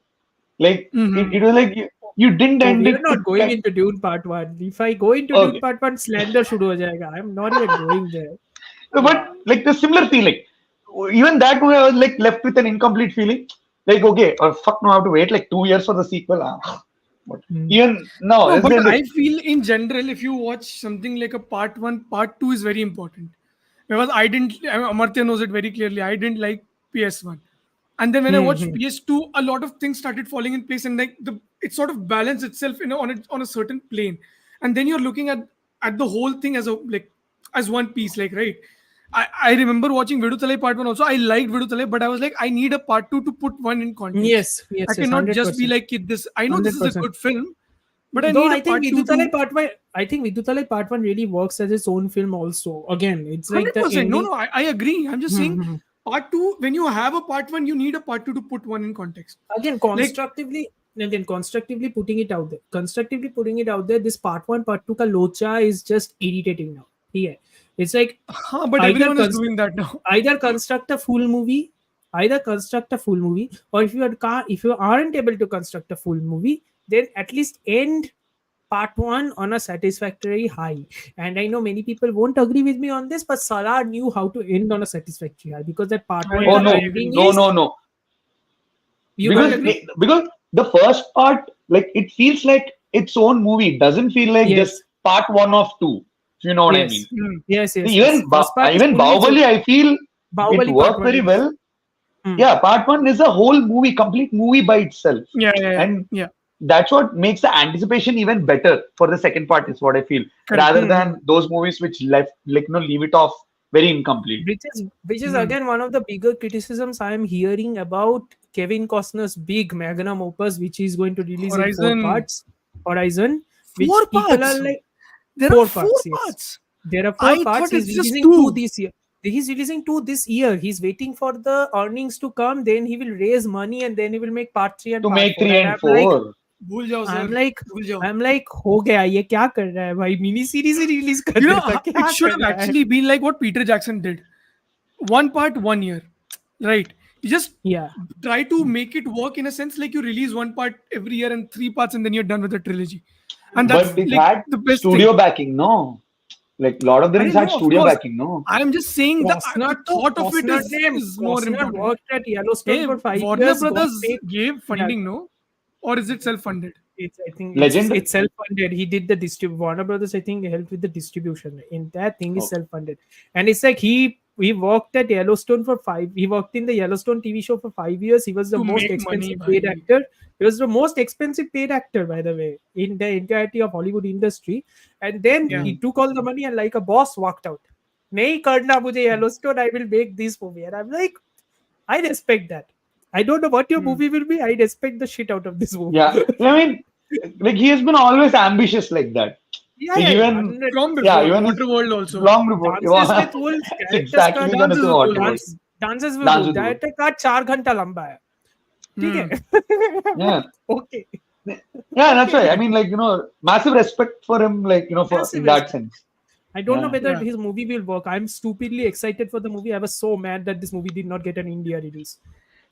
Like, Hmm. it was like you didn't Oh, end we are it not with. going into Dune Part 1. If I go into Dune Okay. Part 1, slander शुरू हो जाएगा. I'm not even going there. No, Yeah. but like the similar feeling. Even that way, I was like left with an incomplete feeling. Like, okay, fuck, no, I have to wait like 2 years for the sequel. What? Hmm. Even no, No, it's but like, I feel in general, if you watch something like a part one, part two is very important. Because Amartya knows it very clearly. I didn't like PS1. And then when I Hmm. watched Hmm. PS2, a lot of things started falling in place and like it sort of balanced itself on a certain plane. And then you're looking at the whole thing as a like as one piece, like right. I remember watching Viduthalai part one also. I liked Viduthalai, but I was like, I need a part two to put one in context. Yes, I yes, yes, cannot just be 100%. like this. I know this is a 100%. good film, but I Though need a I think part two Viduthalai to Part 1, I think Viduthalai Part 1 really works as its own film also. Again, it's like the 100%. No, ending. no, I agree. I'm just saying part two, when you have a part one, you need a part two to put one in context. again Like, constructively putting it out there, this part one part two ka locha is just irritating now. Yeah, it's like but either everyone is doing that now. either construct a full movie, or if you aren't able to construct a full movie, then at least end part one on a satisfactory high. And I know many people won't agree with me on this, but Salah knew how to end on a satisfactory high, because that part one Oh the no, ending no, is, no, no. you Because can't agree. because the first part, like it feels like its own movie. It doesn't feel like Yes, just part one of two. If you know what I mean. yes, yes, yes, yes. Even First part is even fully Bahubali, I feel it Bahubali part worked one very is. well. Hmm. Yeah, part one is a whole movie, complete movie by itself, Yeah. and Yeah. that's what makes the anticipation even better for the second part. Is what I feel, Correct. rather than those movies which left like leave it off very incomplete. Which is again one of the bigger criticisms I am hearing about Kevin Costner's big magnum opus, which is going to release in 4 Horizon. parts, Horizon, which 4 people are parts. like There are 4 4 parts. Yes, parts. there are 4 I parts. thought He's it's just releasing 2 2. this year. He's releasing 2 this year. He's waiting for the earnings to come. Then he will raise money, and then he will make part 3 and To part make 4. three And and four, भूल जाओ sir. भूल जाओ. I'm like, हो गया ये क्या कर रहा है भाई, मिनी सीरीज ही रिलीज कर You know, देता, क्या it should कर have रहा है? actually been like what Peter Jackson did. 1 part, 1 year. Right. You just Yeah. try to make it work in a sense like you release 1 part every year and 3 parts and then you're done with the trilogy. And that's but it like had the best studio thing. backing, no? Like Lord of the I Rings know, had of studio course. backing, no? I'm just saying the thought of it Costner is more important. worked at Yellowstone Hey, for 5 Warner years. got Brothers paid. gave funding, no? Or is it self-funded? I think Legend. it's self-funded. He did the Warner Brothers, I think, helped with the distribution. In that thing is Okay. self-funded, and it's like he worked at Yellowstone for 5. He worked in the Yellowstone TV show for 5 years. He was the To most make expensive money, paid bhai. actor. He was the most expensive paid actor, by the way, in the entirety of Hollywood industry. And then Yeah. he took all the money and like a boss walked out. नहीं करना मुझे Yellowstone. I will make this movie, and I'm like, I respect that. I don't know what your movie will be. I respect the shit out of this movie. Yeah, I mean, like he has been always ambitious like that. Yeah, Like, yeah, even 100. From yeah, before, even Waterworld also. long before. Dances with Wolves, That's characters exactly का the Dances with Waterworld. Wolves. Dances with Dances Wolves, with director का 4 घंटा लंबा है, ठीक है? Yeah. Okay. Yeah, that's right. I mean, like massive respect for him, like for Massive in that respect. sense. I don't know Yeah. whether Yeah. his movie will work. I'm stupidly excited for the movie. I was so mad that this movie did not get an India release.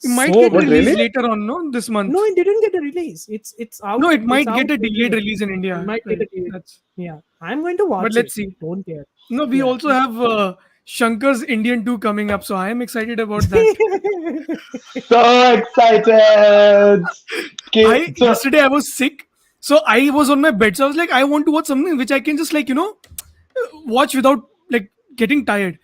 It might So get mad. What, released really? later on, no? This month. No, it didn't get a release. It's out. No, it It's might out get a in delayed India. release in India. It might get a delayed. That's, Yeah, I'm going to watch but let's it. see. Don't care. No, we Yeah. also have Shankar's Indian 2 coming up, so I am excited about that. So excited. Okay, so Yesterday I was sick, so I was on my bed. So I was like, I want to watch something which I can just like watch without like getting tired.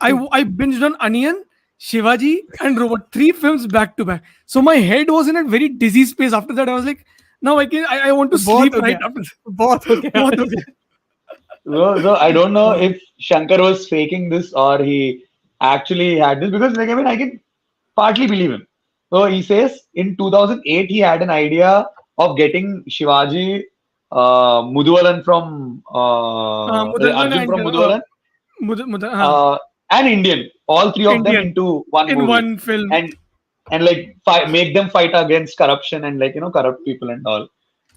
I binged on Onion, Shivaji, and Robot, 3 films back to back. So my head was in a very dizzy space. After that, I was like, now I want to बहुत sleep हो right गया. after. बहुत हो गया. बहुत हो गया. So I don't know if Shankar was faking this or he actually had this because like I mean I can partly believe him. So he says in 2008 he had an idea of getting Shivaji, Mudhuvalan from Mudhavan Arjun and from Mudhuvalan, and Indian, all 3 of them Indian. into one In movie, one film. and like make them fight against corruption and like corrupt people and all.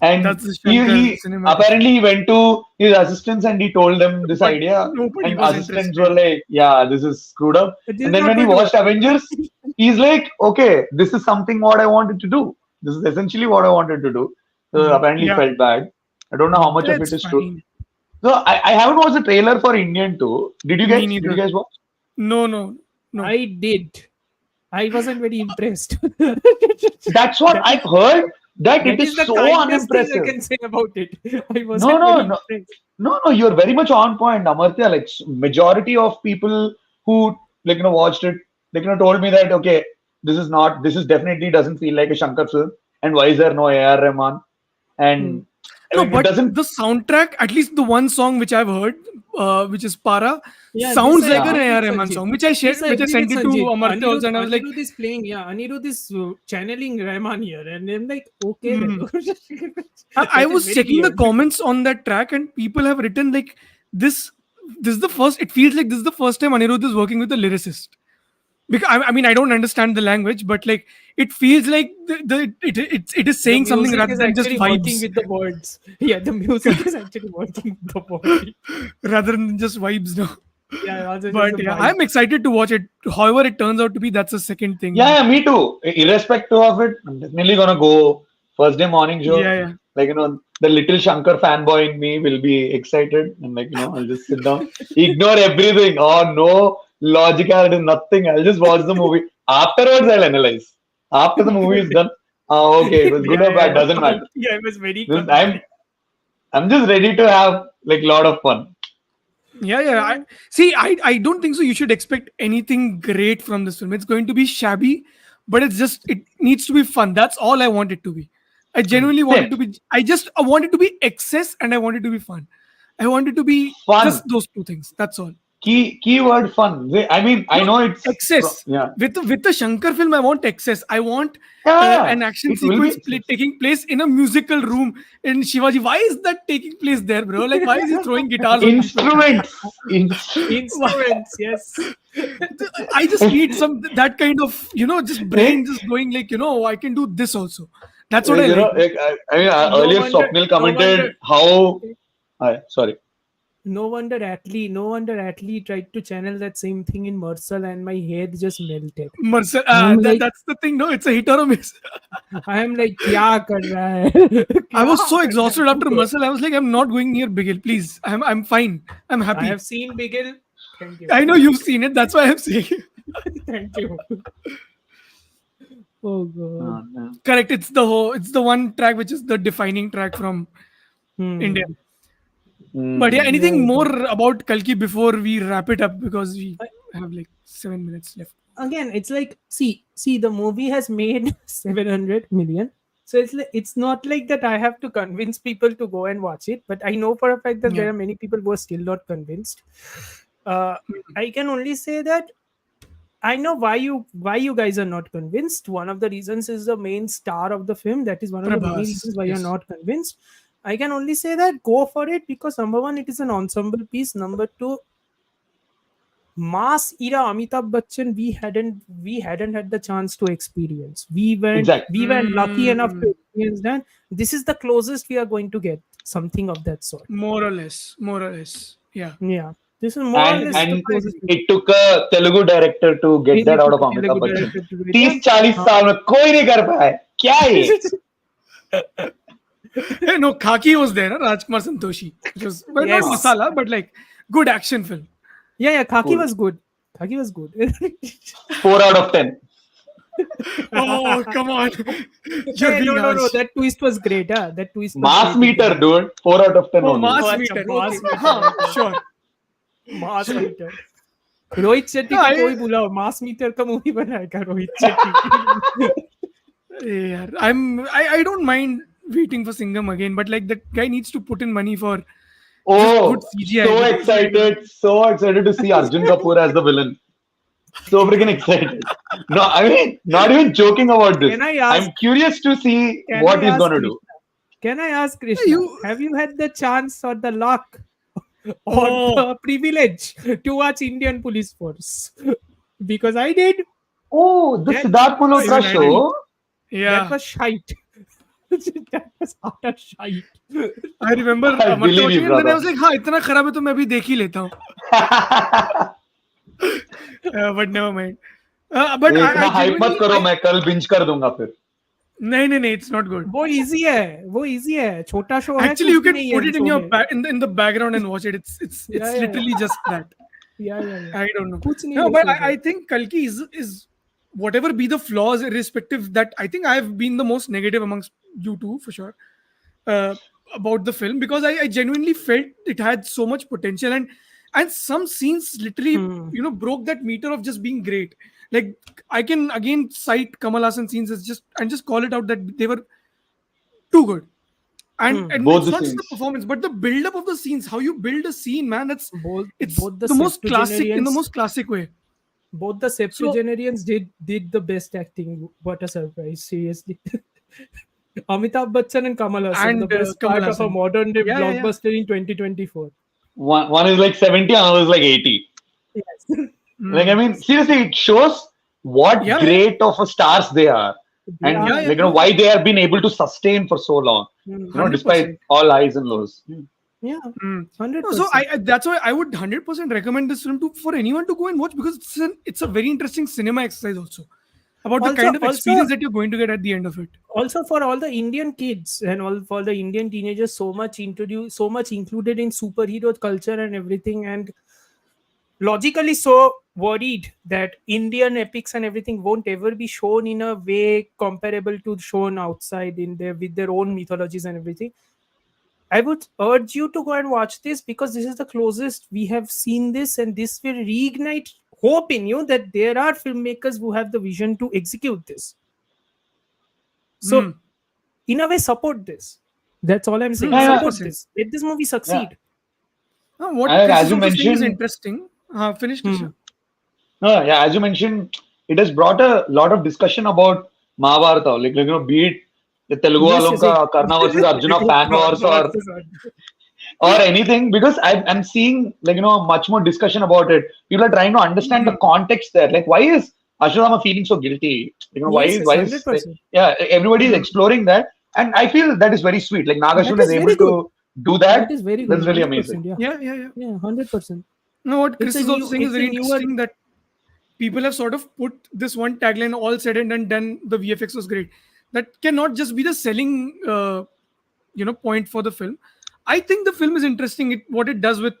And That's the Shankar he cinematic. apparently he went to his assistants and he told them this But idea, nobody and was assistants interested. were like, "Yeah, this is screwed up." This is And then not when he going to watched Avengers, he's like, "Okay, this is something what I wanted to do. This is essentially what I wanted to do." So apparently he Yeah. felt bad. I don't know how much of That's it is true. fine. So I haven't watched the trailer for Indian too. Did you Me guys? Did neither. you guys watch? No. I did. I wasn't very impressed. That's what That I've heard. That it That is is the so kindest thing I unimpressive. can say about it. I wasn't No, very no. impressed. No, you're very much on point, Amartya. Like majority of people who watched it, told me that okay, this is definitely doesn't feel like a Shankar film. And why is there no A.R. Rahman? And I No, mean, it but doesn't. the soundtrack, at least the one song which I've heard, which is Para, Yeah, sounds this I like an agree A.R. with Rahman Sanjeet. song, which I shared, This I which I agree sent with it to Sanjeet. Amartya also, and I was like, Anirudh is playing, Anirudh is channeling Rahman here, and I'm like, okay. Hmm. Then. I That is was very checking the weird. comments on that track, and people have written like this. This is the first. It feels like this is the first time Anirudh is working with a lyricist. because I mean I don't understand the language, but like it feels like it is The saying something music rather is than just actually working vibes. with the words. Yeah, the music is actually working with the words. Rather than just vibes now. Yeah, also just But the yeah, vibe. I'm excited to watch it. However, it turns out to be, that's the second thing. Yeah, me too. Irrespective of it, I'm definitely gonna go first day morning show. Yeah, yeah. Like, the little Shankar fanboy in me will be excited, and like, I'll just sit down, ignore everything. Oh, no logicality, nothing. I'll just watch the movie. Afterwards, I'll analyze. After the movie is done, okay, it was good Yeah, or yeah. bad, doesn't matter. Yeah, I was very Just, confident. I'm just ready to have like lot of fun. Yeah, yeah. I don't think so. You should expect anything great from this film. It's going to be shabby, but it needs to be fun. That's all I want it to be. I genuinely want it Same. to be. I want it to be excess, and I want it to be fun. I want it to be just Fun. those two things. That's all. Keyword fun. I mean, I No, know it's excess. yeah. With the Shankar film, I want excess. I want Yeah, an action it will be sequence taking place in a musical room in Shivaji. Why is that taking place there, bro? Like, why is he throwing guitars on people? instruments. Instruments, yes. I just need some that kind of just brain just going like I can do this also. That's what I like. Like, I mean, No earlier wonder, Swapnil no wonder, commented how. Sorry. no wonder Atlee tried to channel that same thing in Marcel, and my head just melted. Marcel, I'm like, that's the thing. No, it's a hit or a miss. I am like, क्या कर रहा है? I was so क्या कर रहा exhausted है? after Marcel. I was like, I'm not going near Bigil. Please, I'm fine. I'm I happy. have seen Bigil. Thank you. I know you've seen it. That's why I'm saying. Thank you. Oh god. Correct. It's the one track which is the defining track from India. But yeah, anything more about Kalki before we wrap it up, because we have like 7 minutes left. Again, it's like, see, the movie has made 700 million. So it's not like that I have to convince people to go and watch it, but I know for a fact that there Yeah. are many people who are still not convinced. I can only say that I know why you guys are not convinced. One of the reasons is the main star of the film. That is one of the many Prabhas, reasons why yes. you're not convinced. I can only say that go for it because number one, it is an ensemble piece. Number two, mass era Amitabh Bachchan we hadn't had the chance to experience. We weren't lucky enough to experience that. This is the closest we are going to get something of that sort. More or less. Yeah. Yeah, this is more or less the And closest. it took a Telugu director to get that out of Amitabh Bachchan. 30-40 साल में कोई नहीं कर पाया है. क्या ये? Hey, no, Khaki was there, Rajkumar Santoshi. Which was Yes. not masala, but like good action film. Yeah, Khaki Cool. was good. Khaki was good. 4 out of 10. Oh, come on. You're Hey, being no. harsh. That twist was great. That twist. Was Mass great. meter, dude. 4 out of 10 Oh, only. mass अच्छा, meter. mass Okay. meter. हाँ, sure. मास metre Rohit Shetty हाँ, को कोई बुलाओ मास metre का movie बनाएगा Rohit Shetty. Yeah, I don't mind waiting for Singham again, but like the guy needs to put in money for Oh, good CGI. so excited to see Arjun Kapoor as the villain. So freaking excited. No, I mean, not even joking about this. Can I ask- I'm curious to see Can what I he's ask going to Krishna? do. Can I ask Krishna? Have you had the chance or the luck or the privilege to watch Indian Police Force? Because I did. Oh, the That- Siddharth Malhotra Even I show. Yeah, That was shite. That was utter shite. I remember I Amartya believe watching you, it, and then I brother. was like, हाँ इतना खराब है तो मैं भी देख ही लेता हूँ. But never mind. But इतना I हाइप मत करो, मैं कल बिंज कर दूंगा फिर. नहीं, it's not good. वो easy है छोटा शो है. Actually, you कुछ can नहीं put है it in show your में. in the background and watch it. It's Yeah. literally just that. Yeah. I don't know. कुछ नहीं No, है but show में. I think Kalki is whatever be the flaws, irrespective, that I think I've been the most negative amongst you two for sure about the film, because I genuinely felt it had so much potential, and some scenes literally broke that meter of just being great. Like I can again cite Kamal Hassan scenes as just call it out that they were too good. And Both it's the not just scenes. the performance, but the build up of the scenes, how you build a scene, man. It's both the most classic in the most classic way. Both the septuagenarians did the best acting. What a surprise! Seriously, Amitabh Bachchan and Kamal Hassan, And, the best Kamal part of a Hassan. modern day Yeah. blockbuster in 2024. One is like 70, another is like 80. Yes. Like, I mean, seriously, it shows what Yeah, yeah, great of a stars they are, They and yeah, are. yeah, like why they have been able to sustain for so long, Mm. despite 100%. all highs and lows. Yeah, Mm. hundred No, so percent. that's why I would 100% recommend this film to for anyone to go and watch, because it's a very interesting cinema exercise also about the Also, kind of also, experience that you're going to get at the end of it. also for all the Indian kids and all for the Indian teenagers, so much included in superhero culture and everything, and logically so worried that Indian epics and everything won't ever be shown in a way comparable to shown outside in their with their own mythologies and everything. I would urge you to go and watch this because this is the closest we have seen this, and this will reignite hope in you that there are filmmakers who have the vision to execute this. So, Hmm. in a way, support this. That's all I'm saying. Yeah, yeah, 100%. Support this. Let this movie yeah. succeed. What And Chris as is you also saying is mentioned, interesting. Finish, Chris. Hmm. Yeah. no, yeah, as you mentioned, it has brought a lot of discussion about Mahabharata, be it the Telugu Yes, walon yes, ka yes. Karna versus Arjuna fan wars, or anything, because I'm seeing much more discussion about it. People are trying to understand the Hmm. context there. Like, why is Ashwatthama feeling so guilty? Yes, yes, Why hundred is like, percent. yeah, everybody is Hmm. exploring that, and I feel that is very sweet. Like That Nagashwin is is very able good. to do That that. is very good. That's really Hundred amazing. percent. Yeah, Yeah, yeah, yeah. yeah, 100%. No, what It's Chris a is also new. saying is It's a very newer. interesting, that people have sort of put this one tagline, all said and done, the VFX was great. That cannot just be the selling, point for the film. I think the film is interesting. What it does with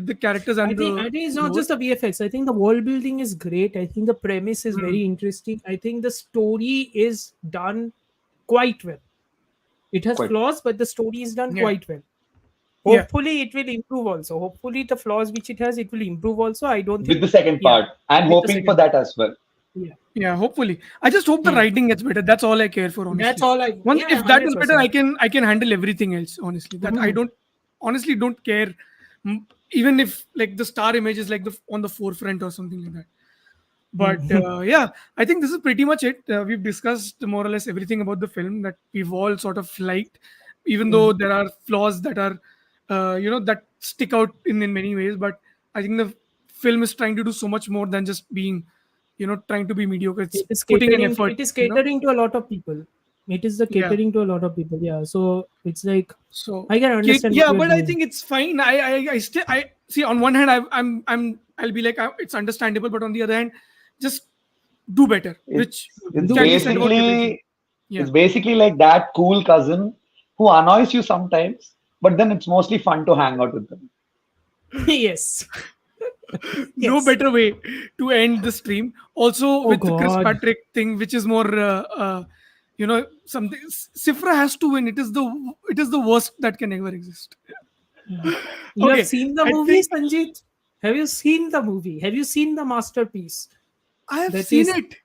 the characters and I the think it's not lore. just the VFX. I think the world building is great. I think the premise is Hmm. very interesting. I think the story is done quite well. It has Quite flaws, but the story is done Yeah, quite well. yeah, Hopefully, it will improve also. Hopefully, the flaws which it has, it will improve also. I don't with think. the second Yeah, part. I'm with the hoping for second part. that as well. Yeah, yeah. Hopefully, I just hope the hmm. writing gets better. That's all I care for, That's honestly. all I. Once Yeah, if that hundred is better, percent. I can handle everything else. Honestly, that I Mhm. don't honestly don't care, even if like the star image is like on the forefront or something like that. But yeah, I think this is pretty much it. We've discussed more or less everything about the film that we've all sort of liked, even though Mhm. there are flaws that are, that stick out in many ways. But I think the film is trying to do so much more than just being, trying to be mediocre. It's It is putting an catering. effort, It is catering to a lot of people. It is the Yeah. catering to a lot of people. Yeah, so it's like So, I can understand what yeah, you are but I doing. think it's fine. I still, I see. On one hand, I'll be like, it's understandable, but on the other hand, just do better, which It's Do can be better. said Yeah. about everything. basically Yeah, it's basically like that cool cousin who annoys you sometimes, but then it's mostly fun to hang out with them. Yes. no Yes. better way to end the stream. Also, Oh with the Chris God. Patrick thing, which is more, something. Sifra has to win. It is the worst that can ever exist. You have Okay, seen the I movie, think Sanjeet? Have you seen the movie? Have you seen the masterpiece? I have That seen is it.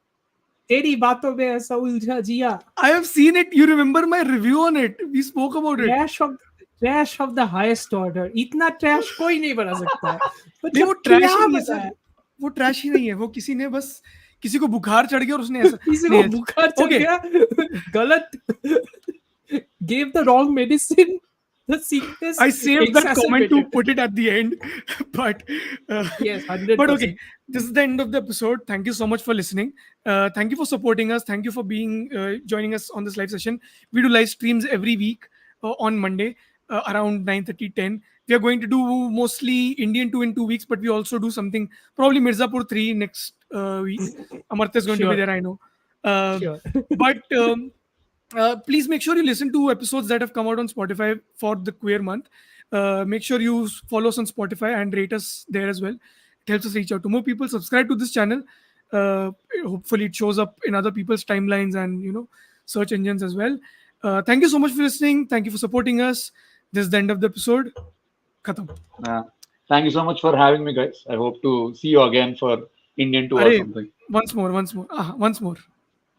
तेरी बातों में ऐसा उलझा जिया. I have seen it. You remember my review on it? We spoke about it. Trash of trash of the highest order. इतना trash कोई नहीं बना सकता है. नहीं, वो मतलब ट्रैश ही क्या नहीं है सर. बताया? वो ट्रैश ही नहीं है. वो किसी ने बस किसी को बुखार चढ़ गया और उसने ऐसा किसी नहीं को है. बुखार चढ़ Okay, गया. गलत. Gave the wrong medicine. The sickness I saved that comment to exacerbated. put it at the end, but Yes, but okay, 100%. this is the end of the episode. Thank you so much for listening. Thank you for supporting us. Thank you for being joining us on this live session. We do live streams every week on Monday around 9:30, 10. We are going to do mostly Indian 2 in 2 weeks, but we also do something probably Mirzapur 3 next week. Amartya is going to be Sure, there, I know. Uh, sure. but please make sure you listen to episodes that have come out on Spotify for the queer month. Make sure you follow us on Spotify and rate us there as well. It helps us reach out to more people. Subscribe to this channel. Hopefully, it shows up in other people's timelines and search engines as well. Thank you so much for listening. Thank you for supporting us. This is the end of the episode. Khatam. Uh, Thank you so much for having me, guys. I hope to see you again for Indian 2 or Arey, something. once more. Once more.